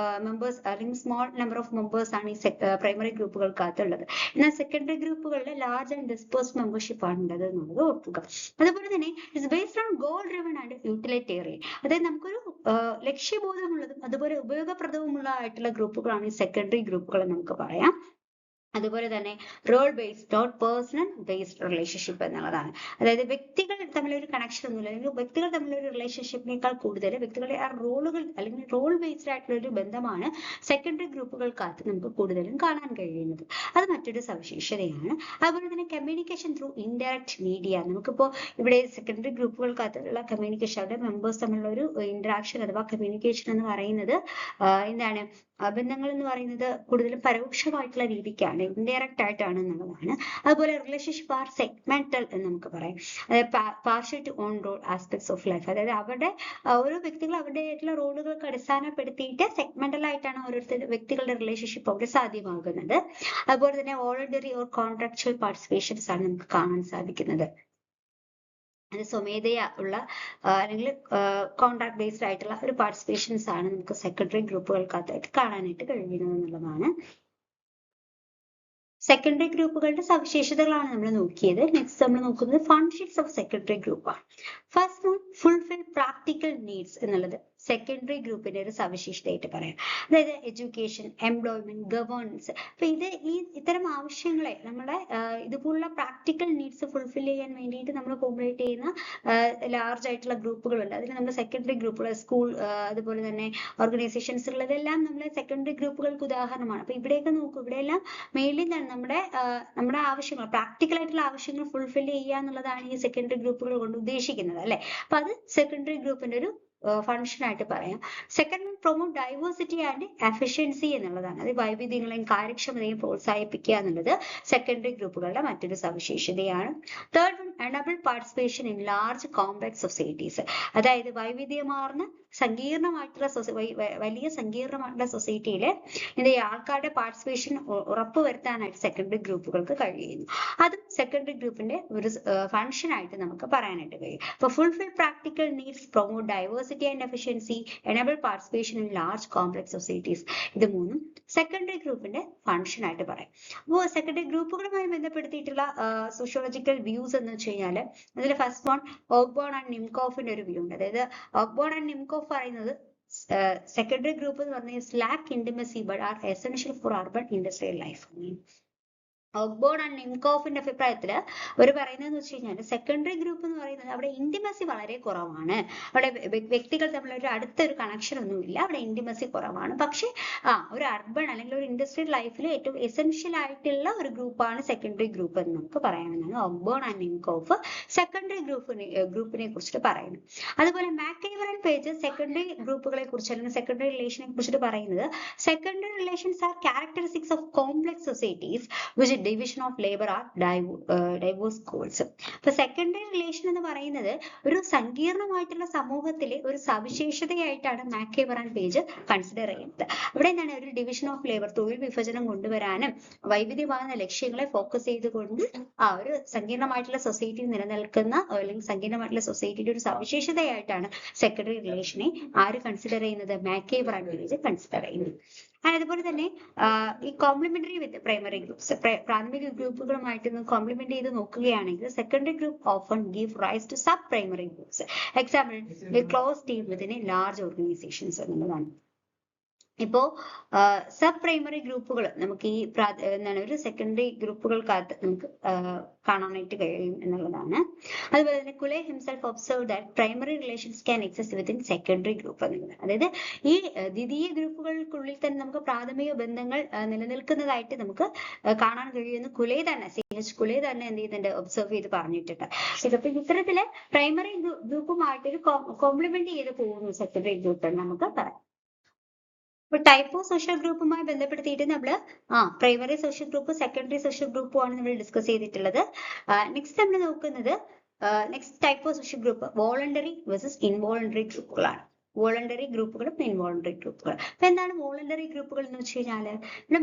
മെമ്പേഴ്സ് അല്ലെങ്കിൽ സ്മോൾ നമ്പർ ഓഫ് മെമ്പേഴ്സ് ആണ് ഈ പ്രൈമറി ഗ്രൂപ്പുകൾക്കകത്ത് ഉള്ളത്. എന്നാൽ സെക്കൻഡറി ഗ്രൂപ്പുകളിൽ ലാർജ് ആൻഡ് ഡിസ്പേഴ്സ്ഡ് മെമ്പർഷിപ്പ് ആണ് ഉള്ളത് എന്നുള്ളത് ഓർക്കുക. അതുപോലെ തന്നെ it's based on goal driven and utilitarian, അതായത് നമുക്കൊരു ലക്ഷ്യബോധമുള്ളതും അതുപോലെ ഉപയോഗപ്രദവുമുള്ള ആയിട്ടുള്ള ഗ്രൂപ്പുകളാണ് ഈ സെക്കൻഡറി ഗ്രൂപ്പുകൾ എന്ന് നമുക്ക് പറയാം. അതുപോലെ തന്നെ role based, not personal based relationship എന്നുള്ളതാണ്. അതായത് വ്യക്തികൾ തമ്മിലൊരു കണക്ഷൻ ഒന്നുമില്ല, അല്ലെങ്കിൽ വ്യക്തികൾ തമ്മിലൊരു റിലേഷൻഷിപ്പിനേക്കാൾ കൂടുതൽ വ്യക്തികളുടെ ആ റോളുകൾ അല്ലെങ്കിൽ റോൾ ബേസ്ഡ് ആയിട്ടുള്ള ഒരു ബന്ധമാണ് സെക്കൻഡറി ഗ്രൂപ്പുകൾക്കകത്ത് നമുക്ക് കൂടുതലും കാണാൻ കഴിയുന്നത്. അത് മറ്റൊരു സവിശേഷതയാണ്. അതുപോലെ തന്നെ കമ്മ്യൂണിക്കേഷൻ ത്രൂ ഇൻഡയറക്റ്റ് മീഡിയ, നമുക്കിപ്പോ ഇവിടെ സെക്കൻഡറി ഗ്രൂപ്പുകൾക്കകത്തുള്ള കമ്മ്യൂണിക്കേഷൻ, അവരുടെ മെമ്പേഴ്സ് തമ്മിലുള്ള ഒരു ഇന്ററാക്ഷൻ അഥവാ കമ്മ്യൂണിക്കേഷൻ എന്ന് പറയുന്നത് എന്താണ്, ബന്ധങ്ങൾ എന്ന് പറയുന്നത് കൂടുതലും പരോക്ഷമായിട്ടുള്ള രീതിക്കാണ്, ഇൻഡയറക്റ്റ് ആയിട്ടാണ് എന്നുള്ളതാണ്. അതുപോലെ റിലേഷൻഷിപ്പ് ആർ സെഗ്മെന്റൽ എന്ന് നമുക്ക് പറയാം. അതായത് partial to on role aspects of life, അതായത് അവരുടെ ഓരോ വ്യക്തികൾ അവരുടേതായിട്ടുള്ള റോളുകൾക്ക് അടിസ്ഥാനപ്പെടുത്തിയിട്ട് സെഗ്മെന്റൽ ആയിട്ടാണ് ഓരോരുത്തർ വ്യക്തികളുടെ റിലേഷൻഷിപ്പ് അവിടെ സാധ്യമാകുന്നത്. അതുപോലെ തന്നെ വോളണ്ടറി ഓർ കോൺട്രാക്ച്വൽ പാർട്ടിസിപ്പേഷൻസ് ആണ് നമുക്ക് കാണാൻ സാധിക്കുന്നത്. അത് സ്വമേധയാ ഉള്ള അല്ലെങ്കിൽ കോൺട്രാക്ട് ബേസ്ഡ് ആയിട്ടുള്ള ഒരു പാർട്ടിസിപ്പേഷൻസ് ആണ് നമുക്ക് സെക്കൻഡറി ഗ്രൂപ്പുകൾക്കകത്തായിട്ട് കാണാനായിട്ട് കഴിയുന്നത് എന്നുള്ളതാണ്. സെക്കൻഡറി ഗ്രൂപ്പുകളുടെ സവിശേഷതകളാണ് നമ്മൾ നോക്കിയത്. നെക്സ്റ്റ് നമ്മൾ നോക്കുന്നത് ഫങ്ഷൻസ് ഓഫ് സെക്കൻഡറി ഗ്രൂപ്പ് ആണ്. First one, fulfil practical needs എന്നുള്ളത് സെക്കൻഡറി ഗ്രൂപ്പിന്റെ ഒരു സവിശേഷതയായിട്ട് പറയാം. അതായത് എഡ്യൂക്കേഷൻ, എംപ്ലോയ്മെന്റ്, ഗവേണൻസ്. അപ്പൊ ഇത്തരം ആവശ്യങ്ങളെ നമ്മുടെ ഇതുപോലുള്ള പ്രാക്ടിക്കൽ നീഡ്സ് ഫുൾഫിൽ ചെയ്യാൻ വേണ്ടിയിട്ട് നമ്മൾ കോമ്പറേറ്റ് ചെയ്യുന്ന ലാർജ് ആയിട്ടുള്ള ഗ്രൂപ്പുകളുണ്ട്. അതിൽ നമ്മൾ സെക്കൻഡറി ഗ്രൂപ്പുകൾ, സ്കൂൾ, അതുപോലെ തന്നെ ഓർഗനൈസേഷൻസുകൾ, ഇതെല്ലാം നമ്മളെ സെക്കൻഡറി ഗ്രൂപ്പുകൾക്ക് ഉദാഹരണമാണ്. അപ്പൊ ഇവിടെയൊക്കെ നോക്കൂ, ഇവിടെയെല്ലാം മെയിൻലി നമ്മുടെ ആവശ്യങ്ങൾ, പ്രാക്ടിക്കൽ ആയിട്ടുള്ള ആവശ്യങ്ങൾ ഫുൾഫിൽ ചെയ്യുക എന്നുള്ളതാണ് ഈ സെക്കൻഡറി ഗ്രൂപ്പുകൾ കൊണ്ട് ഉദ്ദേശിക്കുന്നത്, അല്ലെ? അപ്പൊ അത് സെക്കൻഡറി ഗ്രൂപ്പിന്റെ ഒരു ഫംഗ്ഷൻ ആയിട്ട് പറയാം. Second promote diversity and efficiency എന്നുള്ളതാണ്. അത് വൈവിധ്യങ്ങളെയും കാര്യക്ഷമതയും പ്രോത്സാഹിപ്പിക്കുക എന്നുള്ളത് സെക്കൻഡറി ഗ്രൂപ്പുകളുടെ മറ്റൊരു സവിശേഷതയാണ്. Third one enable participation in large complex societies. അതായത് വൈവിധ്യമാർന്ന സങ്കീർണമായിട്ടുള്ള വലിയ സങ്കീർണമായിട്ടുള്ള സൊസൈറ്റിയിൽ ഇത് ആൾക്കാരുടെ പാർട്ടിസിപ്പേഷൻ ഉറപ്പുവരുത്താനായിട്ട് സെക്കൻഡറി ഗ്രൂപ്പുകൾക്ക് കഴിയുന്നു. അതും സെക്കൻഡറി ഗ്രൂപ്പിന്റെ ഒരു ഫംഗ്ഷൻ ആയിട്ട് നമുക്ക് പറയാനായിട്ട് കഴിയും. അപ്പൊ fulfil practical needs, promote diversity and efficiency, enable participation in large complex societies, ഇത് മൂന്നും സെക്കൻഡറി ഗ്രൂപ്പിന്റെ ഫംഗ്ഷൻ ആയിട്ട് പറയാം. അപ്പോൾ സെക്കൻഡറി ഗ്രൂപ്പുകളുമായി ബന്ധപ്പെടുത്തിയിട്ടുള്ള സോഷ്യോളജിക്കൽ വ്യൂസ് എന്ന് വെച്ച് കഴിഞ്ഞാൽ അതിൽ ഫസ്റ്റ് വൺ ഓക്ബോൺ ആൻഡ് നിംകോഫിന്റെ ഒരു വ്യൂ ഉണ്ട്. അതായത് ഓക്ബോൺ ആൻഡ് നിംകോഫ് പറയുന്നത് സെക്കൻഡറി ഗ്രൂപ്പ് എന്ന് പറഞ്ഞാൽ lack intimacy but are essential for urban industrial life. Ogburn and നിംകോഫിന്റെ അഭിപ്രായത്തിൽ അവർ പറയുന്നതെന്ന് വെച്ച് കഴിഞ്ഞാൽ സെക്കൻഡറി ഗ്രൂപ്പ് എന്ന് പറയുന്നത് അവിടെ ഇന്റിമസി വളരെ കുറവാണ്. അവിടെ വ്യക്തികൾ തമ്മിൽ ഒരു അടുത്തൊരു കണക്ഷൻ ഒന്നുമില്ല, അവിടെ ഇന്റിമസി കുറവാണ്. പക്ഷെ ഒരു അർബൺ അല്ലെങ്കിൽ ഒരു ഇൻഡസ്ട്രിയൽ ലൈഫിൽ ഏറ്റവും എസെൻഷ്യൽ ആയിട്ടുള്ള ഒരു ഗ്രൂപ്പാണ് സെക്കൻഡറി ഗ്രൂപ്പ് എന്ന് നമുക്ക് പറയാമെന്നാണ് ഓക്ബോൺ ആൻഡ് നിംകോഫ് സെക്കൻഡറി ഗ്രൂപ്പിനെ കുറിച്ചിട്ട് പറയുന്നത്. അതുപോലെ മാക്കേവർ ആൻഡ് പേജ് സെക്കൻഡറി ഗ്രൂപ്പുകളെ കുറിച്ച് അല്ലെങ്കിൽ സെക്കൻഡറി റിലേഷനെ കുറിച്ചിട്ട് പറയുന്നത് secondary relations are characteristics of complex societies which division of labour are diverse goals. അപ്പൊ സെക്കൻഡറി റിലേഷൻ എന്ന് പറയുന്നത് ഒരു സങ്കീർണമായിട്ടുള്ള സമൂഹത്തിലെ ഒരു സവിശേഷതയായിട്ടാണ് മാക്കേവർ ആൻഡ് പേജ് കൺസിഡർ ചെയ്യുന്നത്. അവിടെ എന്താണ് ഒരു ഡിവിഷൻ ഓഫ് ലേബർ, തൊഴിൽ വിഭജനം കൊണ്ടുവരാനും വൈവിധ്യമാർന്ന ലക്ഷ്യങ്ങളെ ഫോക്കസ് ചെയ്തുകൊണ്ട് ഒരു സങ്കീർണമായിട്ടുള്ള സൊസൈറ്റി നിലനിൽക്കുന്ന അല്ലെങ്കിൽ സങ്കീർണമായിട്ടുള്ള സൊസൈറ്റിയുടെ ഒരു സവിശേഷതയായിട്ടാണ് സെക്കൻഡറി റിലേഷനെ ആര് കൺസിഡർ ചെയ്യുന്നത്? മാക്കേവർ ആൻഡ് പേജ് കൺസിഡർ ചെയ്യുന്നത്. അതുപോലെ തന്നെ ഈ കോംപ്ലിമെന്ററി വിത്ത് പ്രൈമറി ഗ്രൂപ്പ്സ്, പ്രാഥമിക ഗ്രൂപ്പുകളുമായിട്ട് കോംപ്ലിമെന്റ് ചെയ്ത് നോക്കുകയാണെങ്കിൽ secondary group often give rise to sub primary groups. Example close team within large organisations എന്നുള്ളതാണ്. ഇപ്പോ സബ് പ്രൈമറി ഗ്രൂപ്പുകൾ നമുക്ക് ഈ എന്താണ് ഒരു സെക്കൻഡറി ഗ്രൂപ്പുകൾക്കകത്ത് നമുക്ക് കാണാനായിട്ട് കഴിയും എന്നുള്ളതാണ്. അതുപോലെ തന്നെ Cooley himself observe that primary relations can exist within secondary group എന്നുള്ളത്. അതായത് ഈ ദ്വിതീയ ഗ്രൂപ്പുകൾക്കുള്ളിൽ തന്നെ നമുക്ക് പ്രാഥമിക ബന്ധങ്ങൾ നിലനിൽക്കുന്നതായിട്ട് നമുക്ക് കാണാൻ കഴിയുമെന്ന് കുലെ തന്നെ കുലെ തന്നെ എന്ത് ചെയ്യുന്നുണ്ട്? ഒബ്സർവ് ചെയ്ത് പറഞ്ഞിട്ടുണ്ട്. ഇതപ്പോ ഇത്തരത്തില് പ്രൈമറി ഗ്രൂപ്പുമായിട്ട് ഒരു കോംപ്ലിമെന്റ് ചെയ്ത് പോകുന്നു സെക്കൻഡറി ഗ്രൂപ്പ് എന്ന് നമുക്ക് പറയാം. ഇപ്പൊ ടൈപ്പ് ഓഫ് സോഷ്യൽ ഗ്രൂപ്പുമായി ബന്ധപ്പെടുത്തിയിട്ട് നമ്മൾ primary social group, secondary social ഗ്രൂപ്പും ആണ് നമ്മൾ ഡിസ്കസ് ചെയ്തിട്ടുള്ളത്. നെക്സ്റ്റ് നമ്മൾ നോക്കുന്നത് next type of social group voluntary versus involuntary ഗ്രൂപ്പുകളാണ്. വോളണ്ടറി ഗ്രൂപ്പുകളും ഇൻവോളണ്ടറി ഗ്രൂപ്പുകളും. അപ്പൊ എന്താണ് വോളണ്ടറി ഗ്രൂപ്പുകൾ എന്ന് വെച്ച് കഴിഞ്ഞാൽ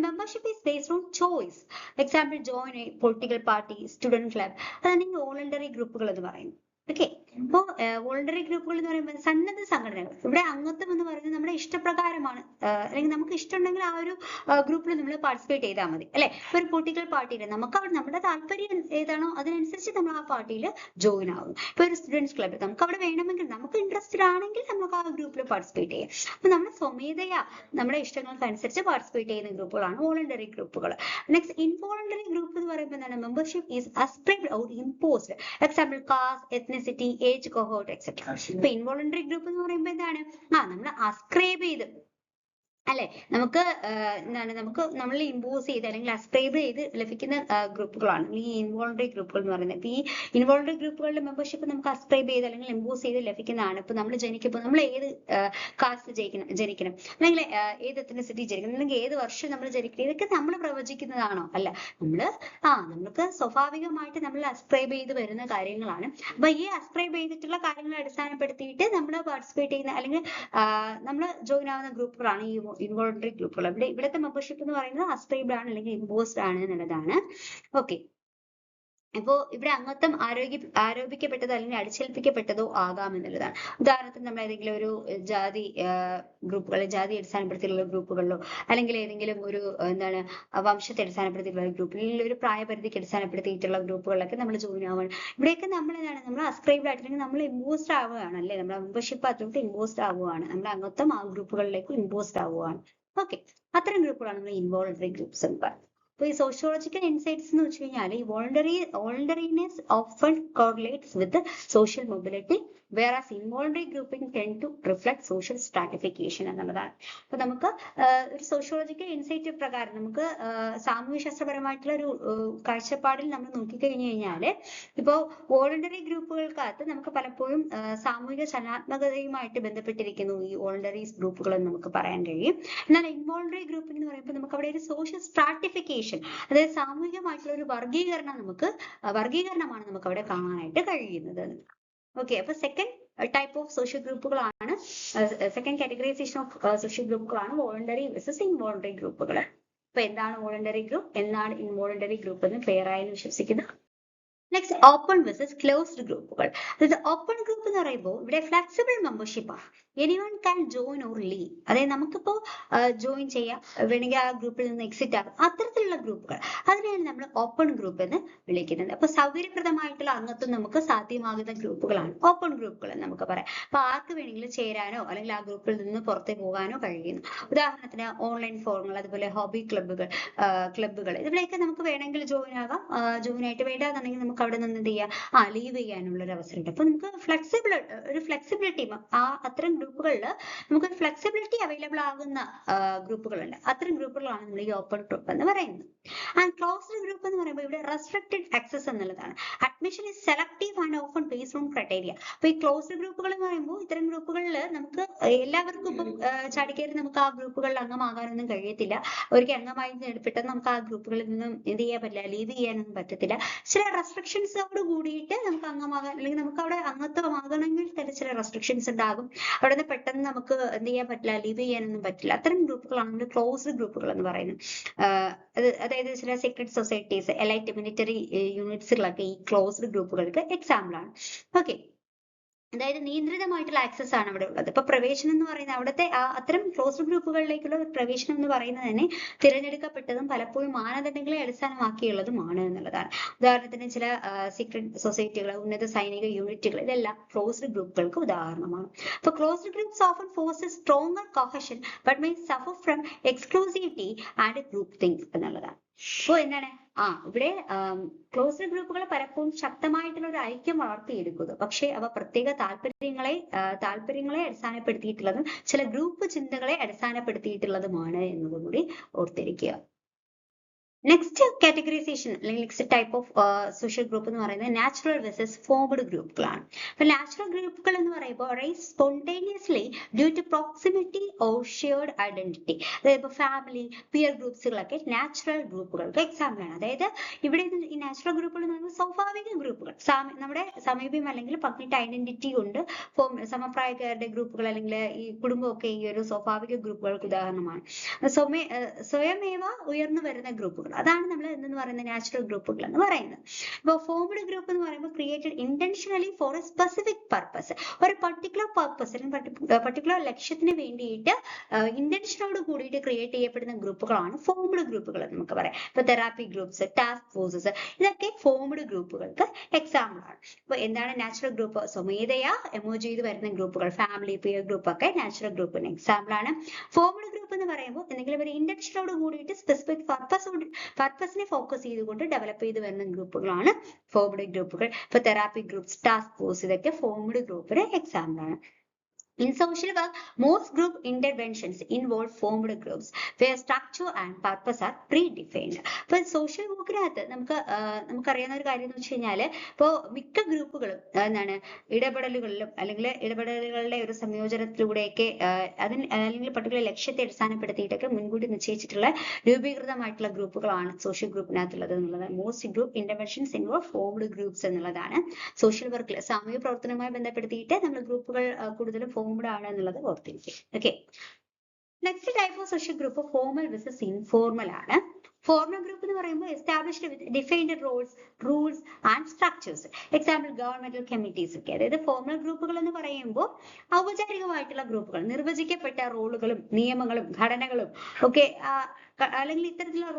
membership is based on choice. Example join a political party, student club, അതാണ് ഈ വോളണ്ടറി ഗ്രൂപ്പുകൾ എന്ന് പറയുന്നത്. ഓക്കെ, അപ്പോ വോളണ്ടറി ഗ്രൂപ്പുകൾ എന്ന് പറയുമ്പോൾ സന്നദ്ധ സംഘടനകൾ. ഇവിടെ അംഗത്വം എന്ന് പറയുന്നത് നമ്മുടെ ഇഷ്ടപ്രകാരമാണ്, അല്ലെങ്കിൽ നമുക്ക് ഇഷ്ടമുണ്ടെങ്കിൽ ആ ഒരു ഗ്രൂപ്പിൽ നമ്മൾ പാർട്ടിസിപ്പേറ്റ് ചെയ്താൽ മതി, അല്ലെ? ഒരു പൊളിറ്റിക്കൽ പാർട്ടിയിൽ നമുക്ക് അവിടെ നമ്മുടെ താല്പര്യം ഏതാണോ അതിനനുസരിച്ച് നമ്മൾ ആ പാർട്ടിയിൽ ജോയിൻ ആകും. ഇപ്പൊ ഒരു സ്റ്റുഡൻസ് ക്ലബ് നമുക്ക് അവിടെ വേണമെങ്കിൽ നമുക്ക് ഇൻട്രസ്റ്റഡ് ആണെങ്കിൽ നമുക്ക് ആ ഗ്രൂപ്പിൽ പാർട്ടിസിപ്പേറ്റ് ചെയ്യാം. അപ്പൊ നമ്മുടെ സ്വമേധയാ നമ്മുടെ ഇഷ്ടങ്ങൾക്ക് അനുസരിച്ച് പാർട്ടിസിപ്പേറ്റ് ചെയ്യുന്ന ഗ്രൂപ്പുകളാണ് വോളണ്ടറി ഗ്രൂപ്പുകൾ. നെക്സ്റ്റ് ഇൻവോളണ്ടറി ഗ്രൂപ്പ് എന്ന് പറയുമ്പോൾ എന്താണ്? Membership is ascribed or imposed. Example caste, ethnicity, age, cohort etcetera. ഇപ്പൊ ഇൻവോളണ്ടറി ഗ്രൂപ്പ് എന്ന് പറയുമ്പോൾ എന്താണ്? നമ്മൾ അസ്ക്രൈബ് ചെയ്ത്, അല്ലെ, നമുക്ക് എന്താണ് നമ്മൾ ഇമ്പോസ് ചെയ്ത് അല്ലെങ്കിൽ അസ്ക്രൈബ് ചെയ്ത് ലഭിക്കുന്ന ഗ്രൂപ്പുകളാണ് ഈ ഇൻവോളണ്ടറി ഗ്രൂപ്പുകൾ എന്ന് പറയുന്നത്. ഇപ്പൊ ഈ ഇൻവോളണ്ടറി ഗ്രൂപ്പുകളുടെ മെമ്പർഷിപ്പ് നമുക്ക് അസ്ക്രൈബ് ചെയ്ത് അല്ലെങ്കിൽ ഇമ്പോസ് ചെയ്ത് ലഭിക്കുന്നതാണ്. ഇപ്പൊ നമ്മൾ ജനിക്കുമ്പോൾ നമ്മൾ ഏത് കാസ്റ്റ് ജനിക്കണം, അല്ലെങ്കിൽ ഏത് എത്നിസിറ്റി ജനിക്കണം, അല്ലെങ്കിൽ ഏത് വർഷം നമ്മൾ ജനിക്കണം, ഇതൊക്കെ നമ്മൾ പ്രവചിക്കുന്നതാണോ? അല്ല, നമുക്ക് സ്വാഭാവികമായിട്ട് നമ്മൾ അസ്ക്രൈബ് ചെയ്ത് വരുന്ന കാര്യങ്ങളാണ്. അപ്പൊ ഈ അസ്ക്രൈബ് ചെയ്തിട്ടുള്ള കാര്യങ്ങളെ അടിസ്ഥാനപ്പെടുത്തിയിട്ട് നമ്മൾ പാർട്ടിസിപ്പേറ്റ് ചെയ്യുന്ന അല്ലെങ്കിൽ നമ്മൾ ജോയിൻ ആവുന്ന ഗ്രൂപ്പുകളാണ് ഈ ഇൻവോളണ്ടറി ഗ്രൂപ്പുകൾ. ഇവിടുത്തെ മെമ്പർഷിപ്പ് എന്ന് പറയുന്നത് അസ്ക്രൈബ്ഡ് ആണ് അല്ലെങ്കിൽ ഇമ്പോസ്ഡ് ആണ് എന്നുള്ളതാണ്. ഓക്കെ, ഇപ്പോ ഇവിടെ അംഗത്വം ആരോപിക്കപ്പെട്ടതോ അല്ലെങ്കിൽ അടിച്ചേൽപ്പിക്കപ്പെട്ടതോ ആകാം എന്നുള്ളതാണ്. ഉദാഹരണത്തിന് നമ്മൾ ഏതെങ്കിലും ഒരു ജാതി ഗ്രൂപ്പുകളിൽ, ജാതി അടിസ്ഥാനപ്പെടുത്തിയുള്ള ഗ്രൂപ്പുകളിലോ അല്ലെങ്കിൽ ഏതെങ്കിലും ഒരു വംശത്തെ അടിസ്ഥാനപ്പെടുത്തിയിട്ടുള്ള ഗ്രൂപ്പിൽ, ഒരു പ്രായപരിധിക്ക് അടിസ്ഥാനപ്പെടുത്തിയിട്ടുള്ള ഗ്രൂപ്പുകളിലൊക്കെ നമ്മൾ ജോയിൻ ആവുകയാണ്. ഇവിടെയൊക്കെ നമ്മൾ അസ്ക്രൈബ്ഡ് ആയിട്ട് നമ്മൾ ഇമ്പോസ്ഡ് ആവുകയാണ്, അല്ലെ? നമ്മുടെ മെമ്പർഷിപ്പ് അതുകൊണ്ട് ഇമ്പോസ്ഡ് ആവുകയാണ്, നമ്മുടെ അംഗത്വം ആ ഗ്രൂപ്പുകളിലേക്ക് ഇമ്പോസ്ഡ് ആവുകയാണ്. ഓക്കെ, അത്തരം ഗ്രൂപ്പുകളാണ് നമ്മൾ ഇൻവോളണ്ടറി ഗ്രൂപ്പ്സ് എന്ന് പറയുന്നത്. അപ്പൊ ഈ സോഷ്യോളജിക്കൽ ഇൻസൈറ്റ്സ് എന്ന് വെച്ച് കഴിഞ്ഞാൽ ഈ voluntariness often correlates with social mobility, whereas involuntary grouping tend to reflect social stratification എന്നുള്ളതാണ്. അപ്പൊ നമുക്ക് ഒരു സോഷ്യോളജിക്കൽ ഇൻസൈറ്റ് പ്രകാരം നമുക്ക് സാമൂഹ്യ ശാസ്ത്രപരമായിട്ടുള്ള ഒരു കാഴ്ചപ്പാടിൽ നമ്മൾ നോക്കിക്കഴിഞ്ഞു കഴിഞ്ഞാല് ഇപ്പോ വോളണ്ടറി ഗ്രൂപ്പുകൾക്കകത്ത് നമുക്ക് പലപ്പോഴും സാമൂഹിക ചലനാത്മകതയുമായിട്ട് ബന്ധപ്പെട്ടിരിക്കുന്നു ഈ വോളണ്ടറി ഗ്രൂപ്പുകൾ എന്ന് നമുക്ക് പറയാൻ കഴിയും. എന്നാൽ ഇൻവോളണ്ടറി ഗ്രൂപ്പിംഗ് എന്ന് പറയുമ്പോൾ നമുക്ക് അവിടെ ഒരു സോഷ്യൽ സ്ട്രാറ്റിഫിക്കേഷൻ, അതായത് സാമൂഹികമായിട്ടുള്ള ഒരു വർഗീകരണമാണ് നമുക്ക് അവിടെ കാണാനായിട്ട് കഴിയുന്നത്. ഓക്കെ, അപ്പൊ സെക്കൻഡ് ടൈപ്പ് ഓഫ് സോഷ്യൽ ഗ്രൂപ്പുകളാണ്, സെക്കൻഡ് കാറ്റഗറൈസേഷൻ ഓഫ് സോഷ്യൽ ഗ്രൂപ്പുകളാണ് വോളണ്ടറി വേഴ്സസ് ഇൻവോളണ്ടറി ഗ്രൂപ്പുകൾ. അപ്പൊ എന്താണ് വോളണ്ടറി ഗ്രൂപ്പ്, എന്താണ് ഇൻവോളണ്ടറി ഗ്രൂപ്പ് എന്ന് ക്ലിയർ ആയെന്ന് വിശ്വസിക്കുന്നു. നെക്സ്റ്റ് ഓപ്പൺ വേഴ്സസ് ക്ലോസ്ഡ് ഗ്രൂപ്പുകൾ. അതായത് ഓപ്പൺ ഗ്രൂപ്പ് എന്ന് പറയുമ്പോൾ ഇവിടെ ഫ്ലെക്സിബിൾ മെമ്പർഷിപ്പ് ആണ്. Anyone can join or leave, അതായത് നമുക്കിപ്പോ ജോയിൻ ചെയ്യാം, വേണമെങ്കിൽ ആ ഗ്രൂപ്പിൽ നിന്ന് എക്സിറ്റ് ആകും, അത്തരത്തിലുള്ള ഗ്രൂപ്പുകൾ അതിനെയാണ് നമ്മൾ ഓപ്പൺ ഗ്രൂപ്പ് എന്ന് വിളിക്കുന്നത്. അപ്പൊ സൗകര്യപ്രദമായിട്ടുള്ള അംഗത്വം നമുക്ക് സാധ്യമാകുന്ന ഗ്രൂപ്പുകളാണ് ഓപ്പൺ ഗ്രൂപ്പുകൾ എന്ന് നമുക്ക് പറയാം. അപ്പൊ ആർക്ക് വേണമെങ്കിലും ചേരാനോ അല്ലെങ്കിൽ ആ ഗ്രൂപ്പിൽ നിന്ന് പുറത്തേക്ക് പോകാനോ കഴിയുന്നു. ഉദാഹരണത്തിന് ഓൺലൈൻ ഫോറങ്ങൾ, അതുപോലെ ഹോബി ക്ലബ്ബുകൾ ഇതിലൊക്കെ നമുക്ക് വേണമെങ്കിൽ ജോയിൻ ആകാം. ജോയിൻ ആയിട്ട് വേണ്ടാന്നുണ്ടെങ്കിൽ നമുക്ക് അവിടെ നിന്ന് എന്ത് ചെയ്യാം, ലീവ് ചെയ്യാനുള്ള ഒരു അവസരമുണ്ട്. അപ്പൊ നമുക്ക് ഫ്ലെക്സിബിലിറ്റി അത്തരം ഗ്രൂപ്പുകളിൽ നമുക്ക് ഫ്ലെക്സിബിലിറ്റി അവൈലബിൾ ആകുന്ന ഗ്രൂപ്പുകളുണ്ട്. അത്തരം ഗ്രൂപ്പുകളാണ് നമ്മൾ ഈ ഓപ്പൺ ഗ്രൂപ്പ് എന്ന് പറയുന്നത്. ആൻഡ് ക്ലോസ്ഡ് ഗ്രൂപ്പ് എന്ന് പറയുമ്പോൾ ഇവിടെ റെസ്ട്രിക്റ്റഡ് ആക്സസ് എന്നുള്ളതാണ്. Admission is selective and often based on criteria. അപ്പൊ ഈ ക്ലോസ്ഡ് ഗ്രൂപ്പുകൾ എന്ന് പറയുമ്പോൾ ഇത്തരം ഗ്രൂപ്പുകളിൽ നമുക്ക് എല്ലാവർക്കും ഇപ്പം ചാടിക്കയറി നമുക്ക് ആ ഗ്രൂപ്പുകളിൽ അംഗമാകാനൊന്നും കഴിയത്തില്ല. ഒരിക്കൽ അംഗമായി പെട്ടെന്ന് നമുക്ക് ആ ഗ്രൂപ്പുകളിൽ നിന്നും എന്ത് ചെയ്യാൻ പറ്റില്ല, ലീവ് ചെയ്യാനൊന്നും പറ്റത്തില്ല. ചില റെസ്ട്രിക്ഷൻസോട് കൂടിയിട്ട് നമുക്ക് അംഗമാകാൻ, അല്ലെങ്കിൽ നമുക്ക് അവിടെ അംഗത്വമാകണമെങ്കിൽ തന്നെ ചില റെസ്ട്രിക്ഷൻസ് ഉണ്ടാകും. അവിടെ നിന്ന് പെട്ടെന്ന് നമുക്ക് എന്ത് ചെയ്യാൻ പറ്റില്ല, ലീവ് ചെയ്യാനൊന്നും പറ്റില്ല. അത്തരം ഗ്രൂപ്പുകളാണ് നമ്മൾ ക്ലോസ്ഡ് ഗ്രൂപ്പുകൾ എന്ന് പറയുന്നത്. അതായത് ചില സീക്രട്ട് സൊസൈറ്റീസ്, എലൈറ്റ് മിലിറ്ററി യൂണിറ്റ്സുകളൊക്കെ ഈ ക്ലോസ്ഡ് ഗ്രൂപ്പുകൾക്ക് എക്സാമ്പിൾ ആണ്. ഓക്കെ, അതായത് നിയന്ത്രിതമായിട്ടുള്ള ആക്സസ് ആണ് അവിടെ ഉള്ളത്. ഇപ്പൊ പ്രവേശനം എന്ന് പറയുന്നത് അവിടുത്തെ അത്തരം ക്ലോസ്ഡ് ഗ്രൂപ്പുകളിലേക്കുള്ള പ്രവേശനം എന്ന് പറയുന്നത് തന്നെ തിരഞ്ഞെടുക്കപ്പെട്ടതും പലപ്പോഴും മാനദണ്ഡങ്ങളെ അടിസ്ഥാനമാക്കിയുള്ളതുമാണ് എന്നുള്ളതാണ്. ഉദാഹരണത്തിന് ചില സീക്രട്ട് സൊസൈറ്റികൾ, ഉന്നത സൈനിക യൂണിറ്റുകൾ, ഇതെല്ലാം ക്ലോസ്ഡ് ഗ്രൂപ്പുകൾക്ക് ഉദാഹരണമാണ്. അപ്പൊ closed groups often forces stronger cohesion but may suffer from exclusivity and groupthink എന്നുള്ളതാണ്. അപ്പൊ എന്താണ് ഇവിടെ ക്ലോസ്ഡ് ഗ്രൂപ്പുകൾ പലപ്പോഴും ശക്തമായിട്ടുള്ള ഒരു ഐക്യം വളർത്തിയെടുക്കുന്നു. പക്ഷെ അവ പ്രത്യേക താല്പര്യങ്ങളെ അടിസ്ഥാനപ്പെടുത്തിയിട്ടുള്ളതും ചില ഗ്രൂപ്പ് ചിന്തകളെ അടിസ്ഥാനപ്പെടുത്തിയിട്ടുള്ളതുമാണ് എന്നുകൂടി ഓർത്തിരിക്കുക. നെക്സ്റ്റ് കാറ്റഗറൈസേഷൻ അല്ലെങ്കിൽ next type of social group എന്ന് പറയുന്നത് നാച്ചുറൽ വേഴ്സസ് ഫോംഡ് ഗ്രൂപ്പുകളാണ്. അപ്പൊ നാച്ചുറൽ ഗ്രൂപ്പുകൾ എന്ന് പറയുമ്പോൾ rise spontaneously due to proximity or shared identity. അതായത് ഇപ്പൊ ഫാമിലി, പിയർ ഗ്രൂപ്പ്സുകളൊക്കെ നാച്ചുറൽ ഗ്രൂപ്പുകൾക്ക് എക്സാമ്പിൾ ആണ്. അതായത് ഇവിടെ ഈ നാച്ചുറൽ ഗ്രൂപ്പുകൾ എന്ന് പറയുന്നത് സ്വാഭാവിക ഗ്രൂപ്പുകൾ, നമ്മുടെ സമീപം അല്ലെങ്കിൽ പങ്കിട്ട ഐഡന്റിറ്റി കൊണ്ട് സമപ്രായക്കാരുടെ ഗ്രൂപ്പുകൾ അല്ലെങ്കിൽ ഈ കുടുംബമൊക്കെ ഈ ഒരു സ്വാഭാവിക ഗ്രൂപ്പുകൾക്ക് ഉദാഹരണമാണ്. സ്വയമേവ ഉയർന്നു വരുന്ന ഗ്രൂപ്പുകൾ, അതാണ് നമ്മൾ എന്തെന്ന് പറയുന്നത് നാച്ചുറൽ ഗ്രൂപ്പുകൾ എന്ന് പറയുന്നത്. ഇപ്പോൾ ഫോംഡ് ഗ്രൂപ്പ് എന്ന് പറയുമ്പോൾ created intentionally for a specific purpose, ഒരു പർട്ടിക്കുലർ പർപ്പസ് അല്ലെങ്കിൽ പർട്ടിക്കുലർ ലക്ഷ്യത്തിന് വേണ്ടിയിട്ട് ഇന്റൻഷനോട് കൂടിയിട്ട് ക്രിയേറ്റ് ചെയ്യപ്പെടുന്ന ഗ്രൂപ്പുകളാണ് ഫോംഡ് ഗ്രൂപ്പുകൾ എന്ന് നമുക്ക് പറയാം. ഇപ്പൊ തെറാപ്പി ഗ്രൂപ്പ്സ്, ടാസ്ക് ഫോഴ്സസ്, ഇതൊക്കെ ഫോംഡ് ഗ്രൂപ്പുകൾക്ക് എക്സാമ്പിൾ ആണ്. അപ്പൊ എന്താണ് നാച്ചുറൽ ഗ്രൂപ്പ്? സ്വമേധയാ എമോജ് ചെയ്ത് വരുന്ന ഗ്രൂപ്പുകൾ, ഫാമിലി, പിയർ ഗ്രൂപ്പ് ഒക്കെ നാച്ചുറൽ ഗ്രൂപ്പിന് എക്സാമ്പിൾ ആണ്. ഫോംഡ് ഗ്രൂപ്പ് എന്ന് പറയുമ്പോൾ എന്തെങ്കിലും ഒരു ഇന്റൻഷനോട് കൂടിയിട്ട് സ്പെസിഫിക് പർപ്പസിനെ ഫോക്കസ് ചെയ്തുകൊണ്ട് ഡെവലപ്പ് ചെയ്ത് വരുന്ന ഗ്രൂപ്പുകളാണ് ഫോംഡ് ഗ്രൂപ്പുകൾ. ഇപ്പൊ തെറാപ്പി ഗ്രൂപ്പ്സ്, ടാസ്ക് ഫോഴ്സ്, ഇതൊക്കെ ഫോംഡ് ഗ്രൂപ്പിന് എക്സാമ്പിൾ ആണ്. In social work, most group interventions involve formed groups where structure and purpose are predefined. അപ്പോൾ സോഷ്യൽ വർക്കിനകത്ത് നമുക്കറിയാവുന്ന ഒരു കാര്യം എന്ന് വെച്ച് കഴിഞ്ഞാല് ഇപ്പോൾ മിക്ക ഗ്രൂപ്പുകളും എന്താണ് ഇടപെടലുകളിലും അല്ലെങ്കിൽ ഇടപെടലുകളുടെ ഒരു സംയോജനത്തിലൂടെയൊക്കെ അല്ലെങ്കിൽ പർട്ടിക്കുലർ ലക്ഷ്യത്തെ അടിസ്ഥാനപ്പെടുത്തിയിട്ടൊക്കെ മുൻകൂട്ടി നിശ്ചയിച്ചിട്ടുള്ള രൂപീകൃതമായിട്ടുള്ള ഗ്രൂപ്പുകളാണ് സോഷ്യൽ ഗ്രൂപ്പിനകത്തുള്ളത് എന്നുള്ളതാണ്. Most group interventions involve formed groups എന്നുള്ളതാണ്. സോഷ്യൽ വർക്കിൽ സാമൂഹിക പ്രവർത്തനവുമായി ബന്ധപ്പെടുത്തിയിട്ട് നമ്മൾ ഗ്രൂപ്പുകൾ കൂടുതലും ഫോംഡ് ആണ് എന്നുള്ളത് ഓർത്തിരിക്കും. Okay, next type of social group formal versus informal ആണ്. ഫോർമൽ ഗ്രൂപ്പ് എന്ന് പറയുമ്പോൾ established with defined rules and structures. Example governmental committees ഒക്കെ. അതായത് ഫോർമൽ ഗ്രൂപ്പുകൾ എന്ന് പറയുമ്പോൾ ഔപചാരികമായിട്ടുള്ള ഗ്രൂപ്പുകൾ, നിർവചിക്കപ്പെട്ട റോളുകളും നിയമങ്ങളും ഘടനകളും ഒക്കെ അല്ലെങ്കിൽ ഇത്തരത്തിലുള്ള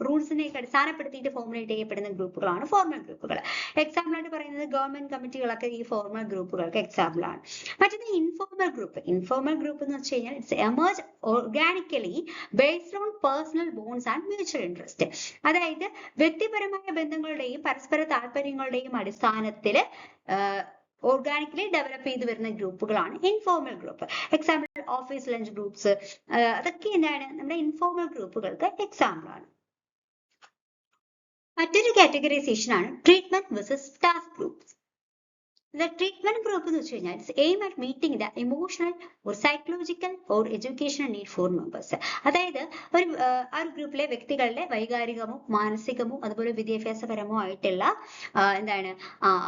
റൂൾസിനെ അടിസ്ഥാനപ്പെടുത്തിയിട്ട് ഫോർമുലേറ്റ് ചെയ്യപ്പെടുന്ന ഗ്രൂപ്പുകളാണ് ഫോർമൽ ഗ്രൂപ്പുകൾ. എക്സാമ്പിൾ ആയിട്ട് പറയുന്നത് ഗവൺമെന്റ് കമ്മിറ്റികളൊക്കെ ഈ ഫോർമൽ ഗ്രൂപ്പുകൾക്ക് എക്സാമ്പിൾ ആണ്. മറ്റൊന്ന് ഇൻഫോർമൽ ഗ്രൂപ്പ്. ഇൻഫോർമൽ ഗ്രൂപ്പ് എന്ന് വെച്ച് കഴിഞ്ഞാൽ it's emerge organically based on personal bonds and mutual interest. അതായത് വ്യക്തിപരമായ ബന്ധങ്ങളുടെയും പരസ്പര താല്പര്യങ്ങളുടെയും അടിസ്ഥാനത്തിൽ ഓർഗാനിക്കലി ഡെവലപ്പ് ചെയ്ത് വരുന്ന ഗ്രൂപ്പുകളാണ് informal group. Example office lunch groups, അതൊക്കെ എന്താണ് നമ്മുടെ ഇൻഫോർമൽ ഗ്രൂപ്പുകൾക്ക് എക്സാമ്പിൾ ആണ്. മറ്റൊരു കാറ്റഗറൈസേഷൻ ആണ് treatment versus task groups. The treatment group എന്ന് വെച്ച് കഴിഞ്ഞാൽ it's aim at meeting the emotional or psychological or educational need for members. അതായത് ആ ഒരു ഗ്രൂപ്പിലെ വ്യക്തികളുടെ വൈകാരികമോ മാനസികമോ അതുപോലെ വിദ്യാഭ്യാസപരമോ ആയിട്ടുള്ള എന്താണ്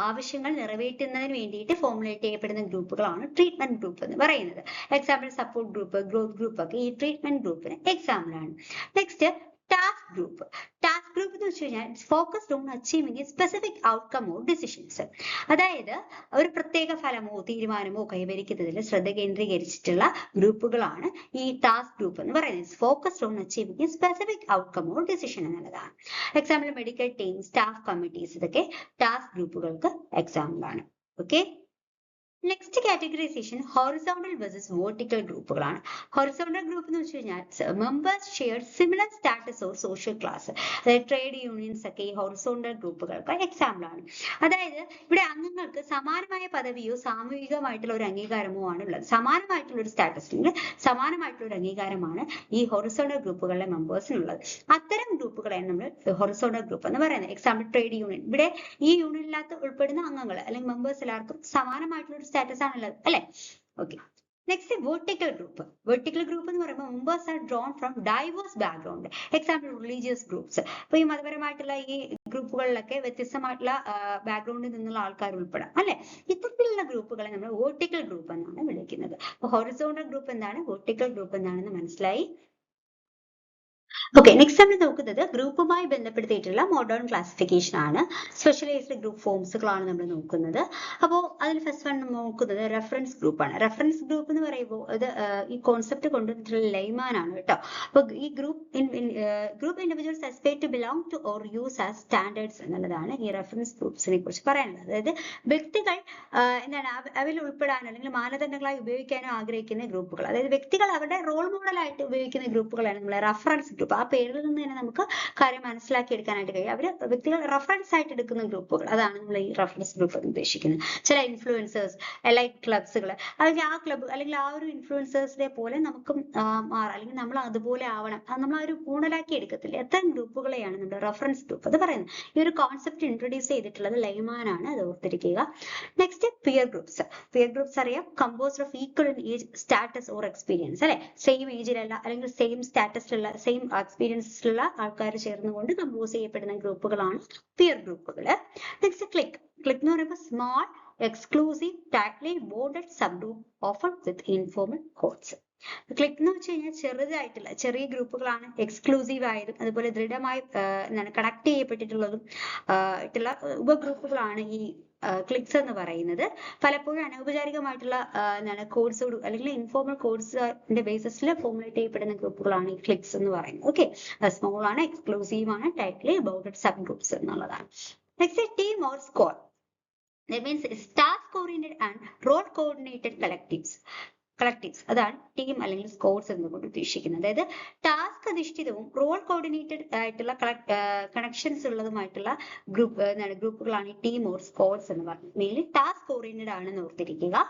ആവശ്യങ്ങൾ നിറവേറ്റുന്നതിന് വേണ്ടിയിട്ട് ഫോർമുലേറ്റ് ചെയ്യപ്പെടുന്ന ഗ്രൂപ്പുകളാണ് ട്രീറ്റ്മെന്റ് ഗ്രൂപ്പ് എന്ന് പറയുന്നത്. Example support group, growth group ഒക്കെ ഈ ട്രീറ്റ്മെന്റ് ഗ്രൂപ്പിന് എക്സാമ്പിൾ ആണ്. Next task group. Task group എന്ന് വെച്ച് കഴിഞ്ഞാൽ focused on achieving a specific outcome or decisions. അതായത് ഒരു പ്രത്യേക ഫലമോ തീരുമാനമോ കൈവരിക്കുന്നതിൽ ശ്രദ്ധ കേന്ദ്രീകരിച്ചിട്ടുള്ള ഗ്രൂപ്പുകളാണ് ഈ ടാസ്ക് ഗ്രൂപ്പ് എന്ന് പറയുന്നത്. Focused on achieving a specific outcome or decision എന്നുള്ളതാണ്. Example medical team, staff committees, ഇതൊക്കെ ടാസ്ക് ഗ്രൂപ്പുകൾക്ക് എക്സാമ്പിൾ ആണ്. Okay. Next categorisation horizontal versus vertical ഗ്രൂപ്പുകളാണ്. ഹൊറിസോണ്ടൽ ഗ്രൂപ്പ് എന്ന് വെച്ച് കഴിഞ്ഞാൽ members share similar status or social class. അതായത് ട്രേഡ് യൂണിയൻസ് ഒക്കെ ഈ ഹൊറിസോണ്ടൽ ഗ്രൂപ്പുകൾക്ക് എക്സാമ്പിൾ ആണ്. അതായത് ഇവിടെ അംഗങ്ങൾക്ക് സമാനമായ പദവിയോ സാമൂഹികമായിട്ടുള്ള ഒരു അംഗീകാരമോ ആണ് ഉള്ളത്. സമാനമായിട്ടുള്ള ഒരു സ്റ്റാറ്റസിന് സമാനമായിട്ടുള്ള ഒരു അംഗീകാരമാണ് ഈ ഹൊറിസോണ്ടൽ ഗ്രൂപ്പുകളിലെ മെമ്പേഴ്സിനുള്ളത്. അത്തരം ഗ്രൂപ്പുകളെയാണ് നമ്മൾ ഹൊറിസോണ്ടൽ ഗ്രൂപ്പ് എന്ന് പറയുന്നത്. Example trade union. ഇവിടെ ഈ യൂണിയനിനകത്ത് ഉൾപ്പെടുന്ന അംഗങ്ങൾ അല്ലെങ്കിൽ മെമ്പേഴ്സ് എല്ലാവർക്കും സമാനമായിട്ടുള്ള ഒരു സ്റ്റാറ്റസ് ആണുള്ളത് അല്ലെ. Okay. Next vertical group. Vertical group എന്ന് പറയുമ്പോൾ members are drawn from diverse background. Example religious groups. അപ്പൊ ഈ മതപരമായിട്ടുള്ള ഈ ഗ്രൂപ്പുകളിലൊക്കെ വ്യത്യസ്തമായിട്ടുള്ള ബാക്ക്ഗ്രൗണ്ടിൽ നിന്നുള്ള ആൾക്കാർ ഉൾപ്പെടാം അല്ലെ. ഇത്തരത്തിലുള്ള ഗ്രൂപ്പുകളെ നമ്മൾ വെർട്ടിക്കൽ ഗ്രൂപ്പ് എന്നാണ് വിളിക്കുന്നത്. അപ്പൊ ഹൊറിസോണ്ടൽ ഗ്രൂപ്പ് എന്താണ്, വെർട്ടിക്കൽ ഗ്രൂപ്പ് എന്താണെന്ന് മനസ്സിലായി. ഓക്കെ. നെക്സ്റ്റ് നമ്മൾ നോക്കുന്നത് ഗ്രൂപ്പുമായി ബന്ധപ്പെടുത്തിയിട്ടുള്ള മോഡേൺ ക്ലാസിഫിക്കേഷൻ ആണ്. സ്പെഷ്യലൈസ്ഡ് ഗ്രൂപ്പ് ഫോംസുകളാണ് നമ്മൾ നോക്കുന്നത്. അപ്പോൾ അതിൽ ഫസ്റ്റ് വൺ നോക്കുന്നത് റെഫറൻസ് ഗ്രൂപ്പ് ആണ്. റെഫറൻസ് ഗ്രൂപ്പ് എന്ന് പറയുമ്പോൾ ഇത് ഈ കോൺസെപ്റ്റ് കൊണ്ടുവന്നിട്ടുള്ള ലൈമാൻ ആണ് കേട്ടോ. അപ്പോൾ ഈ group individuals expect to belong to or use as standards എന്നുള്ളതാണ് ഈ റെഫറൻസ് ഗ്രൂപ്പ്സിനെ കുറിച്ച് പറയാനുള്ളത്. അതായത് വ്യക്തികൾ എന്താണ് അവയിൽ ഉൾപ്പെടാനോ അല്ലെങ്കിൽ മാനദണ്ഡങ്ങളായി ഉപയോഗിക്കാനോ ആഗ്രഹിക്കുന്ന ഗ്രൂപ്പുകൾ, അതായത് വ്യക്തികൾ അവരുടെ റോൾ മോഡലായിട്ട് ഉപയോഗിക്കുന്ന ഗ്രൂപ്പുകളാണ് നമ്മൾ റെഫറൻസ് ഗ്രൂപ്പ്. ആ പേരിൽ നിന്ന് തന്നെ നമുക്ക് കാര്യം മനസ്സിലാക്കി എടുക്കാനായിട്ട് കഴിയും. അവര് വ്യക്തികൾ റെഫറൻസ് ആയിട്ട് എടുക്കുന്ന ഗ്രൂപ്പുകൾ, അതാണ് നമ്മൾ ഈ റെഫറൻസ് ഗ്രൂപ്പ് എന്ന് ഉദ്ദേശിക്കുന്നത്. ചില ഇൻഫ്ലുവൻസേഴ്സ്, ലൈക്ക് ക്ലബ്സുകൾ, അല്ലെങ്കിൽ ആ ക്ലബ് അല്ലെങ്കിൽ ആ ഒരു ഇൻഫ്ലുവൻസേഴ്സിനെ പോലെ നമുക്കും മാറാം, അല്ലെങ്കിൽ നമ്മൾ അതുപോലെ ആവണം, അത് നമ്മൾ ആ ഒരു മോഡലാക്കി എടുക്കത്തില്ല. എത്ര ഗ്രൂപ്പുകളെയാണ് നമ്മൾ റെഫറൻസ് ഗ്രൂപ്പ് അത് പറയുന്നത്. ഈ ഒരു കോൺസെപ്റ്റ് ഇൻട്രൊഡ്യൂസ് ചെയ്തിട്ടുള്ളത് ലൈമാൻ ആണ്, അത് ഓർത്തിരിക്കുക. Next peer groups. Peer groups അറിയാം, composed of equal in age, status or experience അല്ലെ. സെയിം ഏജിലുള്ള അല്ലെങ്കിൽ സെയിം സ്റ്റാറ്റസിലുള്ള സെയിം എക്സ്പീരിയൻസിലുള്ള ആൾക്കാർ ചേർന്നുകൊണ്ട് കമ്പോസ് ചെയ്യപ്പെടുന്ന ഗ്രൂപ്പുകളാണ് പിയർ ഗ്രൂപ്പുകൾ. Next clique. ക്ലിക്ക് എന്ന് പറയുമ്പോൾ small exclusive tightly bonded subgroup often with informal codes. Clique എന്ന് വെച്ച് കഴിഞ്ഞാൽ ചെറുതായിട്ടുള്ള ചെറിയ ഗ്രൂപ്പുകളാണ്, എക്സ്ക്ലൂസീവ് ആയതും അതുപോലെ ദൃഢമായി കണക്ട് ചെയ്യപ്പെട്ടിട്ടുള്ളതും ആയിട്ടുള്ള ഉപഗ്രൂപ്പുകളാണ് ഈ ക്ലിക്സ് എന്ന് പറയുന്നത്. പലപ്പോഴും അനൗപചാരികമായിട്ടുള്ള കോഡ്സോട് അല്ലെങ്കിൽ ഇൻഫോർമൽ കോഡ്സിന്റെ ബേസിസിൽ ഫോർമുലേറ്റ് ചെയ്യപ്പെടുന്ന ഗ്രൂപ്പുകളാണ് ഈ ക്ലിക്സ് എന്ന് പറയുന്നത്. ഓക്കെ. സ്മോൾ ആണ്, എക്സ്ക്ലൂസീവ് ആണ്, ടൈറ്റ്ലി ബൗണ്ടഡ് സബ് ഗ്രൂപ്പ്സ് എന്നുള്ളതാണ്. Next team or squad. That means task oriented and role coordinated collectives. അതാണ് ടീം അല്ലെങ്കിൽ സ്ക്വാഡ്സ് എന്നുകൊണ്ട് ഉദ്ദേശിക്കുന്നത്. അതായത് ടാസ്ക് അധിഷ്ഠിതവും റോൾ കോർഡിനേറ്റഡ് ആയിട്ടുള്ള കണക്ഷൻസ് ഉള്ളതുമായിട്ടുള്ള ഗ്രൂപ്പുകളാണ് ടീം ഓർ സ്ക്വാഡ്സ് എന്ന് പറയുന്നത്. മെയിൻലി ടാസ്ക് ഓറിയന്റഡ് ആണെന്ന് ഓർത്തിരിക്കുക.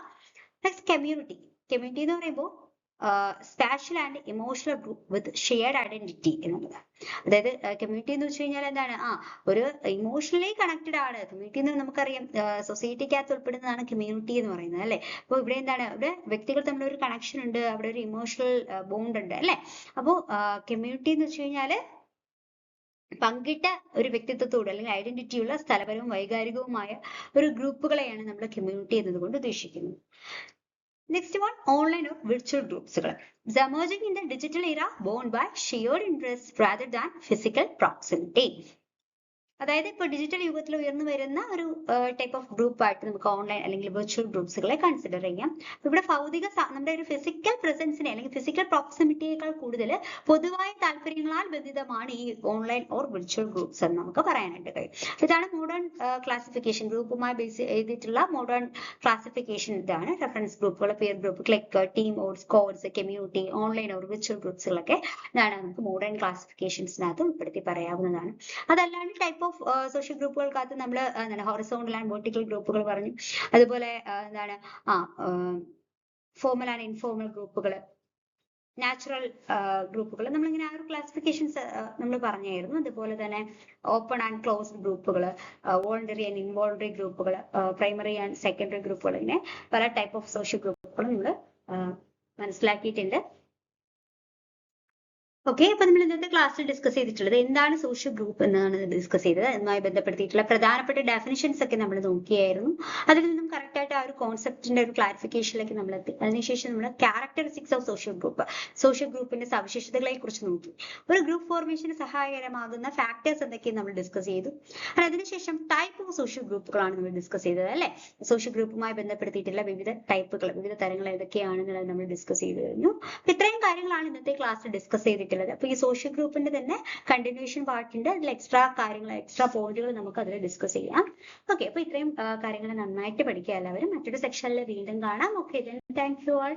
Next community. കമ്മ്യൂണിറ്റി എന്ന് പറയുമ്പോൾ spatial and emotional group with shared identity എന്നുള്ളതാണ്. അതായത് കമ്മ്യൂണിറ്റി എന്ന് വെച്ച് കഴിഞ്ഞാൽ എന്താണ്, ഒരു ഇമോഷണലി കണക്റ്റഡ് ആണ്. കമ്മ്യൂണിറ്റി എന്ന് നമുക്കറിയാം സൊസൈറ്റിക്കകത്ത് ഉൾപ്പെടുന്നതാണ് കമ്മ്യൂണിറ്റി എന്ന് പറയുന്നത് അല്ലെ. അപ്പോൾ ഇവിടെ എന്താണ്, ഇവിടെ വ്യക്തികൾ തമ്മിൽ ഒരു കണക്ഷൻ ഉണ്ട്, അവിടെ ഒരു ഇമോഷണൽ ബോണ്ട് ഉണ്ട് അല്ലെ. അപ്പോൾ കമ്മ്യൂണിറ്റി എന്ന് വെച്ച് കഴിഞ്ഞാല് പങ്കിട്ട ഒരു വ്യക്തിത്വത്തോട് അല്ലെങ്കിൽ ഐഡന്റിറ്റിയുള്ള സ്ഥലപരവും വൈകാരികവുമായ ഒരു ഗ്രൂപ്പുകളെയാണ് നമ്മൾ കമ്മ്യൂണിറ്റി എന്നതുകൊണ്ട് ഉദ്ദേശിക്കുന്നത്. Next one, online or virtual groups. It's emerging in the digital era, born by shared interests rather than physical proximity. അതായത് ഇപ്പോൾ ഡിജിറ്റൽ യുഗത്തിൽ ഉയർന്നു വരുന്ന ഒരു ടൈപ്പ് ഓഫ് ഗ്രൂപ്പ് ആയിട്ട് നമുക്ക് ഓൺലൈൻ അല്ലെങ്കിൽ വെർച്വൽ ഗ്രൂപ്പ്സുകളെ കൺസിഡർ ചെയ്യാം. ഇവിടെ ഭൗതിക നമ്മുടെ ഒരു ഫിസിക്കൽ പ്രസൻസിനെ അല്ലെങ്കിൽ ഫിസിക്കൽ പ്രോക്സിമിറ്റിയേക്കാൾ കൂടുതൽ പൊതുവായ താല്പര്യങ്ങളാൽ ബന്ധിതമാണ് ഈ ഓൺലൈൻ ഓർ വെർച്വൽ ഗ്രൂപ്പ്സ് എന്ന് നമുക്ക് പറയാനായിട്ട് കഴിയും. ഇതാണ് മോഡേൺ ക്ലാസിഫിക്കേഷൻ. ഗ്രൂപ്പുമായി ബേസ് ചെയ്തിട്ടുള്ള മോഡേൺ ക്ലാസിഫിക്കേഷൻ ഇതാണ്. റെഫറൻസ് ഗ്രൂപ്പുകൾ, peer group, clique, team or squads, community, online or virtual ഗ്രൂപ്പ്സുകളൊക്കെ ഇതാണ് നമുക്ക് മോഡേൺ ക്ലാസിഫിക്കേഷൻസിനകത്ത് ഉൾപ്പെടുത്തി പറയാവുന്നതാണ്. അതല്ലാണ്ട് ടൈപ്പ് ഓഫ് ഓഫ് സോഷ്യൽ ഗ്രൂപ്പുകൾക്കകത്ത് നമ്മൾ എന്താണ് ഹൊറിസോണ്ടൽ ആൻഡ് വെർട്ടിക്കൽ ഗ്രൂപ്പുകൾ പറഞ്ഞു. അതുപോലെ എന്താണ് ഫോർമൽ ആൻഡ് ഇൻഫോർമൽ ഗ്രൂപ്പുകൾ, നാച്ചുറൽ ഗ്രൂപ്പുകൾ, നമ്മളിങ്ങനെ ആ ഒരു ക്ലാസിഫിക്കേഷൻസ് നമ്മൾ പറഞ്ഞായിരുന്നു. അതുപോലെ തന്നെ ഓപ്പൺ ആൻഡ് ക്ലോസ്ഡ് ഗ്രൂപ്പുകൾ, വോളണ്ടറി ആൻഡ് ഇൻവോളണ്ടറി ഗ്രൂപ്പുകൾ, പ്രൈമറി ആൻഡ് സെക്കൻഡറി ഗ്രൂപ്പുകൾ, ഇങ്ങനെ പല ടൈപ്പ് ഓഫ് സോഷ്യൽ ഗ്രൂപ്പുകൾ നമ്മൾ മനസ്സിലാക്കിയിട്ടുണ്ട്. ഓക്കെ, അപ്പൊ നമ്മൾ ഇന്നത്തെ ക്ലാസ്സിൽ ഡിസ്കസ് ചെയ്തിട്ടുള്ളത് എന്താണ് സോഷ്യൽ ഗ്രൂപ്പ് എന്നാണ് ഡിസ്കസ് ചെയ്തത്. അതുമായി ബന്ധപ്പെടുത്തിയിട്ടുള്ള പ്രധാനപ്പെട്ട ഡെഫിനിഷൻസ് ഒക്കെ നമ്മൾ നോക്കിയായിരുന്നു. അതിൽ നിന്നും കറക്റ്റ് ആയിട്ട് ആ ഒരു കോൺസെപ്റ്റിന്റെ ഒരു ക്ലാരിഫിക്കേഷനിലേക്ക് നമ്മൾ എത്തി. അതിനുശേഷം നമ്മൾ ക്യാരക്ടറിസ്റ്റിക്സ് ഓഫ് സോഷ്യൽ ഗ്രൂപ്പിന്റെ സവിശേഷതകളെ കുറിച്ച് നോക്കി. ഒരു ഗ്രൂപ്പ് ഫോർമേഷന് സഹായകരമാകുന്ന ഫാക്ടേഴ്സ് എന്തൊക്കെയാണ് നമ്മൾ ഡിസ്കസ് ചെയ്തു. അതിനുശേഷം ടൈപ്പ് ഓഫ് സോഷ്യൽ ഗ്രൂപ്പുകളാണ് നമ്മൾ ഡിസ്കസ് ചെയ്തത് അല്ലെ. സോഷ്യൽ ഗ്രൂപ്പുമായി ബന്ധപ്പെടുത്തിയിട്ടുള്ള വിവിധ ടൈപ്പുകൾ, വിവിധ തരങ്ങൾ ഏതൊക്കെയാണെന്നുള്ളത് നമ്മൾ ഡിസ്കസ് ചെയ്തു കഴിഞ്ഞു. ഇത്രയും കാര്യങ്ങളാണ് ഇന്നത്തെ ക്ലാസ്സിൽ ഡിസ്കസ് ചെയ്തിട്ടുള്ളത്. അപ്പൊ ഈ സോഷ്യൽ ഗ്രൂപ്പിന്റെ തന്നെ കണ്ടിന്യൂഷൻ പാർട്ട് ഉണ്ട്. അതിൽ എക്സ്ട്രാ കാര്യങ്ങൾ, എക്സ്ട്രാ പോയിന്റുകൾ നമുക്ക് അതിൽ ഡിസ്കസ് ചെയ്യാം. ഓക്കെ, അപ്പൊ ഇത്രയും കാര്യങ്ങൾ നന്നായിട്ട് പഠിക്കുക എല്ലാവരും. മറ്റൊരു സെക്ഷനിൽ വീണ്ടും കാണാം. Okay, thank you all.